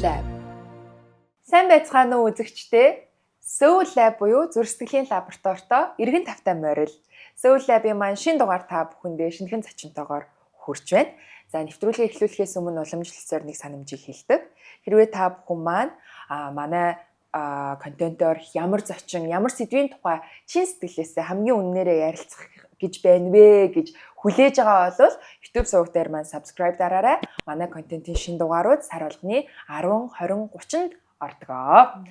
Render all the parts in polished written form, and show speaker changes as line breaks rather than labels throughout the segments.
Lab. Сайн байцгаана уу үзэгчдээ? Soul Lab буюу зүрх сэтгэлийн лабораторитой эргэн тавтай морил. Soul Lab-ийн маань шинэ дугаар та бүхэндээ шинэхэн зочинтойгоор хүрч байна. За нэвтрүүлгээ эхлүүлэхээс өмнө уламжлалцаар нэг санамжийг хэлдэг. Хэрвээ та бүхэн маань манай контентоор ямар зочин, ямар сэдвийн тухай чин сэтгэлээсээ хамгийн үннээрээ ярилцах гэж байна вэ гэж хүлээж байгаа бол YouTube суваг дээр маань subscribe дараарай. Манай контентын шинэ дугаарууд сар болгоны 10, 20, 30-нд ордгоо.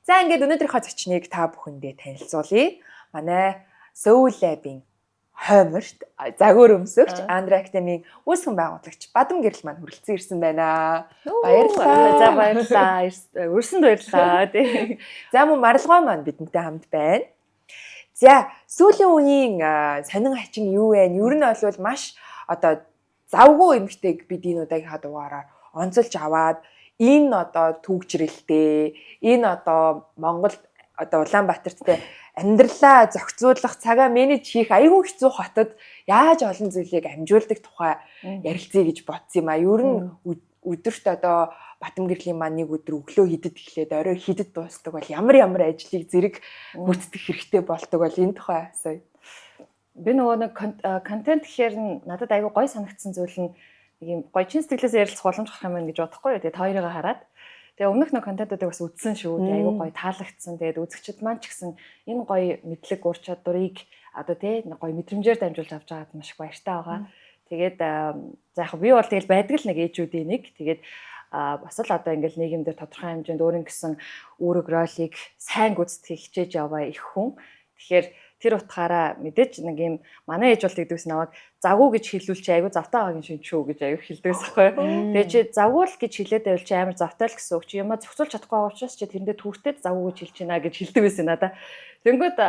За ингээд өнөөдрийнхөө зочныг та бүхэндээ танилцуулъя. Манай Soul Lab-ийн хойморт загвар өмсөгч Андре Академийн үүсгэн байгуулагч Бадам Гэрэл маань хүрэлцэн ирсэн байна. Баярлалаа.
За баярлалаа. Өрсөнд баярлалаа.
За мөн маралгой маань бидэнтэй хамт байна. За сүүлийн үеийн сонин хачин юу вэ? Ер нь бол маш завгүй эмгтэйг бид энэ удаагийнхаа дугаараар онцолж аваад энэ түүгжрэлтэй энэ Монгол Улаанбаатарт амьдралаа зохицуулах цагаа менеж хийх айгүй хэцүү хотод яаж олон зүйлийг амжуулдаг тухай ярилцъя гэж бодсон юм а. Ер нь өдөрт Бадам Гэрлийн маань нэг өдөр өглөө хидэд эхлээд орой хидэд дуустдаг бол ямар ажлыг зэрэг бүрддэг хэрэгтэй болдог бол энэ тухай асууя.
Би нөгөө нэг контент гэхээр надад айгүй гоё санагдсан зүйл нь нэг юм гоё чин сэтгэлээс ярилцах боломж гарах юм байна гэж бодохгүй юу. Тэгээд хоёрыг хараад тэгээ өмнөх нэг контентуудыг бас үзсэн шүү. Тэгээ айгүй гоё таалагдсан. Тэгээд үзэгчд маань ч гэсэн энэ гоё мэдлэг ур чадварыг нэг гоё мэдрэмжээр дамжуулж авч байгаад маш их баяртай байгаа. Тэгээд за яг би бол тэгэл байдаг л нэг ээжүүдийн нэг. Тэгээд бас л ингээл нийгэмдэр тодорхой хэмжээнд өөрийн гэсэн үүрэг ролийг сайн гүйцэтгэх хичээж яваа их хүн. Тэгэхээр тэр утгаараа мэдээж нэг юм манай ээж бол тэгдэгс намайг завгүй гэж хэлүүлч айгүй завтай байгаагийн шинчүү гэж айгүй хэлдэгс байхгүй. Тэгээ чи завгүй л гэж хэлээд байвал чи амар завтай л гэсэн үг чи юмаа зохицуулж чадахгүй байгаа учраас чи тэрэндээ түүртэй завгүй гэж хэлж байна гэж хэлдэг байсан надаа. Тэнгүүд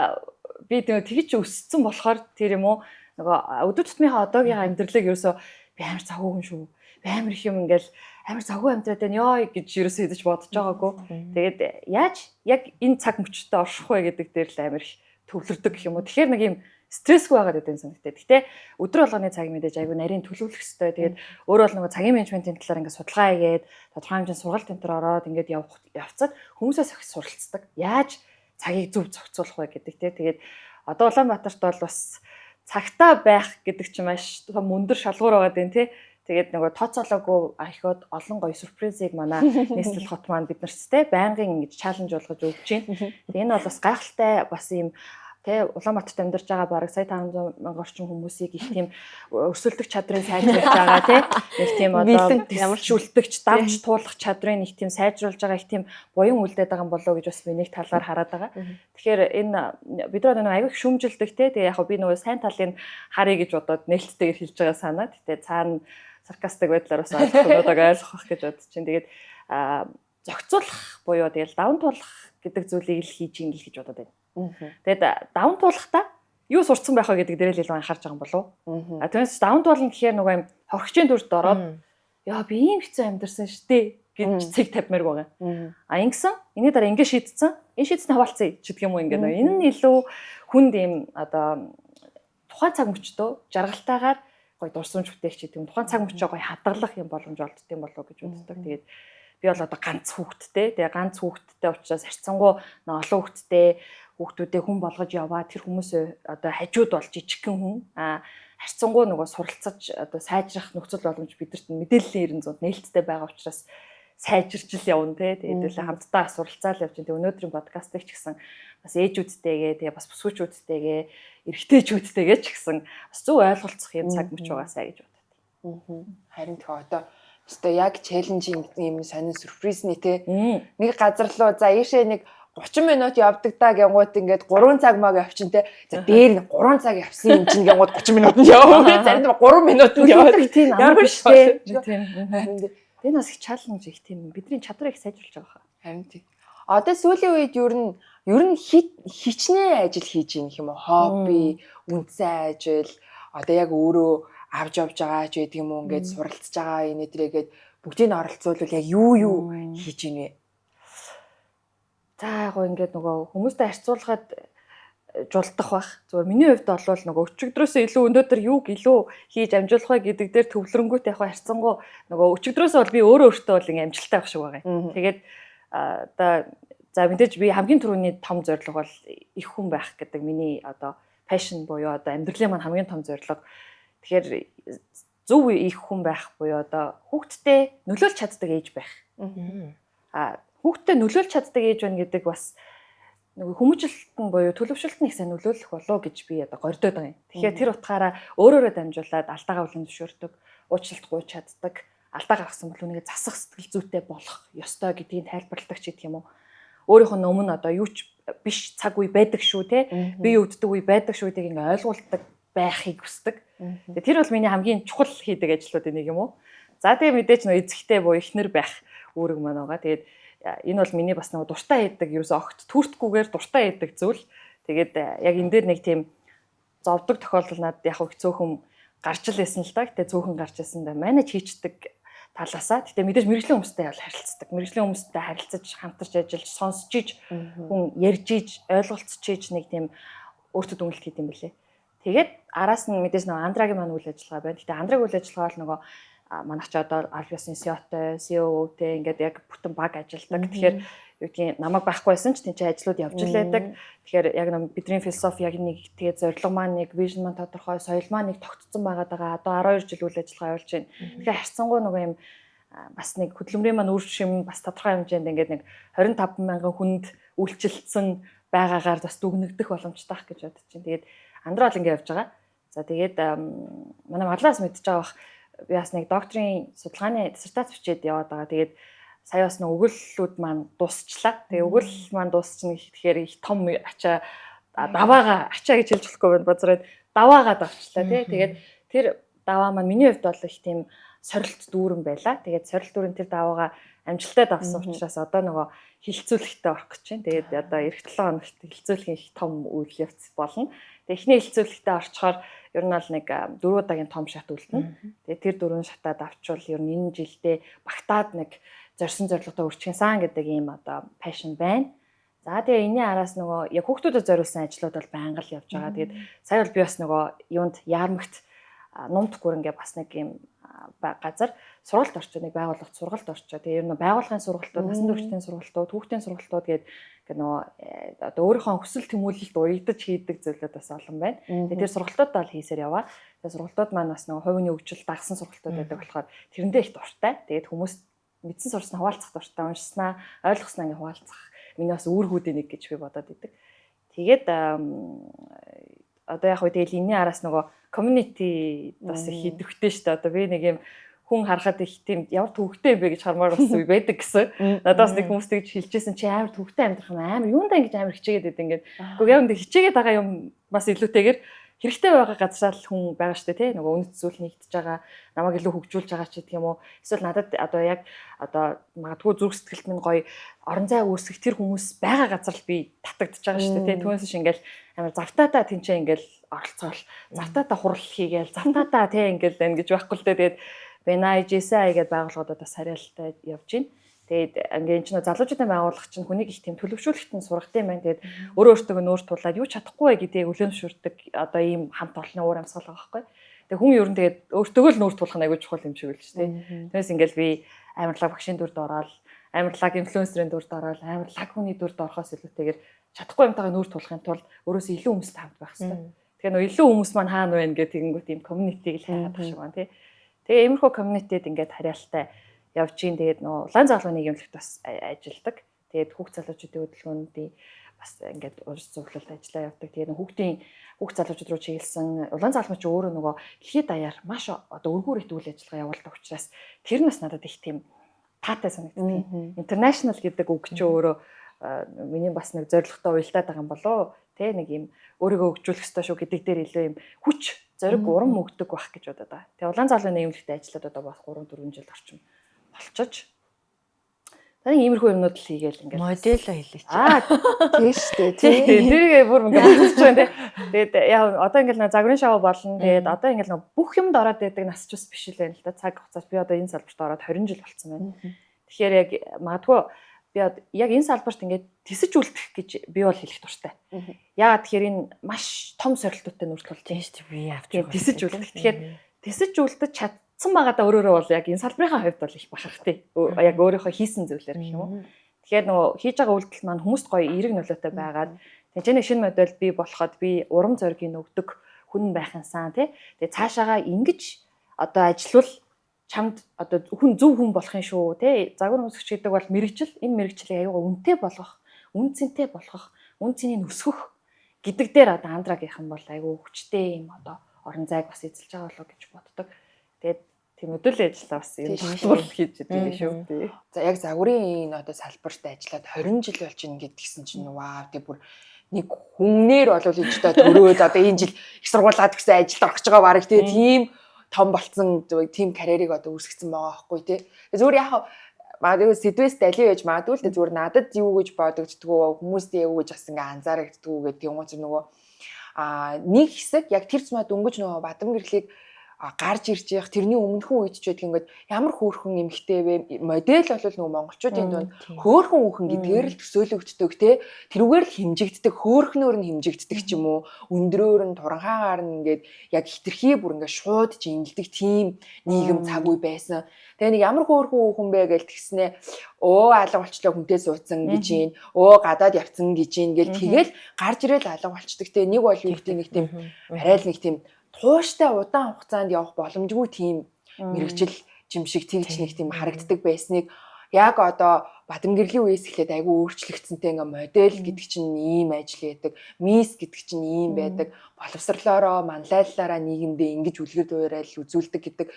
би тэгж өссөн болохоор тэр юм уу нөгөө өдөр тутмынхаа одоогийн амьдралыг ерөөсөө би амар завгүй хүн шүү. Би амар их юм ингээл амар завгүй амьдраад байна ёо гэж ерөөсөө идэж бодож байгаагүй. Тэгээд яаж яг энэ цаг мөчтөд орших вэ гэдэг дээр л амар их төвлөрдөг гэх юм уу. Тэгэхээр нэг юм стрессгүй байгаад байдаг санагдтыг. Гэтэ өдөр болгоны цаг мэдээж айгүй нарийн төлөвлөх хэрэгтэй. Тэгээд өөрөө бол нөгөө цагийн менежментийн талаар ингээд судалгаа хийгээд тодорхой хэмжээнд сургалт энэ төр ороод ингээд явцад хүмүүсээс их суралцдаг. Яаж цагийг зөв зохицуулах вэ гэдэг те. Тэгээд одоо Улаанбаатарт бол бас цагтаа байх гэдэг чинь маш мөндөр шалгуур байгаа дээ те. Тэгээд нөгөө тооцоолоогүй ахиод олон гоё сюрпризыг манай нийслэл хот маань биднэртээ байнгын ингэж чаленж болгож өгч байна. Тэгээ энэ бол бас гайхалтай бас юм тэ Улаанбаатарт амьдарч байгаа бараг сая 500 мянган орчим хүмүүсийг их тийм өрсөлдөх чадрын сайжруулж байгаа тий. Их тийм ямар шүлтэгч давж туулах чадрын их тийм сайжруулж байгаа их тийм буян үлдээд байгаа юм болоо гэж бас би нэг талаар хараад байгаа. Тэгэхээр энэ бид нар нэг аягүй шүүмжилдэг тий. Тэгээ яг би нөгөө сайн талын харъя гэж бодоод нээлттэйгээр хэлж байгаа санаа. Гэтэ цаана саркастик байдлаар бас ойлгох гэж бодож чинь. Тэгээд зохицуулах буюу тэгэл даван туулах гэдэг зүйлийг л хийж ин гэж бодоод байна. Тэгээд даван туулахдаа юу сурцсан байх вэ гэдэг дээр л илүү анхаарч байгаа юм болов уу? Түүнээс даван туулна гэхээр нөгөө юм хорхичийн дүрд ороод яа би ийм хэцүү амьдэрсэн штэ гэж цэг тавьмаар байгаа. Ингэсэн энэний дараа ингэ шийдсэн. Энэ шийдсэн хаваалцъя ч гэдэг юм уу ингэ. Энэ нь илүү хүнд юм тухайн цаг мөчтөө жаргалтайгаар гоё дурсамж бүтээгч гэдэг юм. Тухайн цаг мөчөө гоё хадгалах юм боломж олддог юм болов гэж боддог. Тэгээд би бол ганц хүүхэдтэй. Тэгээ ганц хүүхэдтэй учраас харьцангуй олон хүүхдүүдээ хүн болгож яваа. Тэр хүмүүсээ хажууд бол жижигхэн хүн. Харьцангуй нөгөө суралцаж сайжрах нөхцөл боломж бидэрт мэдээллийн 900 нээлттэй байгаа учраас сайжирч л явна те. Тэгээд хамтдаа суралцаал явж байна. Өнөөдрийн подкастыг ч гэсэн бас ээжүүдтэйгээ тэгээ бас бүсгүйчүүдтэйгээ эрэгтэйчүүдтэйгээ ч гэсэн бас зөв ойлголцох юм цаг мөч байгаасаа гэж боддог.
Харин тэгээ яг челленжинг юм сонин сюрпризний те. Нэг газар руу за ийшээ нэг 30 минут явдаг даа гэнгუут ингээд 3 цаг маг явчин те. За дээр 3 цаг явсан юм чинь гэнгуут 30 минутанд яваа. Зарим 3 минутанд яваад
тийм амар биш те. Энэ бас их чаленж их тийм бидний чадварыг сайжруулж байгаа хаа.
Харин тийм. Одоо сүүлийн үед ер нь хичнээн ажил хийж юм юм уу? Хобби, үндсэн ажил, одоо яг өөрөө авч явж байгаа ч гэдэг юм уу ингээд суралцж байгаа энэ төрөйгээд бүгдийг нь оролцуулвал яг юу хийж ийнэ вэ?
За яг ингээд нөгөө хүмүүстэй харьцуулахад жулдах бах. Зүгээр миний хувьд бол нөгөө өчигдрөөсөө илүү өнөөдөр юуг илүү хийж амжуулах вэ гэдэг дээр төвлөрөнгөт яг харьцангуй нөгөө өчигдрөөсөө бол би өөрөө өөртөө бол ингээм амжилттай байх шиг байгаа юм. Тэгээд одоо за мэдээж би хамгийн түрүүний том зорилго бол их хүн байх гэдэг миний одоо passion буюу одоо амьдралын маань хамгийн том зорилго. Тэгэхээр зөв их хүн байх буюу одоо хүүхдтэй нөлөөлж чаддаг ээж байх. Хүүхдтэй нөлөөлж чаддаг ээж байна гэдэг бас нөгөө хүмүүжлэлтэн буюу төлөвшөлтөнд их сайн нөлөөлөх болоо гэж би одоо гордоод байгаа юм. Тэгэхээр тэр утгаараа өөрөөрөө дамжуулаад алдаагаа үлэн зөвшөөрдөг, уучлалт гуйж чаддаг, алдаа гаргасан бол үүнийг засах сэтгэл зүйтэй болох ёстой гэдгийг тайлбарладаг ч гэх юм уу. Өөрийнх нь өмнө одоо юу ч биш цаг үе байдаг шүү те. Би өвддөг үе байдаг шүү гэдгийг ингээ ойлгуулдаг байхыг хүсдэг. Тэр бол миний хамгийн чухал хийдэг ажлуудын нэг юм уу. За тэгээ мэдээж нөө эзэгтэй буюу эхнэр байх үүрэг маань байгаа. Тэгээд энэ бол миний бас нэг дуртай хийдэг ерөөсөө огт төртгүүгээр дуртай хийдэг зүйл. Тэгээд яг энэ дээр нэг тийм зовдөг тохиолдол надад яг их цөөхөн гарч л байсан л да. Гэтэ цөөхөн гарч байсан да. Манайч хийчдэг талаасаа. Гэтэ мэдээж мэрэгжлийн хүмүүстэй бол харилцдаг. Мэрэгжлийн хүмүүстэй харилцаж, хамтарч ажиллаж, сонсч иж, хүн ярьж иж, ойлголцож иж нэг тийм өөртөө дүнэлт хийдэм билээ. Тэгээд араас нь мэдээж нэг Андрагийн маань үйл ажиллагаа байна. Гэтэ Андрагийн үйл ажиллагаа бол нөгөө манайч одоо Альфиасын CEO-тэй, CEO-тэй ингээд яг бүтэн баг ажилладаг. Тэгэхээр юу гэдгийг намайг байхгүйсэн ч тийч ажлууд явж л байдаг. Тэгэхээр яг бидний философи яг нэг тэгээд зорилго маань нэг вижн маань тодорхой, соёл маань нэг тогтцсон байгаад байгаа. Одоо 12 жил үйл ажиллагаа явуулж байна. Тэгэхээр харьцангуй нөгөө юм бас нэг хөдөлмөрийн маань үр шим бас тодорхой хэмжээнд ингээд нэг 25 мянган хүнд үйлчилсэн байгаагаар бас дүгнэгдэх боломжтой ах гэж бодож байна. Тэгээд Андра бол ингээд явж байгаа. За тэгээд манай маглаас мэдчихэж байгаа бах би бас нэг докторийн судалгааны диссертац бичээд яваад байгаа. Тэгээд сая бас нэг өгүүллүүд маань дуусчлаа. Тэгээ өгүүлэл маань дуусчихна гэхээр их том ачаа даваага ачаа гэж хэлж болохгүй байна. Базраад даваагаа давчлаа тий. Тэгээд тэр даваа маань миний хувьд бол их тийм сорилт дүүрэн байла. Тэгээд сорилт дүүрэн тэр даваагаа амжилттай давсан учраас одоо нөгөө хилцүүлэхтэй орох гэж байна. Тэгээд одоо эх 7 хоногт хилцүүлэх их том үйл явц болно. Тэгээд эхний хилцүүлэхтэй орчхоор ер нь бол нэг 4 удаагийн том шат үлдэнэ. Тэгээд тэр 4 шатаад авчвал ер нь энэ жилдээ багтаад нэг зорьсон зорилготой үрчхэн сан гэдэг ийм одоо passion байна. За тэгээ энэний араас нөгөө яг хүүхдүүдэд зориулсан ажлууд бол байнга л явж байгаа. Тэгээд сая бол би бас нөгөө юунд яармагт нумт гүрэнгээ бас нэг ийм газар сургалт орчоо нэг байгууллагт сургалт орчоо. Тэгээ ер нь байгууллагын сургалтууд, насан туршидын сургалтууд, хүүхдийн сургалтууд гэдэг нөгөө одоо өөрийнхөө хүсэл тэмүүлэлд уягдаж хийдэг зүйлүүд бас олон байна. Тэгээ тэр сургалтууд бол хийсээр яваа. Тэгээ сургалтууд маань бас нөгөө хувийн хөгжил дагсан сургалтууд байдаг болохоор тэрэндээ их дуртай. Тэгээд хүмүүс мэдсэн сурсан хуваалцах дуртай, уншснаа, ойлгосноо ингээ хуваалцах. Миний бас үүргүүдийн нэг гэж би бодоод идэг. Тэгээд одоо яг үгүй тэгэл энэний араас нөгөө community бас их идэвхтэй шүү дээ. Одоо би нэг юм хүн харахад их тийм ямар төвхтэй юм бэ гэж хармаар бас байдаг гэсэн. Надаас нэг хүмүүс тэгж хэлжсэн чи амар төвхтэй амьдрах юм амар юундаа ингэж амар хичээгээд байдаг ингээд. Гэхдээ яг үндэ хичээгээд байгаа юм бас илүүтэйгээр хэрэгтэй байгаа газраа л хүн байгаа шүү дээ тий. Нөгөө үнэт зүйл нэгдэж байгаа, намайг илүү хөгжүүлж байгаа ч гэх юм уу. Эсвэл надад одоо яг одоо магадгүй зүрх сэтгэлд минь гоё орон зай үүсгэх тэр хүмүүс байгаа газар л би татагдчихж байгаа шүү дээ тий. Түүнээс ш ингээл амар завтаатаа тэнцээ ингээл оролцоол, завтаатаа хурал хийгээл, завтаатаа тий ингээл ингэж байхгүй л дээ. Тэгээд BNIGSI гэдэг байгууллагуудад бас хариалтай явж байна. Тэгээд ингээ энэ ч нөө залуучуудын байгууллага чинь хүнийг их тийм төлөвшүүлэхт нь сургадаг юм байна. Тэгээд өөрөө өөртөө нүүр тулаад юу чадахгүй вэ гэдгийг үлээмшүрдэг одоо ийм хамт олонны уур амьсгал байгаа байхгүй. Тэгээд хүн ер нь тэгээд өөртөө л нүүр тулах нь аягүй чухал юм шиг л шүү дээ. Тэрнээс ингээл би амарлаг багшийн дүрд ороод, амарлаг инфлюенсерийн дүрд ороод, амарлаг хүний дүрд орохоос илүүтэйгээр чадахгүй юмтайгаа нүүр тулахын тулд өөрөөсөө илүү хүмүүстэй хамт байх хэрэгтэй. Тэгэхээр нөө илүү хүмүүс маань хаана вэ гэдэг тэгэнгүүт ийм community-г л хайгаад байх шиг байна тий. Тэгээ иймэрхүү community-д ингээд харьяалтай явж гин. Тэгээд нөө улаан залгууны нийгэмлэгт бас ажилладаг. Тэгээд хүүхд залуучуудын хөдөлгөөндийн бас ингээд урьд цуглуулалт ажиллаа явдаг. Тэгээд хүүхдийн хүүхд залуучууд руу чиглэсэн улаан залгууч өөрөө нөгөө дэлхийд даяар маш одоо өргүүр үйл ажиллагаа явуулдаг учраас тэр нь бас надад их тийм таатай санагддаг. International гэдэг үг чи өөрөө миний бас нэг зорилготой уялдаад байгаа юм болоо. Тэ нэг юм өөрийгөө хөгжүүлэх ёстой шүү гэдэг дээр илүү юм хүч зориг урам өгдөг байх гэж бодоод байгаа. Тэгээ улаан залгууны нийгэмлэгт ажиллаад одоо бас 3-4 жил орчим болчихож. Таны иймэрхүү юмнууд л хийгээл ингээд
модело хэлээч.
Тийм шүү дээ. Тэргээ бүр ингээд болчихж байна тий. Тэгээд яа одоо ингээд загварын шоу болно. Тэгээд одоо ингээд бүх юмд ороод байдаг нас ч бас биш л байна л да. Цаг хугацаанд би одоо энэ салбарт ороод 20 жил болцсон байна. Тэгэхээр яг магадгүй би яг энэ салбарт ингээд тисэж үлдэх гэж би бол хэлэх дуртай. Яагаад тэгэхээр энэ маш том сорилтуудтай нүүр тулж байна шүү дээ. Би авч байгаа. Тисэж үлдэх. Тэгэхээр тисэж үлдэж чадсан байгаадаа өөрөөрөө бол яг энэ салбарын хувьд бол их бахархтай. Яг өөрийнхөө хийсэн зүйлээр гэх юм уу. Тэгэхээр нөгөө хийж байгаа үйлдэл маань хүмүүст гоё эерэг нөлөөтэй байгаад тэнцэнэ шинэ модель бий болоход би урам зориг өгдөг хүн байх юмсан тий. Тэгээ цаашаагаа ингэж одоо ажиллавал чамд одоо хүн зөв хүн болох юм шүү тий. Загвар өмсгч гэдэг бол мэрэгжил, энэ мэрэгчлийг аюугаа үнэтэй болгох, үн цэнтэй болгох, үн цэнийг өсгөх гэдэг дээр одоо андрагийнхан бол аюу хүчтэй юм одоо орон зайг бас эзэлж байгаа болов гэж боддог. Тэгээд тийм өдөрлийн ажиллаа бас юм боловсруул хийж байдаг юм шүү тий.
За яг загварын энэ одоо салбарт ажиллаад 20 жил болж ин гэдгийгсэн чинь вау тий бүр нэг хүнээр болов иж та төрөөд одоо энэ жил их сургуулаад гэсэн ажилд орох гэж байгаа баг тийм том болцсон тийм карьерийг одоо үүсгэсэн байгаа байхгүй тий. Зүгээр яг магадгүй сэдвээс дали байж магадгүй л зүгээр надад юу гэж бодогддгоо хүмүүст юу гэж бас ингээ анзаарагддгоо гэдэг юм уу нөгөө нэг хэсэг яг тэр цумаа дөнгөж нөгөө бадам гэрлийг гарч ирж явах тэрний өмнөхөн үед ч байдаг ингээд ямар хөөрхөн эмхтэй вэ модель бол нөгөө монголчуудын дунд хөөрхөн хүүхэн гэдгээр л төсөөлөгддөг те тэрүүгээр л хэмжигддэг хөөрхнөөр нь хэмжигддэг ч юм уу өндрөөр нь туранхаагаар нь ингээд яг хитрхий бүр ингээд шууд жингэлдэг тийм нийгэм цаг үе байсан. Тэгээ нэг ямар хөөрхөн хүүхэн бэ гэж тэгснэ алга болчлоо хүнтэй суудсан гэж юм гадаад явцсан гэж юм гэл тэгэл гарч ирэл алга болчдөг те нэг бол юу гэдэг нэг тийм арай л нэг тийм тууштай удаан хугацаанд явах боломжгүй тийм мэрэгжил жимшиг тэгж нэг тийм харагддаг байсныг яг одоо бадамгэрлийн үеэс эхлээд айгүй өөрчлөгдсөнтэй ингээ модель гэдэг чинь ийм ажил яадаг, мисс гэдэг чинь ийм байдаг, боловсрлоороо, манлайллаараа нийгэмдээ ингэж үлгэр дуурайл үзүүлдэг гэдэг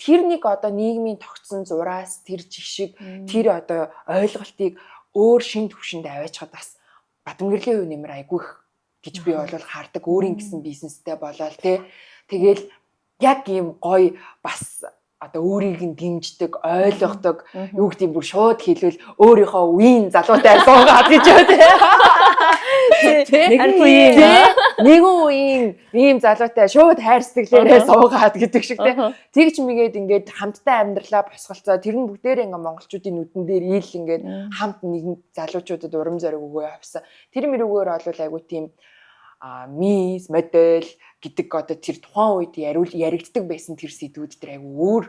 тэр нэг одоо нийгмийн тогтсон зураас тэр жишг тэр одоо ойлголтыг өөр шин төвшөнд аваачаад бас бадамгэрлийн үе нэмэр айгүй их гэж би бол хардаг өөрийн гэсэн бизнестэй болоод тэгэл яг ийм гоё бас одоо өөрийг нь дэмждэг ойлгодог юу гэдэг бүр шууд хэлвэл өөрийнхөө үеийн залуутай суугаад гэж нэгэн үеийн ийм залуутай шууд хайр сэтгэлээрээ суугаад гэдэг шиг тэгж мэгээд ингээд хамтдаа амьдралаа босголцоо тэр нь бүгдээрээ ингээ монголчуудын нүдэн дээр ийл ингээд хамт нэгэн залуучуудад урам зориг өгөө явсан тэр мөрөөгөөр олвол айгуу тийм мисс модель гэдэг одоо тэр тухайн үед яригддаг байсан тэр сэдвүүд дээр айгүй өөр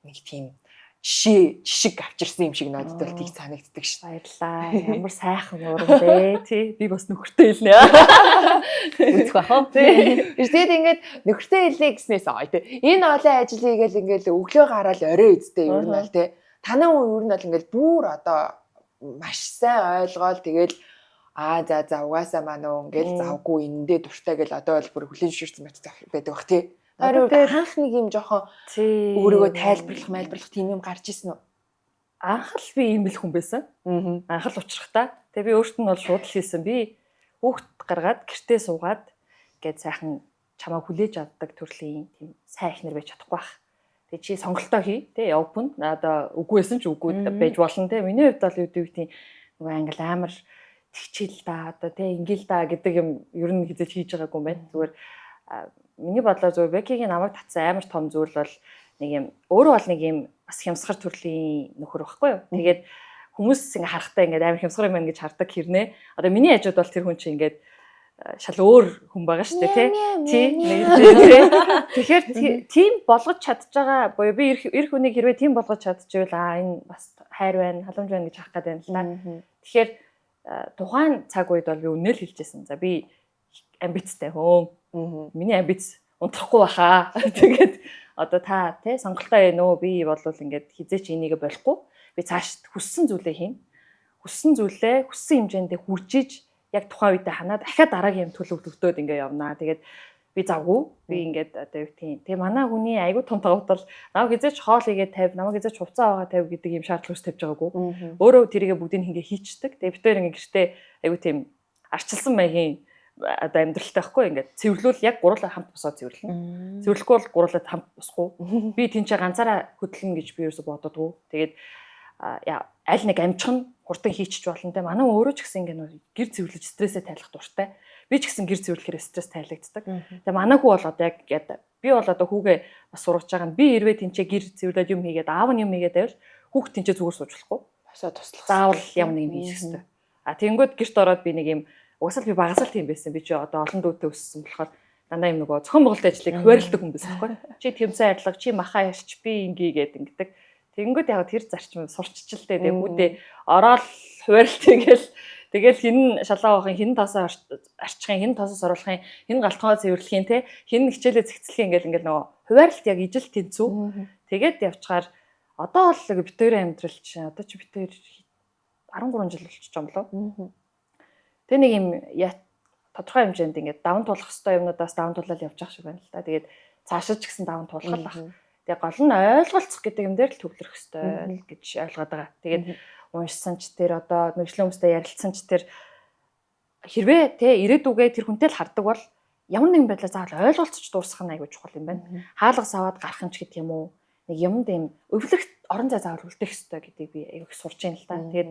нэг тийм жишг авчирсан юм шиг надад бол тийг санагддаг ш.
Баярлаа. Ямар сайхан урам бэ тий. Би бас нөхөртэй хэлнэ. Үзэх бах уу?
Тий. Тэгээд ингээд нөхөртэй хэлнэ гэснээс тий. Энэ олон ажлыг ингээл өглөө гараад орой эзтэй ер нь бол тий. Танай ер нь бол ингээл бүр одоо маш сайн ойлгоол тэгээд за угаасаа манөө ингээл завгүй эндээ дуртай гэл одоо бол бүр хүлэн зөвшөөрсөн байдаг бах тий. Харин анх нэг юм жоохон өөрийгөө тайлбарлах тийм юм гарч ирсэн үү?
Анх л би ийм л хүн байсан. Анх л учрахтаа. Тэгээ би өөртөө нь бол шууд л хийсэн. Би хүүхд гаргаад гэртээ суугаад гээд сайхан чамаа хүлээж авдаг төрлийн тийм сайн ихнэр байж чадахгүй байх. Тэгээ чи сонголтоо хий. Тэ open. Одоо үгүйсэн ч үгүй байж болно тэ. Миний хувьд бол юу гэдэг тийм нөгөө англи амар тэгчил да одоо тэ ингээл да гэдэг юм ер нь хизэж хийж байгаагүй юм байна. Зүгээр миний бодлоор зөв Бекигийн намайг татсан амар том зүйл бол нэг юм өөрөө бол нэг юм бас хямсгар төрлийн нөхөр байхгүй юу. Тэгээд хүмүүс ингээ харахтаа ингээ амар хямсгар юм байна гэж хардаг хэрнээ. Одоо миний хажууд бол тэр хүн чинь ингээ шал өөр хүн байгаа шүү дээ тий. Тэгэхээр тийм болгож чадж байгаа буюу би эр хүнийг хэрвээ тийм болгож чадчихвал энэ бас хайр байна, халамж байна гэж харах гэдэг юм л та. Тэгэхээр тухайн цаг үед бол би үнэл хэлжсэн. За би амбицтай хүн. Миний амбиц унтрахгүй баха. Тэгээд одоо та тий сонголтоо ээ нөө би болвол ингээд хизээч энийг болохгүй. Би цааш хүссэн зүйлээ хийн. Хүссэн зүйлээ хүссэн хэмжээндээ хүрчиж яг тухайн үедээ ханаа дахиад дараагийн юм төлөвлөгдөөд ингээд явнаа. Тэгээд би завгүй. Би ингээд одоо юу тийм. Тэгээ манай хүний айгуу том тавтал намайг хизээч хоол игээд тавь, намайг хизээч хувцас аваа тавь гэдэг юм шаардлага тавьж байгаагүй. Өөрөө тэрийгэ бүгдийг ингээ хийчдэг. Тэгээ бид тээр ингээ гэртээ айгуу тийм арчилсан маягийн одоо амьдралтай байхгүй ингээд цэвэрлүүл яг гурлаа хамт босоод цэвэрлэнэ. Цэвэрлэхгүй бол гурлаад хамт босхгүй. Би тэнцээ ганцаараа хөдлөн гэж би юусо бододгоо. Тэгээд аль нэг амжих нь хурдан хийчих болно те. Манай өөрөө ч гэсэн ингээд гэр цэвэрлэж стрессээ тайлах дуртай. Би ч гэсэн гэр цэвэрлэхээр стресс тайлагддаг. Тэгээ манай хүү бол одоо яг би бол одоо хүүгээ бас сургаж байгаа нь би хэрвээ тэнцээ гэр цэвэрлээд юм хийгээд аав нь юм хийгээд байвал хүүхд тэнцээ зүгээр сууж болохгүй.
Босоо туслах.
Заавал ямар нэг юм хийх хэрэгтэй. Тэгэнгүүт гэрт ороод би нэг юм угсаал би багасаал тийм байсан. Би чи одоо олон дүүтэй өссөн болохоор дандаа юм нөгөө зохион байгуулалт ажлыг хуваарлдаг хүн байсан байхгүй. Чи тэмцэн арилга, чи маха ярьч, би ингэгээд ингэдэг. Тэгэнгүүт яг тэр зарчим сурчилтэй тэгээ хүүдээ ороод хуваарлт тэгэл хин шалаа авахын, хин тасаа арчихын, хин тасаас оруулахын, хин галтгоо цэвэрлэхийн те, хин хичээлээ зэгцлэхийн ингээл нөгөө хуваарлт яг ижил тэнцүү. Тэгээд явчаар одоо бол битүүрийн амьдрал чинь одоо чи битүүр 13 жил болчих юм лөө. Тэгээ нэг юм тодорхой хэмжээнд ингээд даван туулах хэвээр юмнуудаас даван туулаад явж байгаа шиг байна л да. Тэгээд цаашаа ч гэсэн даван туулах л баг. Тэгээ гол нь ойлголцох гэдэг юм дээр л төвлөрөх хэвээр гэж ойлгоод байгаа. Тэгээд уншсан ч тэр одоо мэржлийн хүмүүстэй ярилцсан ч тэр хэрвээ те ирээдүгээ тэр хүнтэй л хардаг бол ямар нэгэн байдлаар заавал ойлголцож дуусгах нь айгүй чухал юм байна. Хаалга саваад гарах юм ч гэдэг юм уу. Нэг юмд юм өвлөгт орон зай заавал үлдээх хэрэгтэй гэдгийг би айгүй сурч ийн л да. Тэгээд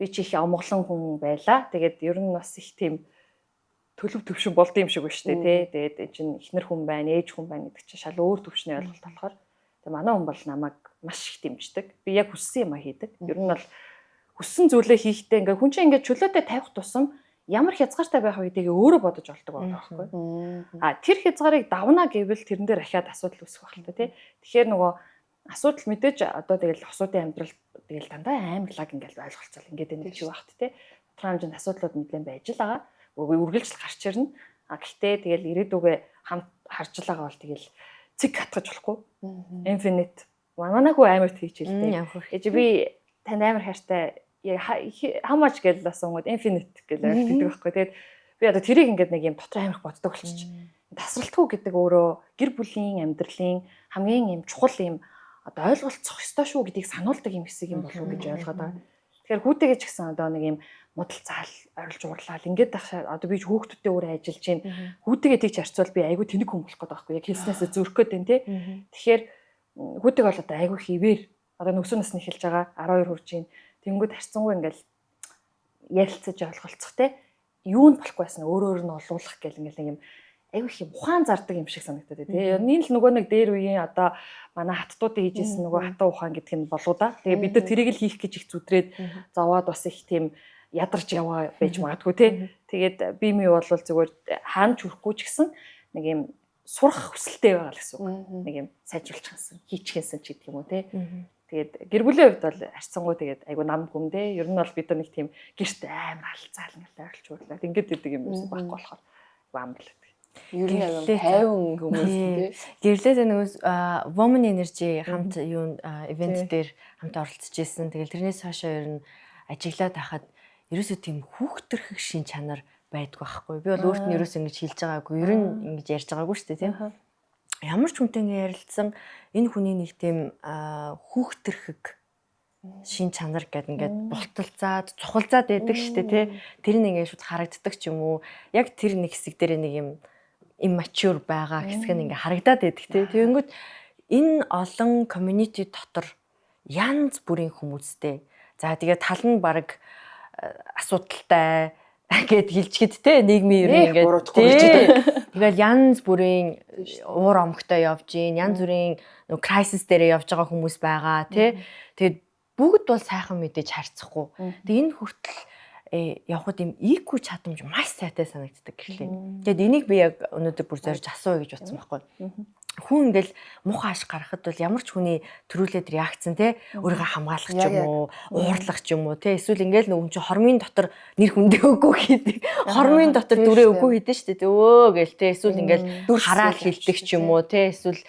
би чи их омглон хүн байла. Тэгээд ер нь бас их тийм төлөв төвшин болд юм шиг ба штэ тий. Тэгээд чинь ихнэр хүн байна, ээж хүн байна гэдэг чинь шал өөр төвшний ойлголт болохоор тэгээд манай хүн бол намайг маш их дэмждэг. Би яг хүссэн юм а хийдэг. Ер нь бол хүссэн зүйлээ хийхдээ ингээ хүн чинь ингээ чөлөөтэй тавих тусам ямар хязгаартай байх үедээ өөрөө бодож олдог байгаа байхгүй. Тэр хязгаарыг давна гэвэл тэрэн дээр ахаад асуудал үүсэх байх л та тий. Тэгэхээр нөгөө асуудал мэдээж одоо тэгэл хосуудын амьдрал тэгэл дандаа амар лаг ингээл ойлголцол ингээд нэг шиг багт тий. Тодорхой хэмжээнд асуудлууд мэдлэн байж л байгаа. Үргэлжил гарч ирнэ. Гэхдээ тэгэл ирээдүгээ хамт харж байгаа бол тэгэл цэг хатгаж болохгүй. Infinite. Манай хүү амар хийчихэлтэй. Ээж би танд амар хайртай how much гэж асуугаад infinite гэж ойлгодог байхгүй. Тэгээд би одоо тэрийг ингээд нэг юм дотор амирх боддог болчих. Тасралтгүй гэдэг өөрөө гэр бүлийн амьдралын хамгийн юм чухал юм одоо ойлголцох ёстой шүү гэдгийг сануулдаг юм хэсэг юм болов уу гэж ойлгоод байгаа. Тэгэхээр хүүтэйгээ ч гэсэн одоо нэг юм модал заал орилж уурлал ингээд одоо би хүүхдүүдтэй өөрөө ажиллаж байна. Хүүтэйгээ тийч харьцуул би айгүй тэнэг хүн болох гээд байхгүй. Яг хэлснээсээ зүрх гээд байна тий. Тэгэхээр хүүтэйг бол одоо айгүй хിവэр одоо нөксөнөөс нь эхэлж байгаа 12 хүрж байна. Тэнгүүд харьцангуй ингээл ярилцаж ойлголцох те юунд болохгүй байсан өөрөөр нь олуулах гэл ингээл нэг юм айгүй их ухаан зардаг юм шиг санагдаад тий. Энэ л нөгөө нэг дээр үеийн одоо манай хаттуудыг хийжсэн нөгөө хатуу ухаан гэдэг нь болоо да. Тэгээ бид нар тэрийг л хийх гэж их зүдрээд зовоод бас их тийм ядарч яваа байж магадгүй тий. Тэгээд би мий бол зүгээр хаанч хүрэхгүй ч гэсэн нэг юм сурах хүсэлтэй байгаа л гэсэн үг. Нэг юм сайжруулчихсан, хийчихсэн ч гэдэг юм уу тий. Тэгээд гэр бүлийн хувьд бол арцсангуу тэгээд айгу нам хүмдээ. Ер нь бол бид нар нэг тийм гэрт амар алцаал ингээл ойрлж уурлаа. Ингээд идэг юм байсан байхгүй болохоор амар л байдаг.
Ер нь амар 50 хүмүүс тий.
Гэрлээ нөгөө Women Energy хамт юу ивент дээр хамт оролцож ирсэн. Тэгэл тэрнээс хойшоо ер нь ажиглаад хахад ерөөсөө тийм хүүхдэрхэг шин чанар байдгүй байхгүй. Би бол өөрт нь ерөөсөө ингэж хэлж байгаагүй. Ер нь ингэж ярьж байгаагүй шүү дээ тийм. Ямар ч хүнтэй ингэ ярилцсан энэ хүний нэг тийм хүүхдэрхэг шин чанар гэдэг ингээд булталцаад, цухалзаад байдаг шүү дээ тий. Тэр нь ингээд шууд харагддаг ч юм уу. Яг тэр нэг хэсэг дээр нэг юм immature байгаа хэсэг нь ингээд харагдаад байдаг тий. Тэгэнгүүт энэ олон community дотор янз бүрийн хүмүүстэй. За тэгээ тал нь баг асуудалтай гэд хэлчихэд те нийгмийн ер нь ингээд тэгэл янз бүрийн уур омгтой явж гин янз бүрийн кризис дээр явж байгаа хүмүүс байгаа те тэгээд бүгд бол сайхан мэдээж харьцахгүй тэгээд энэ хүртэл явхад юм IQ чадамж маш сайтай санагддаг гэхлээ. Тэгэд энийг би яг өнөөдөр бүр зорж асууя гэж бодсон байхгүй. Хүн ингээл муухай аш гарахад бол ямар ч хүний төрүүлээд реакцэн те өөрийгөө хамгаалах ч юм уу уурлах ч юм уу те эсвэл ингээл нөгөө чи хормын дотор нэр хүндээ өгөө хийдэг хормын дотор дүрээ өгөө хийдэж штэ те өө гээл те эсвэл ингээл хараал хилдэг ч юм уу те эсвэл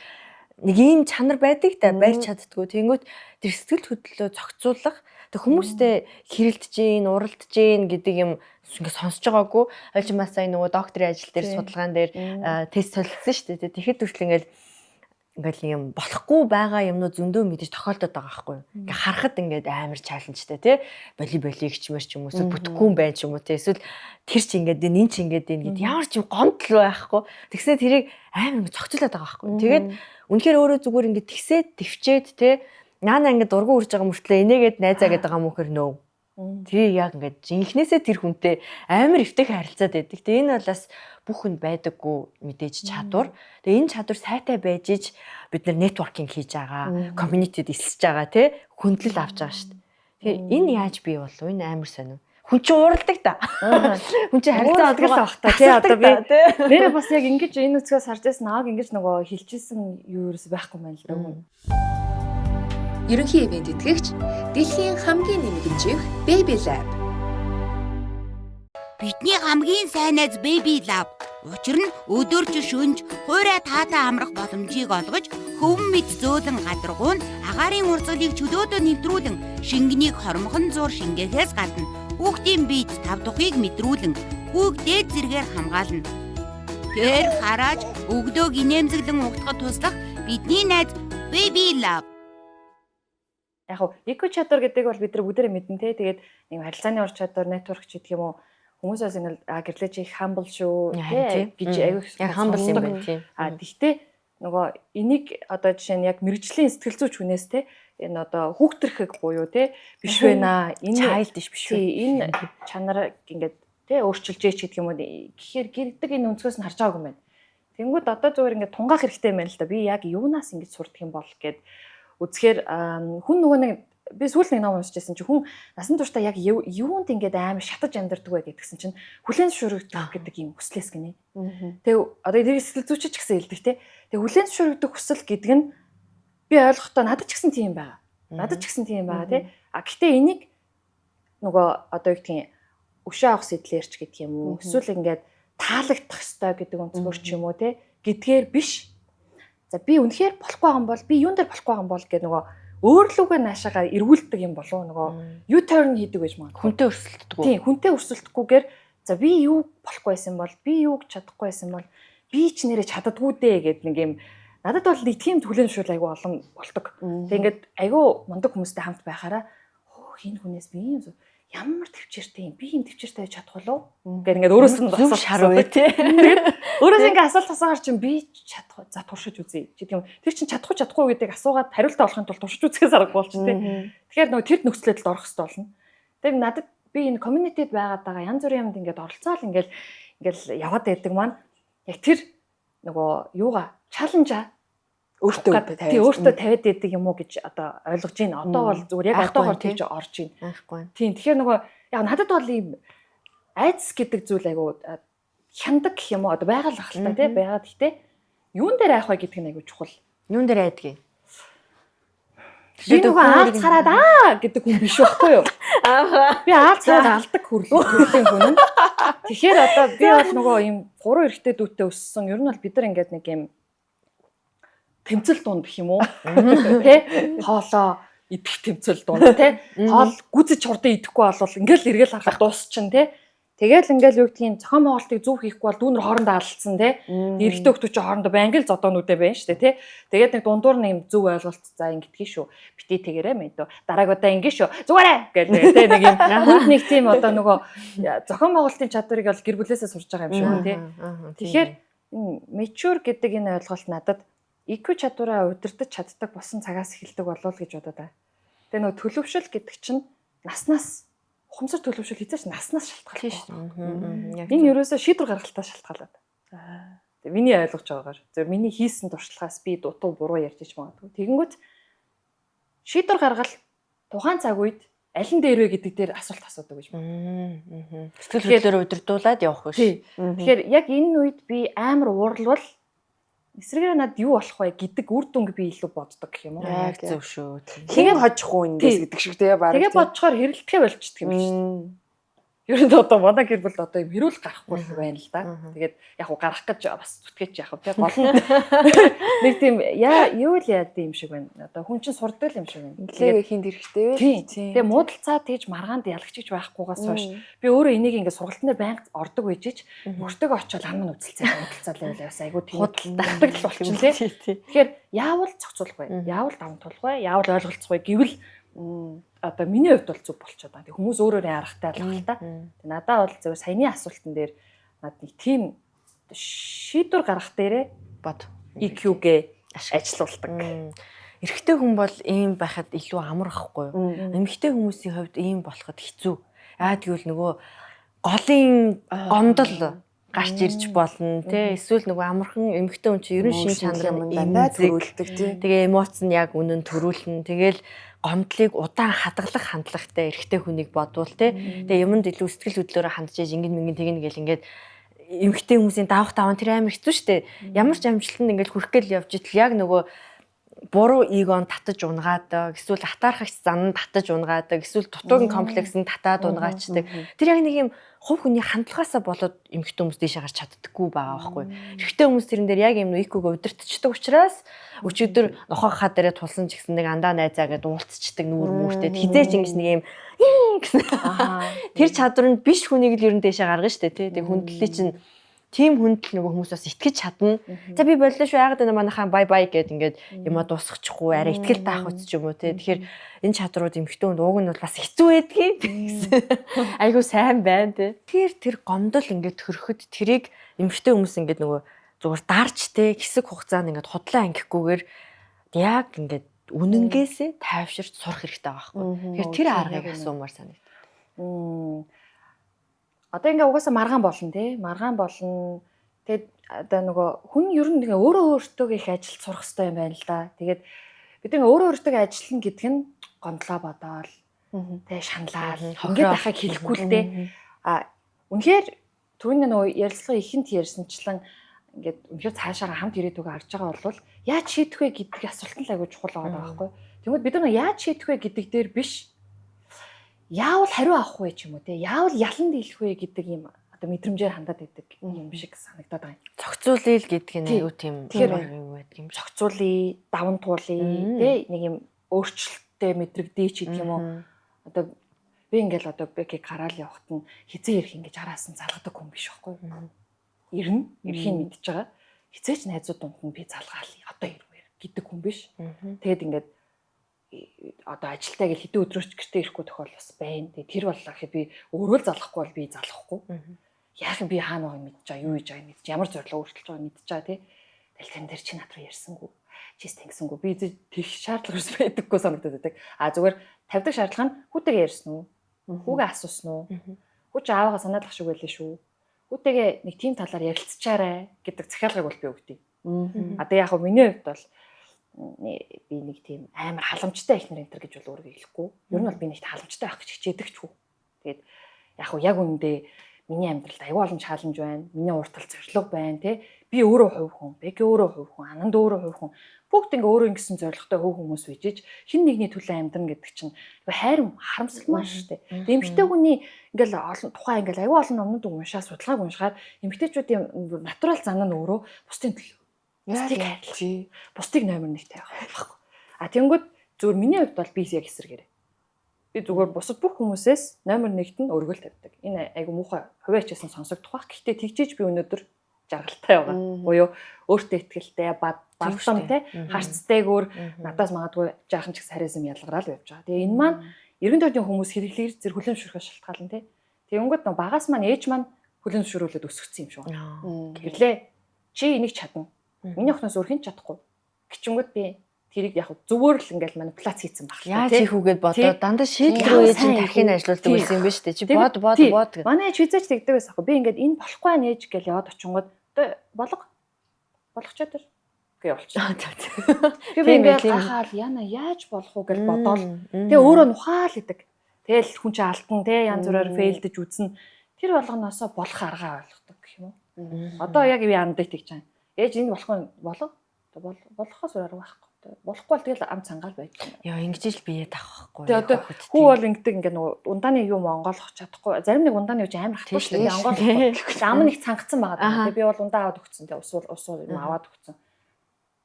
нэг ийм чанар байдаг та барьж чаддгүй тэнгүүт тэр сэтгэл хөдлөлөө зохицуулах тэг хүмүүстэй хэрэлдэж гин уралдаж гин гэдэг юм ингээ сонсож байгаагүй альчмаас сая нөгөө докторийн ажил дээр судалгаан дээр тест солилцсон шүү дээ. Тэгэхэд хүртэл ингээл юм болохгүй байгаа юмнууд зөндөө мэдээж тохиолдоод байгаа байхгүй юу. Ингээ харахад ингээд амар чаленжтай тий. Волейболыг ч мэр ч юм уу эсвэл бүтэхгүй юм байна ч юм уу тий. Эсвэл тэр чи ингээд энэ чи ингээд энэ гэд ямар ч юм гомдол байхгүй. Тэгснэ тэрийг амар ингээ зохицуулаад байгаа байхгүй юу. Тэгээд үнэхээр өөрөө зүгээр ингээ тэгсээд төвчээд тий. Наана ингээ дургу үрж байгаа мөртлөө энийгээд найзаа гэдэг байгаа мөхөр нөө. Тэр яг ингээд жинхнээсээ тэр хүнтэй амар эвтэх харилцаад байдаг. Тэгээ энэ бол бас бүх хүнд байдаггүй мэдээж чадвар. Тэгээ энэ чадвар сайтай байж иж бид нар нэтворкинг хийж байгаа, community-д эсэлж байгаа тий хөндлөл авч байгаа шүү дээ. Тэгэхээр энэ яаж бий болов? Энэ амар сонир. Хүн чинь уурладаг та. Хүн чинь харилцаа
адгал байх та тий одоо би нэрээ бас яг ингэж энэ үцгээс харж байсан ааг ингэж нөгөө хилчээсэн юу ерөөс байхгүй юм байна л да хүн.
Ерөнхий ивент итгэгч дэлхийн хамгийн нэмэгдэж Baby Lab.
Бидний хамгийн сайн найз Baby Lab. Учир нь өдөрч шөнж хуурай таатай амрах боломжийг олгож хөвөн мэд зөөлөн гадаргуун агаарын урсгалыг чөлөөдөө нэвтрүүлэн шингэнийг хормхон зур шингээхээс гадна хүүхдийн биед тав тухыг мэдрүүлэн хүүг дээд зэргээр хамгаална. Тэр харааж өгдөөг инээмсэглэн угтахад туслах бидний найз Baby Lab.
Яг EQ чадвар гэдэг бол бид нар бүгдээрээ мэднэ те. Тэгээд нэг харилцааны ур чадвар, network ч гэх юм уу хүмүүсээс ингэ гэрлэж их humble шүү те гэж аяг
яг humble юм байна тийм.
Тэгтээ нөгөө энийг одоо жишээ нь яг мэрэгжлийн сэтгэл зүйч хүнээс те энэ одоо хүүхдэрхэг буюу те биш байна. Энэ
childish биш үү?
Энэ чанарыг ингээд те өөрчилж ч гэдэг юм уу гэхээр гэрдэг энэ өнцгөөс нь харж байгаагүй юм байна. Тэнгүүд одоо зүгээр ингээд тунгаах хэрэгтэй юм байна л да. Би яг юунаас ингэж сурдаг юм бол гэд үзэхээр хүн нөгөө нэг би сүүлд нэг ном уншижсэн чинь хүн насан туршдаа яг юунд ингээд амар шатаж амьдардаг вэ гэдгсэн чинь хүлээн зөвшөөрөгдөх гэдэг юм хүслээс гинэ. Тэгээ одоо энэ сэтгэл зүйч ч гэсэн хэлдэг те. Тэгээ хүлээн зөвшөөрөгдөх хүсэл гэдэг нь би ойлгохдоо надад ч гэсэн тийм байгаа. Надад ч гэсэн тийм байгаа те. Гэхдээ энийг нөгөө одоо юу гэдгийг өшөө авах сэтлэр ч гэдэг юм уу. Эсвэл ингээд таалагдах ёстой гэдэг өнцгөр ч юм уу те. Гэдгээр биш. За би үнэхээр болохгүй байгаа юм бол би юун дээр болохгүй байгаа юм бол гэдэг нөгөө өөрлөгөө наашаага эргүүлдэг юм болов нөгөө U-turn хийдэг байж магадгүй.
Хүнтэй өрсөлддөг үү?
Тийм, хүнтэй өрсөлдөхгүйгээр за би юу болохгүй байсан бол би юуг чадахгүй байсан бол би ч нэрээ чаддаггүй дээ гэдэг нэг юм надад бол нэг тийм хүлээн зөвшөөрөл айгүй олон болдог. Тэг ингээд айгүй мундаг хүмүүстэй хамт байхаараа энэ хүнээс би юм ямар төвчээртэй юм би юм төвчээртэй чадах болов гэдэг ингээд өөрөөс нь
зөв шар үе тий.
Өөрөөс ингээд асуулт асуугаар чинь би чадах за туршиж үзье гэдэг юм. Тэр чинь чадахгүй гэдэг асуугаад хариултаа олохын тулд туршиж үзэхээс аргагүй болчих тий. Тэгэхээр нөгөө тэр нөхцөлөд орох хэрэгтэй болно. Тэр надад би энэ community-д байгаад байгаа янз бүрийн юмд ингээд оролцоол ингээд яваад байдаг маань яг тэр нөгөө юугаа чаленжаа өөртөө тавиад байдаг юм уу гэж одоо ойлгож байна. Одоо бол зүгээр яг одоогоор тийж орж байна.
Айхгүй.
Тийм. Тэгэхээр нөгөө яг надад бол ийм айдас гэдэг зүйл айгуу хяндаг гэх юм уу одоо байгаль ахaltaа тий байгаад гэхдээ юун дээр айх вэ гэдэг нь айгуу чухал.
Юун дээр айдгийг?
Би нөгөө аалт хараад гэдэг хүн биш байхгүй юу? Би аалт хараад алдаг хөрлөлийн хүн. Тэгэхээр одоо би бол нөгөө ийм 3 эрэгтэй дүүтэй өссөн. Ер нь бол бид нар ингээд нэг юм тэмцэл дунд гэх юм уу? Тэ? Хоолоо идэх тэмцэл дунд тэ? Хоол гүзэж хурдан идэхгүй болвол ингээл эргэл харахад дуусчин тэ? Тэгэл ингээл юу гэдгийг зохион байгуулалтыг зөв хийхгүй бол дүүнэр хоорондоо алдсан тэ? Эрэгтэй хүмүүс чинь хоорондоо байнга л зодоонуудаа байна шүү дээ тэ? Тэгээд нэг дундуур нэг юм зөв ойлголт за ингэдгий шүү. Бити тэгэрэй мэдөө. Дараагийн удаа ингэ шүү. Зүгээрээ гэл тэ нэг юм хүнд нэг тийм одоо нөгөө зохион байгуулалтын чадварыг бол гэр бүлээсээ сурж байгаа юм шүү тэ? Тэгэхээр mature гэдэг энэ ойлголт надад EQ чадвараа удирдах чаддаг болсон цагаас эхэлдэг болов уу гэж бодоод байна. Тэгээ нөгөө төлөвшөл гэдэг чинь наснаас ухамсар төлөвшөл хийцээш наснаас шалтгаалж байна. Энэ ерөөсөө шийдвэр гаргалтаас шалтгаалаад. Тэгээ миний ойлгож байгаагаар зөв миний хийсэн туршлагаас би дутуу буруу ярьж ич магадгүй. Тэгэнгүүт шийдвэр гаргал тухайн цаг үед аль нь дээр вэ гэдэг дээр асуулт асуудаг гэж байна.
Сэтгэл хөдлөлөөр удирдуулад явах биш.
Тэгэхээр яг энэ үед би амар уурлвал эсрэгээр надад юу болох вэ гэдэг үр дүнг би илүү боддог гэх юм уу?
Яг зөв шүү.
Хэн хожих уу эндээс гэдэг шиг тэгээ баг.
Тэгээ бодчоор хэрэлдэхээ болчихдөг юм шиг. Ер нь одоо манай гэр бүл одоо юм хэрүүл гарахгүй байна л да. Тэгээд яг уу гарах гэж бас зүтгэж яах вэ? Гол нь нэг тийм юу л яад юм шиг байна. Одоо хүн чинь сурдаг юм шиг байна.
Нэлээгээ хинд хэрэгтэй вэ?
Тэгээ муудалцаа тэгж маргаанд ялагчиж байхгүйгаас хойш би өөрөө энийг ингээ сургалтын дээр байнга ордог байжиж мөртөг очиод ам нь үзэлцээ байвал бас айгуу тийм худалдаг л болчихно тий. Тэгэхээр яавал зохицуулах вэ? Яавал даван тулах вэ? Яавал ойлголцох вэ гэвэл одоо миний хувьд бол зүг болчиход байна. Тэг хүмүүс өөрөөрөө аргатай л байна л та. Тэг надад бол зөв саяны асуултан дээр над нэг тийм шийдвэр гаргах дээрээ
бод
EQ-гээ ажилуулдаг.
Эрэгтэй хүн бол ийм байхад илүү амар ахгүй юу? Эмэгтэй хүмүүсийн хувьд ийм болоход хэцүү. Яа тэгвэл нөгөө голын гомдол гарч ирж болно тий. Эсвэл нөгөө амархан эмэгтэй хүн чинь ерөн шин чанар нь
дандаа төрүүлдэг тий.
Тэгээ эмоц нь яг үнэн төрүүлнэ. Тэгээл гомдлыг удаан хадгалах хандлагатай эрэгтэй хүнийг бодвол тий. Тэгээ юмд илүү сэтгэл хөдлөлөөр хандж ийж ингэн мэгэн тэгнэ гэл ингээд эмэгтэй хүмүүсийн давах таван тэр амар хэцүү шттэ. Ямар ч амжилтанд ингээд хүрэх гээл явж итэл яг нөгөө буруу эгон татаж унгаадаг, эсвэл атаархагч зан татаж унгаадаг, эсвэл дутуугийн комплексэнд татаад унгаачдаг. Тэр яг нэг юм хувь хүний хандлагаасаа болоод эмэгтэй хүмүүс дэше гарч чаддаггүй байгаа байхгүй. Эрэгтэй хүмүүс тэрэн дээр яг юм икуг удирдахдаг учраас өчигдөр нохоо хаа дээрээ тулсан ч гэсэн нэг андаа найзаа гэдээ уулзчихдаг нүүр мүртэй. Хизээч ингэж нэг юм гэсэн. Тэр чадвар нь биш хүнийг л ерөн дэше гаргана штэ тий. Тэг хүндлэлий чинь тийм хүндэл нөгөө хүмүүс бас итгэж чадна. За би боллоо шүү яагаад энэ манайхаа бай бай гэд ингээд юм дуусчихгүй арай итгэл таах үст ч юм уу те. Тэгэхээр энэ чадрууд эмхтэн хүнд ууг нь бол бас хэцүү байдгийг гэсэн. Айгуу сайн байна те. Тэгэхээр тэр гомдол ингээд төрөхөд тэрийг эмхтэн хүмүүс ингээд нөгөө зүгээр дарж те хэсэг хугацаанд ингээд худлаа ангихгүйгээр яг ингээд үнэнгээсээ тайвширч сурах хэрэгтэй байгаа байхгүй. Тэгэхээр тэр аргыг асуумаар санагдав.
Одоо ингээ угаасаа маргаан болно тий. Маргаан болно. Тэгээд одоо нөгөө хүн ер нь ингээ өөрөө өөртөө их ажилд сурах хэрэгтэй юм байна л да. Тэгээд бид ингээ өөрөө өөртөө ажиллана гэдэг нь гомдлоо бодоол. Тэгээ шаналал. Ингээд ахыг хэлэхгүй л дээ. Үнэхээр түрүүний нөгөө ярилцлага ихэнд ярьсанчлан ингээд үнэхээр цаашаа хамт ирээдүгөө харж байгаа бол яаж шийдэх вэ гэдэг асуулт нь айгүй чухал байгаа байхгүй. Тэгмээд бид нар яаж шийдэх вэ гэдэг дээр биш. Яавал хариу авах вэ ч юм уу те яавал ялан дийлэх вэ гэдэг юм одоо мэдрэмжээр хандаад байдаг юм шиг санагдаад байгаа юм.
Зохицуулъя л гэдэг нь аюу тийм юм байдаг юм.
Зохицуулъя, даван туулъя те нэг юм өөрчлөлттэй мэдрэгдээ ч гэдэг юм уу. Одоо би ингээл одоо бэкийг гараал явахт нь хизээ ирэх ингэж араасан залгадаг хүн биш байхгүй юу? Ирнэ, ирэхийг мэдчихэж байгаа. Хизээч найзууд дунд нь би залгаалъя одоо ирвэр гэдэг хүн биш. Тэгээд ингээд одоо ажилтаа гэл хэдэн өдрөөч гэртээ ирэхгүй тохиол бас байна. Тэгээ тэр боллоо гэхэд би өөрөө л залахгүй бол би залахгүй. Яах юм би хаана байгааг мэдэж байгаа, юу хийж байгааг мэдэж, ямар зорилго өөрчлөж байгааг мэдэж байгаа тий. Тэгэл тэр дээр чи над руу ярьсангүй. Чис тэнгисэнгүй. Би тех шаардлага ус байдаггүй санагдаад байдаг. Зүгээр тавьдаг шаардлага нь хүүтэйгээ ярьсан уу? Хүүгээ асуусан уу? Хүү чи аавгаа санаалах шиг байлээ шүү. Хүүтэйгээ нэг тийм талаар ярилцчаарай гэдэг захиалгыг бол би өгдөө. Одоо яг хөө миний хувьд бол би нэг тийм амар халамжтай ихнэр энтер гэж бол өөрийгөө хэлэхгүй. Ер нь бол би нэг халамжтай байх гэж хичээдэг ч хүү. Тэгээд яг үндэ миний амьдралд аюул олон чаленж байна. Миний уртал зорилго байна тий. Би өөрөө хувь хүн, Бэки өөрөө хувь хүн, Ананд өөрөө хувь хүн. Бүгд ингээ өөрөө ингэсэн зорилготой хувь хүмүүс үйжиж хин нэгний төлөө амьдрна гэдэг чинь хайр харамсалмаа шүү дээ. Эмэгтэй хүний ингээл олон тухайн ингээл аюул олон номнууд уншаа судалгааг уншихаар эмэгтэйчүүдийн натурал зан нь өөрөө бусдын төлөө бусдыг номер 1 тавих байхгүй. Тэнгүүд зүгээр миний хувьд бол би яг эсрэгээрээ. Би зүгээр бусад бүх хүмүүсээс номер 1-т нь өргөл тавьдаг. Энэ айгу муухай хувиачсан сонсогдох бах. Гэхдээ тэгжээж би өнөөдөр жаргалтай байгаа. Буюу өөртөө ихтэй, бардамтай, харцтайгөр надаас магадгүй жаахан ч их саризм ялгараал явж байгаа. Тэгээ энэ маань эргэн тойрны хүмүүс хэрэглээр зэрэг хүлэмжшүрхээс шалтгаална тий. Тэгэнгүүт багаас маань ээж маань хүлэмжшүрүүлээд өсгсөн юм шүү. Гэрлээ чи энийг чадна. Миний охноос өөр хэн чадахгүй. Гिचэнгүүд би тэрийг яг зүгээр л ингээл манипуляц хийсэн баг.
Яаж хийх үгээд бодоод дандаа шийдэл рүү чинь тархинь ажилладаг байсан юм ба шүү дээ. Чи бод.
Манай ээж хизээч тэгдэг байсан аахгүй. Би ингээд энэ болохгүй аа нээж гэж яваад очингод болгочоо тэр гээ болчихсон. Тэгээ би ингээд гахаал яаж болох уу гэж бодоол. Тэгээ өөрөө нухаал идэг. Тэгэл хүн чинь алтан те янз бүрээр фейлдэж үзнэ. Тэр болгоноосоо болох аргаа ойлгодог гэх юм уу. Одоо яг би андыг тэгж чана. Ээж энэ болохоос өөр арга байхгүй. Болохгүй бол тэгэл ам цангаал байж байна.
Яа ингэж л бие тавахгүй.
Тэгээ одоо хүү бол ингэдэг ингээ нөгөө ундааны юм онгойлгох чадахгүй. Зарим нэг ундааны үуч амар хатуу шүү дээ. Онгойлгох. Ам нэг цангацсан байгаа. Тэгээ би бол ундаа аваад өгсөн. Тэгээ ус юм аваад өгсөн.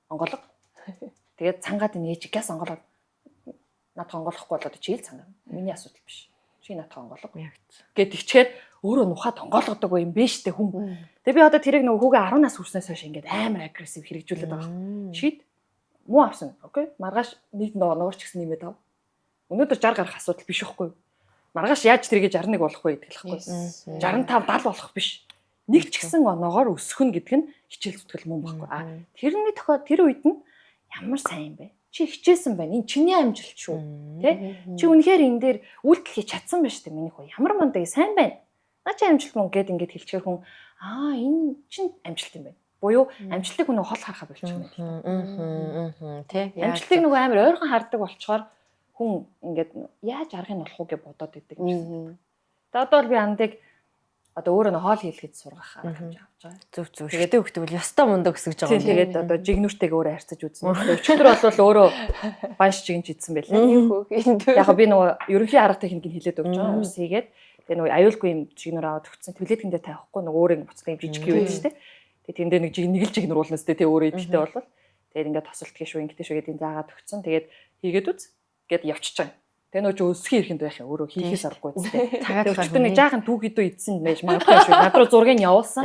Онгойлго. Тэгээд цангаад энэ ээжигээс онгойлгоод надад онгойлгохгүй болоод чи ил цангаа. Миний асуудал биш. Чи надад онгойлго. Гэт ичгээр өөрөө нухад онгойлгодог юм бэ штэ хүн. Тэгээ би одоо тэрийг нөгөө хүүгээ 10 нас хүрснээс хойш ингээд амар агрессив хэрэгжүүлээд байгаа. Шийд муу авсан. Окей. Маргааш нийт ногоорч гисэн нэмээд ав. Өнөөдөр 60 гарах асуудал биш байхгүй юу? Маргааш яаж тэргээ 61 болох вэ гэдэг л байхгүй. 65 70 болох биш. Нэг ч гисэн ногоор өсөх нь гэдэг нь хичээл зүтгэл мөн байхгүй. Тэрний тэр үед нь ямар сайн юм бэ? Чи хичээсэн байна. Энэ чиний амжилт шүү. Тэ? Чи үнэхээр энэ дээр үйлдэл хийж чадсан байна шүү дээ миний хөө. Ямар мандаа сайн байна. Наа чи амжилт мөн гэд ингээд хэлчихэр хүн энэ чинь амжилт юм байна. Буюу амжилтыг хүн хол харахаа болчих юм байна.
Тий.
Амжилтыг нөгөө амар ойрхон хардаг болчоор хүн ингээд яаж аргыг болох уу гэж бодоод идэг юм. Тэгээд одоо бол би андыг одоо өөрөө нь хоол хийлгэж сургах арга хэмжээ авч байгаа.
Зөв. Тэгээд өгдөг бол ёстой мундаг өсгөж байгаа юм.
Тэгээд одоо жигнүүртэйгээ өөрөө харьцаж үзнэ. Өчигдөр бол өөрөө банш жигнж идсэн байлаа. Яг би нөгөө ерөнхий арга техникийг хэлээд өгч байгаа. Ус хийгээд тэгээд нөгөө аюулгүй юм жигнүүр аваад өгсөн. Төлөөтэндээ тавихгүй нөгөө өөрөө буцлаа юм жижиг юм шүү дээ. Тэгээд тэндээ нэг л жигнүүр уулнаас тэгээд өөрөө идэхтэй болвол тэгээд ингээд тосолт гээш үү ингээд шүү гэдэг заагаад өгсөн. Тэгээд хийгээд үз гэд явчихж байгаа. Тэгээ нөө ч өсгий ирэхэнд байх юм өөрөө хийхээс аргагүй зү. Өчтөр нэг жаахан түүхийдөө идсэн байж магадгүй шүү. Над руу зургийг явуулсан.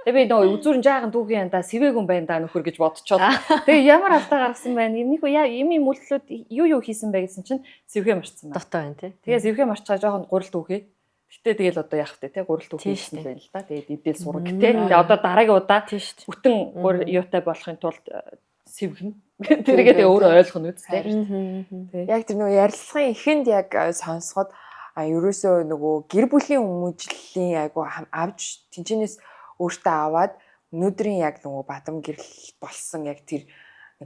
Тэгээ би нөө үзүүрэн жаахан түүхийн янда сэвээгүн байна да нөхөр гэж бодчиход. Тэгээ ямар алдаа гаргасан байна. Юмнийхөө юм мүлдлүүд юу хийсэн бэ гэсэн чинь сэвхээ марцсан байна.
Дотоо байна тий.
Тэгээ сэвхээ марчгаа жоохон гурал түүхээ. Гэтэ тэгэл одоо яах вэ те гурал түүхээ хийсэн байна л да. Тэгээд идэл сураг те. Тэгээ одоо дараагийн удаа бүтэн юутай болохын тулд сэвхэн тэргээд өөрөө ойлгох нь үстэй.
Яг тэр нөгөө ярилцлагын ихэнд яг сонсоход ерөөсөө нөгөө гэр бүлийн хүмүүжлийн айгу авч тэнчнээс өөртөө аваад өнөөдрийн яг нөгөө бадам гэрэл болсон яг тэр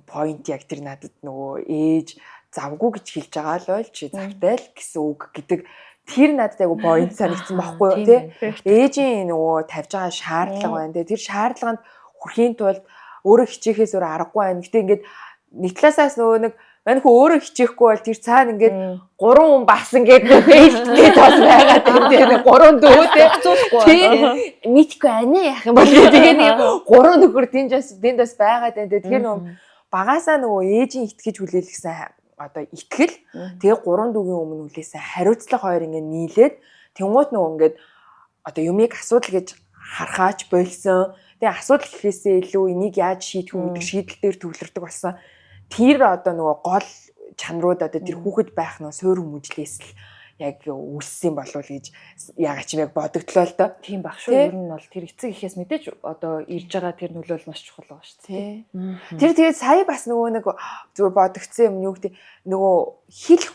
point яг тэр надад нөгөө ээж завгүй гэж хэлж байгаа л бол чи завтай л гэсэн үг гэдэг тэр надад айгу point санагдсан байхгүй юу тий. Ээжийн нөгөө тавьж байгаа шаардлага байна тий. Тэр шаардлаганд хүрэхийн тулд өөрөө хичээхээс өөр аргагүй байна. Гэтэ ингээд нэг талаасаас нөгөө нэг мань хөө өөрөө хичээхгүй бол тэр цаана ингээд 3 хүн бас ингээд фейлдгээд бас байгаа тийм 3 дөө тийм мэдгүй анаа яах юм бол тэгээ нэг 3 нөхөр тэнд бас байгаа тийм тэр нөгөө багаасаа нөгөө ээжийн итгэж хүлээлгэсэн одоо итгэл тэгээ 3 дүүгийн өмнө хүлээсэн хариуцлага хоёр ингээд нийлээд тэнгуут нөгөө ингээд одоо юмыг асуудал гэж харахаач болсон. Тэгээ асуудал гэхээсээ илүү энийг яаж шийдэх үү гэдэг шийдэл дээр төвлөрдөг болсон. Тэр одоо нөгөө гол чанарууд одоо тэр хүүхэд байх нөгөө суурь хүмүүжлээс л яг үлссэн болов гэж яагаад ч юм яг бодогдлоо л доо.
Тийм баг шүү. Ер нь бол тэр эцэг ихээс мэдээж одоо ирж байгаа тэр нөлөөлөл маш чухал байгаа шүү дээ.
Тэр тэгээд сая бас нөгөө нэг зүгээр бодогдсон юм юу гэдэг нөгөө хэлэх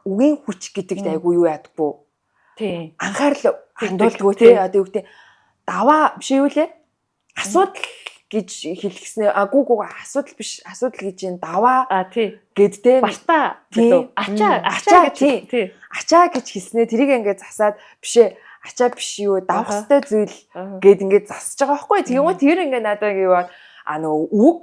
үгийн хүч гэдэгт айгүй юу яадаггүй.
Тийм.
Анхаарал хандуулдаггүй тий одоо юу гэдэг даваа биш юу лээ? Асуудал гэж хэлгэснээр агуугуу асуудал биш асуудал гэж энэ даваа
тий
гэдтэй
бартаа
ачаа тий ачаа гэж хэлснээр тэрийг ингээд засаад бишээ ачаа биш юу давах хэвээр зүйл гэд ингээд засаж байгаа байхгүй тэгвэл тэр ингээд надад юу нөгөө үг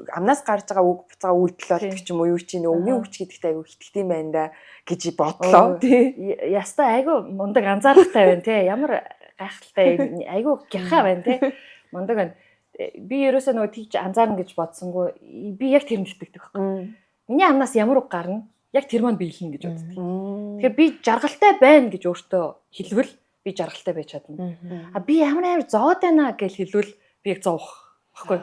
амнаас гарч байгаа үг буцаага үйлдэл болдог ч юм уу юу чи нөгөө үгийн хүч гэдэгт айгүй хитгэдэг юм байна да гэж бодлоо тий
яста айгүй мундаг анзаарахтай байна тий ямар гайхалтай айгүй гяхаа байна тий мундаг байна. Би ерөөсөө нөгөө тийж анзаарна гэж бодсонгүй би яг тэр мэддэг байхгүй. Миний амнаас ямар үг гарна яг тэр маань би хэлнэ гэж боддог. Тэгэхээр би жаргалтай байна гэж өөртөө хэлвэл би жаргалтай байж чадна. А би ямар зоод байна гэж хэлвэл би яг зовох байхгүй.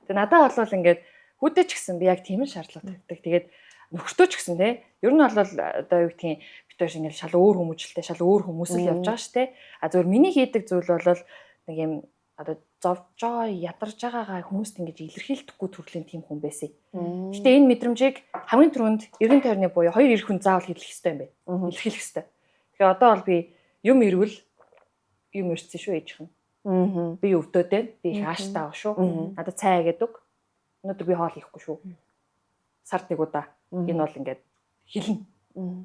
Тэгээ надад бол ингээд хүдэж гисэн би яг тийм л шаардлага тавьдаг. Тэгээд нөхөртөө ч гэсэн тий ер нь бол одоо юу гэдгийг битүүш ингээд шал өөр хүмүүжлэлтэй шал өөр хүмүүс л явж байгаа шүү дээ. А зөвөр миний хийдэг зүйл бол нэг юм одоо зовж байгаа ядарж байгаагаа хүмүүст ингэж илэрхийлдэхгүй төрлийн тийм хүн байсан. Гэтэ энэ мэдрэмжийг хамгийн түрүүнд эргэн тойрны буюу хоёр эр хүн заавал хэлэх хэрэгтэй юм байна. Илэрхийлэх хэрэгтэй. Тэгэхээр одоо бол би юм ирвэл юм ирсэн шүү ээжийнх нь. Би өвдөд байна. Би их ааштай байгаа шүү. Надад цай гэдэг. Өнөөдөр би хоол хийхгүй шүү. Сард нэг удаа. Энэ бол ингээд хэлнэ.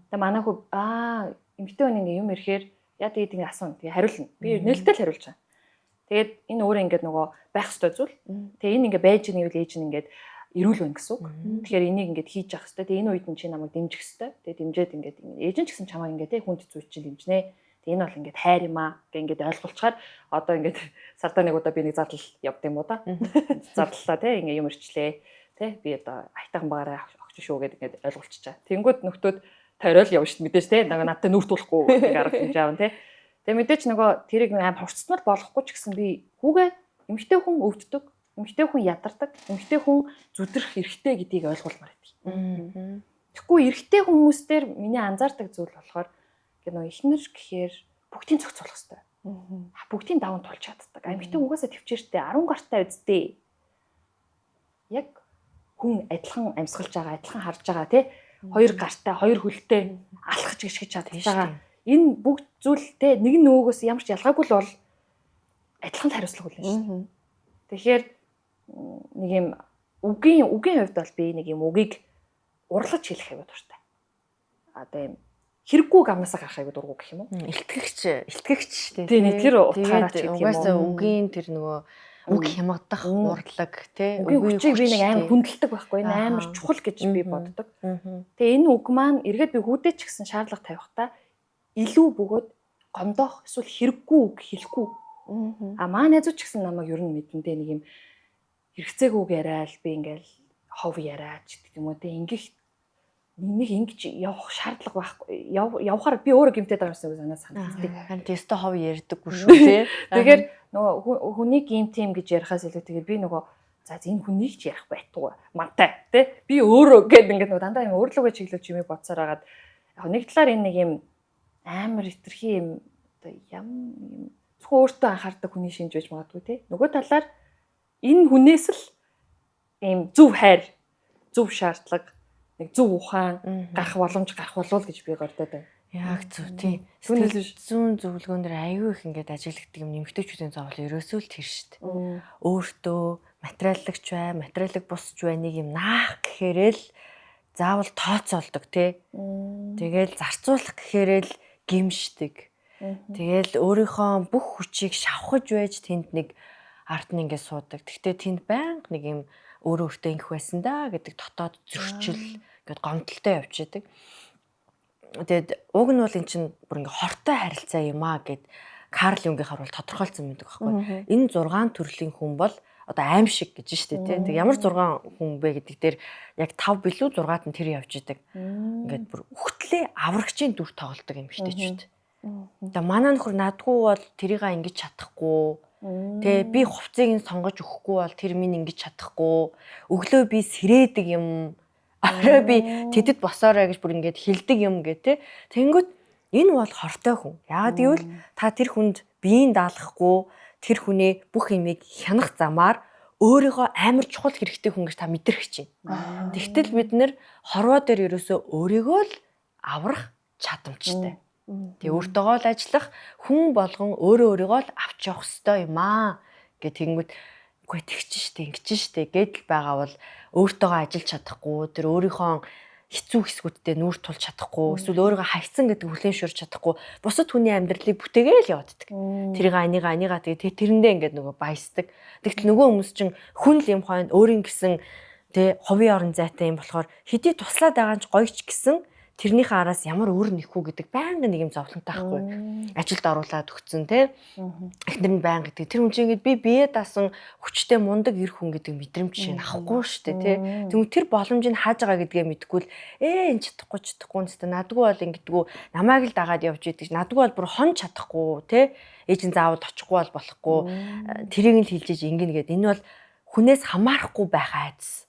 Тэгээ манай хүү эмэгтэй хүн ингэ юм ирэхээр яа тэгээд ингэ асууна. Тэгээ хариулна. Би нээлттэй л хариулж байгаа. Тэгээд энэ өөрөө ингээд нөгөө байх ёстой зүйл. Тэгээ энэ ингээд байж нэвэл ээж нь ингээд эрүүл байна гэсэн үг. Тэгэхээр энийг ингээд хийж явах ёстой. Тэгээ энэ үед нь чи намайг дэмжих ёстой. Тэгээ дэмжээд ингээд ээж нь ч гэсэн чамайг ингээд хүнд зүйл чинь дэмжнэ. Тэгээ энэ бол ингээд хайр юм аа гэх ингээд ойлголцохоор одоо ингээд сардаа нэг удаа би нэг зардал явд юм уу да. Зарлалаа тий ингээд юм ирчлээ. Тий би одоо айтайхан багаараа огч шүү гэдэг ингээд ойлголцчихаа. Тэнгүүд нөхдөөд тойрол явна шүү мэдээж тий надтай нүрт туулахгүй нэг арга хэмжээ аав тий. Тэгээ мэдээч нөгөө тэрийг аим хурцтмал болохгүй ч гэсэн би хүүгээ эмэгтэй хүн өвддөг, эмэгтэй хүн ядардаг, эмэгтэй хүн зүдрэх эрхтэй гэдгийг ойлгуулмаар байдаг. Тэгэхгүй эрхтэй хүмүүстээр миний анзаардаг зүйл болохоор нөгөө эхнэр гэхээр бүгдийн зохицуулах хэрэгтэй. Бүгдийн даван тулж чаддаг. Эмэгтэй угаасаа төвчээртэй 10 гартай үздэй. Яг хүн адилхан амьсгалж байгаа, адилхан харж байгаа тий. 2 гартай, 2 хөлтэй алхаж гიშгэж чадж байгаа. Энэ бүгд зүйлтэй нэг нөгөөгөөс ямар ч ялгаагүй л бол адилхан хариуцлага хүлээн шүү. Тэгэхээр нэг юм үгийн хувьд бол би нэг юм үгийг урлаж хэлэх аюу дуртай. Одоо юм хэрэггүй гамнасаа гарах аюу дургу гэх юм уу?
Илтгэгч шүү дээ.
Тийм тэр утгаараа ч гэдэг юм уу.
Угаасаа үгийн тэр нөгөө үг хямгадах урлаг тий.
Үгийн хүчийг би нэг амар хүндэлдэг байхгүй. Энэ амар чухал гэж би боддог. Тэгээ энэ үг маань эргээд би хүүдээ ч гэсэн шаардлага тавихтаа илүү бөгөөд гомдоох эсвэл хэрэггүй үг хэлэхгүй. Маа найзууд ч гэсэн намайг ер нь мэдэндээ нэг юм хэрэгцээгүй үг яриад би ингээл хов яриад ч гэдэг юм уу те ингэх нэг ингэж явах шаардлага байхгүй. Явахаар би өөрөө гэмтээд байгаа юмсан санагддаг.
Хан тест хов ярьдаггүй шүү тий.
Тэгэхээр нөгөө хүний гейм тим гэж ярихаас илүү тэгээд би нөгөө за энэ хүнийг ч ярих байтугай мантай тий би өөрөө гэдэг ингээд нөгөө дандаа юм өөрлөгөө чиглүүлж юм бодсоор хагаад яг нэг талаар энэ нэг юм амар итэрхий юм одоо ям зөвхөн өөртөө анхаардаг хүний шинж байж магадгүй тий нөгөө талаар энэ хүнээс л ийм зөв хайр зөв шаардлага нэг зөв ухаан гарах боломж гарах болов гэж би гордоод байна.
Яг зөв тий. Сэтгэл зүйн зөвлөгөөн дээр аюу их ингээд ажиглагдаг юм нэмэгтэйчүүдийн зовлон ерөөсөө л тэр шүү дээ. Өөртөө материаллагч бай, материалог босч байныг юм наах гэхээрэл заавал тооцоолдог тий. Тэгэл зарцуулах гэхээрэл гимшдэг. Тэгэл өөрийнхөө бүх хүчийг шавхаж байж тэнд нэг арт нь ингээд суудаг. Гэхдээ тэнд байнга нэг юм өөртөө ингэх байсан да гэдэг дотоод зөрчил ингээд гомдолтой явж идэг. Тэгээд уг нь бол эн чинь бүр ингээ хортой харилцаа юм аа гэд Карл Юнгийнхаар бол тодорхойлсон байдаг байхгүй. Энэ 6 төрлийн хүн бол одоо аимшиг гэж штэ тий. Тэг ямар 6 хүн бэ гэдэг дээр яг 5 билүү 6-ад нь тэр явж идэг. Ингээд бүр үхтлээ аврагчийн дүр тоглодог юм штэйчүүд. Тэгээ манай нөхөр надгүй бол тэрийгээ ингэж чадахгүй. Тэ би хувцсыг нь сонгож өгөхгүй бол тэр минь ингэж чадахгүй. Өглөө би сэрээдэг юм. Араа би тэдэд босоорой гэж бүр ингээд хилдэг юм гэ тэ. Тэнгүүт энэ бол хортой хүн. Яагаад гэвэл та тэр хүнд биеийн даалгахгүй тэр хүний бүх юмыг хянах замаар өөрийгөө амар чухал хэрэгтэй хүн гэж та мэдрэх чинь. Тэгтэл бид нэр хорвоо дээр ерөөсөө өөрийгөө л аврах чадамжтай. Тэгээ өөртөөгөө л ажиллах хүн болгон өөрийгөө л авч явах ёстой юм аа гэх тэнгүүт үгүй тэгч штэ ингэж штэ гэдэл байгаа бол өөртөөгөө ажиллаж чадахгүй тэр өөрийнхөө хэцүү хэсгүүдтэй нүүр тулж чадахгүй эсвэл өөрийгөө хайцсан гэдэг хүлээн шуурч чадахгүй бусад хүний амьдралыг бүтээгээл явааддаг. Тэрийг анийгаа тэгээ тэрэндээ ингээд нөгөө баясдаг. Тэгтэл нөгөө хүмүүс чинь хүн л юм хойно өөрийн гэсэн тэ ховын орон зайтай юм болохоор хэдий туслаад байгаа ч гоё ч гэсэн тэрнийхээ араас ямар өөр нэхүү гэдэг байнга нэг юм зовлонтой байхгүй. Ажилд оруулаад өгцөн те. Эхнэр нь байнга гэдэг. Тэр хүн чинь ингээд би бие даасан хүчтэй мундаг эр хүн гэдэг мэдрэмж чинь авахгүй штэ те. Тэгвэл тэр боломжийг хааж байгаа гэдгээ мэдгүй л энэ чадахгүй нэстэ надгүй бол ингэдэггүй намайг л дагаад явж идэг. Надгүй бол бүр хон чадахгүй те. Ээж нь заавал очихгүй бол болохгүй. Тэрийг л хилжиж ингэнэ гэд. Энэ бол хүнээс хамаарахгүй байх айдас.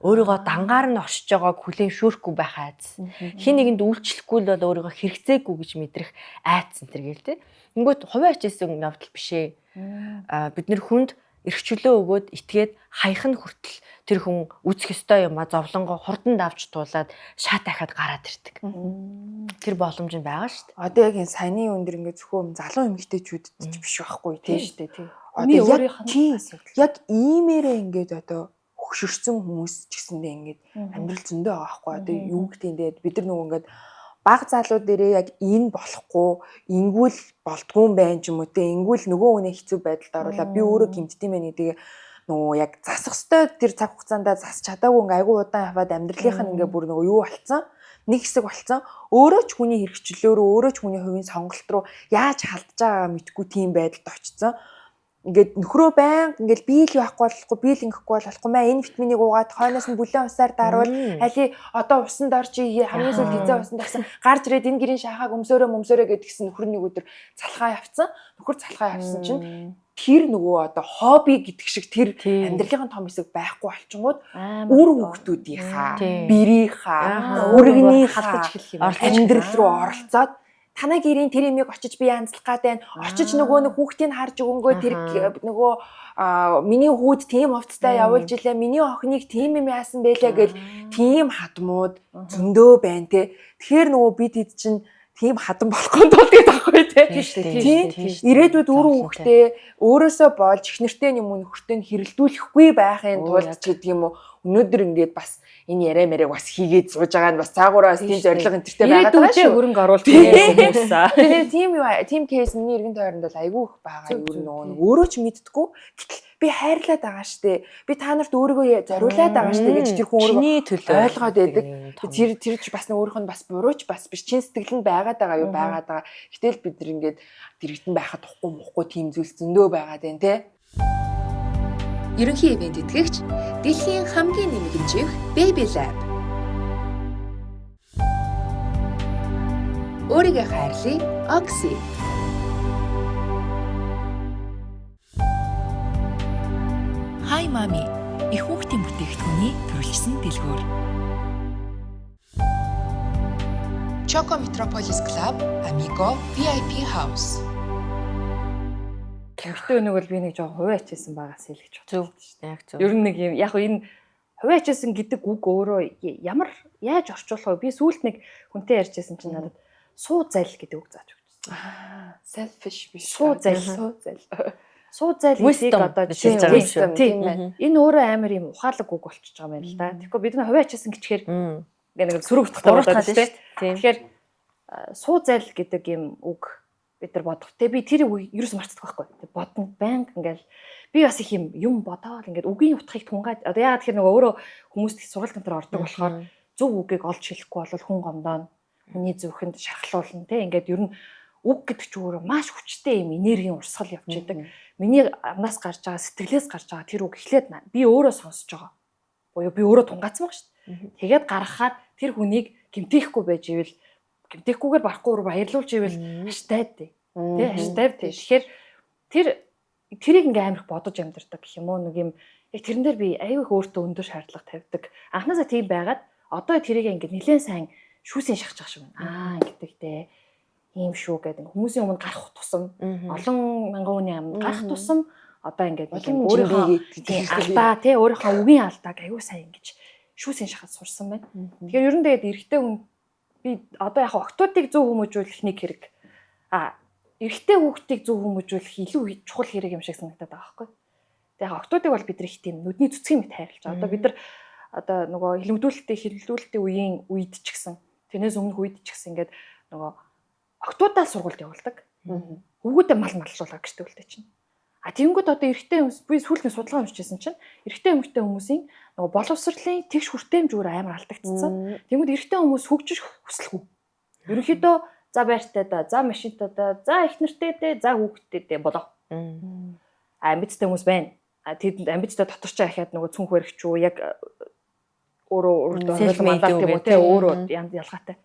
Өөрийгөө дангаар нь оршиж байгааг хүлээн шүүрэхгүй байх айдас. Хин нэгэнд үйлчлэхгүй л бол өөрийгөө хэрэгцээгүй гэж мэдрэх айдас энэ гээл те. Ингээд хувийн ачаасан явдал биш ээ. Бид нэр хүнд эрхчлөө өгөөд итгээд хаяхан хүртэл тэр хүн үзэх ёстой юм а зовлонгоо хурдан давж туулаад шат дахиад гараад ирдэг. Тэр боломж нь байгаа шүү дээ.
Одоо яг энэ саяны өндөр ингээд зөвхөн залуу эмэгтэйчүүдэд ч биш байхгүй тийм
шүү дээ тийм.
Одоо яг иймээрээ ингээд одоо хөшөрсөн хүмүүс ч гэсэндээ ингээд амьдрал зөндөө байгаа байхгүй. Одоо юу гэдээ бид нар нөгөө ингээд баг залуу дээрээ яг энэ болохгүй ингүүл болдгүй юм байна ч юм уу те ингүүл нөгөө хүнээ хэцүү байдалд оруулаад би өөрөө гэмтдэм байх гэдэг нөгөө яг засах ёстой тэр цаг хугацаанд засч чадаагүй ингээ айгу удаан яваад амьдралынх нь ингээ бүр нөгөө юу болцсон нэг хэсэг болцсон өөрөө ч хүний хэрэгчлөөрөө өөрөө ч хүний хувийн сонголт руу яаж халдж байгаа мэдгүй тийм байдалд очсон. Ингээд нөхрөө байнга ингээд би л байхгүй болохгүй би л ингэхгүй болохгүй маа энэ витаминыг уугаад хойноос нь бүлээн усаар дарвал али одоо усанд орчи хамгийн сүүлд хизээ усанд орсон гарч ирээд энэ гэрийн шахааг өмсөөрөө гэдгсэн нөхөр нэг өдөр цалхаа явцсан нөхөр цалхаа явсан чинь тэр нөгөө одоо хобби гэдэг шиг тэр амьдралын том хэсэг байхгүй болчингууд үр хүүхдүүдийнхаа бэрийнхаа өргөнийхээ амьдрал руу оролцоод танай гэрийн тэр имийг очиж би янзлах гад байна. Очиж нөгөө нэг хүүхдийг харж өгөнгөө тэр нөгөө миний хүүд тийм хувцастай явуулж илээ. Миний охиныг тийм юм яасан бэлээ гэл тийм хадмууд зөндөө байна те. Тэгэхээр нөгөө бид хэд чинь тийм хадан болохгүй тулдаг байхгүй
Тийм.
ирээдүйд өөрөө хүүхдээ өөрөөсөө болж их нэртэй юм уу нөхөртөө хэрэлдүүлэхгүй байхын тулд ч гэдэг юм уу өнөөдөр ингээд бас энэ яриа мэрэг бас хийгээд сууж байгаа нь бас цаагаараа тийм зориг энтертэй байгаад байгаа шүү.
Хөрөнгө оруулалт хүмүүсаа.
Тэгээ тийм кейс миний эргэн тойронд бол айгүй их байгаа юу нөгөө өөрөө ч мэддэггүй. Гэтэл би хайрлаад байгаа штэ. Би та нарт өөрийгөө зориулаад байгаа штэ гэж тэр хүн
Чиний төлөө
ойлгоод байдаг. Тэр ч бас өөрийнх нь бас бурууч бас биш чин сэтгэл нь байгаад байгаа юу байгаад байгаа. Гэтэл бид нар ингээд дэрэгтэн байхад тухгүй тийм зүйлс зөндөө байгаад байна те.
Ерөнхий ивент итгэгч дэлхийн хамгийн нэмэгдэж Baby Lab. Өөрийгөө хайрлая, Oxy. Hi Mommy. Их хүүхдийн бүтээгдэхүүний төрөлжсөн дэлгүүр. Choco Metropolis Club, Amigo VIP House.
Гэхдээ нэг бол би нэг жоо хувиач хийсэн байгаас л гэж
Зөв. Яг зөв.
Ер нь нэг юм яг энэ хувиач хийсэн гэдэг үг өөрөө ямар яаж орчуулах вэ? Би сүүлд нэг хүнтэй ярьжсэн чинь надад суу зал гэдэг үг зааж өгсөн.
Selfish биш.
Суу зал. Суу зал
Wisdom
гэдэг одоо
гэж хэлж байгаа юм шүү.
тийм байна. Энэ өөрөө амар юм ухаалаг үг болчихж байгаа юм байна л да. Тэгэхээр бид нэг хувиач хийсэн гэчихээр нэг сөрөг утгатай болоод шүү дээ. Тэгэхээр суу зал гэдэг юм үг бид нар бодох. Тэгээ би тэр үг ерөөс марцдаг байхгүй. Тэг бодно банк ингээл би бас их юм бодоод ингээд үгийн утгыг тунгаад одоо яагаад тэгэхээр нөгөө өөрөө хүмүүст сургалт энэ төр ордог болохоор зөв үгийг олж хэлэхгүй бол хүн гомдоо хүний зүрхэнд шархлуулна те ингээд ер нь үг гэдэг ч өөрөө маш хүчтэй юм энергийн урсгал явж идэг. Миний амнаас гарч байгаа сэтгэлээс гарч байгаа тэр үг эхлээд би өөрөө сонсож байгаа. Буюу би өөрөө тунгаацсан баг шүү дээ. Тэгээд гаргахад тэр хүнийг гэмтээхгүй байж ивэл гэмтээхгүйгээр барахгүй руу баярлуулж ивэл хаштайд тий. Тэ хаштайд тий. Тэгэхээр тэрийг ингээм амирх бодож амьдэрдэг гэх юм уу нэг юм яг тэрэн дээр би аюу их өөртөө өндөр шаардлага тавьдаг. Анхнаасаа тийм байгаад одоо тэрийг ингээд нэлээд сайн шүүсийн шахаж байгаа шүү байна. Ингэдэг те. Ийм шүү гэдэг хүмүүсийн өмнө гарах тусам олон мянган хүний өмнө гарах тусам одоо ингээд өөрийнхөө алдаа тий өөрийнхөө үгийн алдааг аюу сайн ингэж шүүсийн шахаж сурсан байна. Тэгэхээр ер нь тэгээд эрэгтэй хүн би одоо яг октоодыг зөв хүмүүжүүлэх нэг хэрэг. Эрэгтэй хүүхдийг зөв хүмүүжүүлэх илүү чухал хэрэг юм шиг санагдаад байгаа байхгүй. Тэгээд яг октоодыг бол бид нар их тийм нүдний цэцгийн мэт хайрлаж байгаа. Одоо бид нар одоо нөгөө хилэмдүүлэлтийн үеийн үед ч гэсэн тэрнээс өмнөх үед ч гэсэн ингээд нөгөө октоодаа сургуульд явуулдаг. Хүүгүүдээ мал маллуулаа гэж төвлөлтэй чинь. Тэгэнгүүт одоо эрэгтэй хүмүүс би сүүлдээ судалгаа уншижсэн чинь эрэгтэй эмэгтэй хүмүүсийн нөгөө боловсролын тэгш хүртээмж өөр амар алдагдсан. Тэгэнгүүт эрэгтэй хүмүүс хөгжиж хүсэлгүй. Ерөнхийдөө за байртай да, за машинтай да, за их нэртэй дээ, за хүүхдтэй дээ болоо. Амбицтай хүмүүс байна. Тэд амбицтай дотор ч ахаад нөгөө цүнх баригч юу яг өөрөө манлалт юм уу те өөрөө ялгаатай.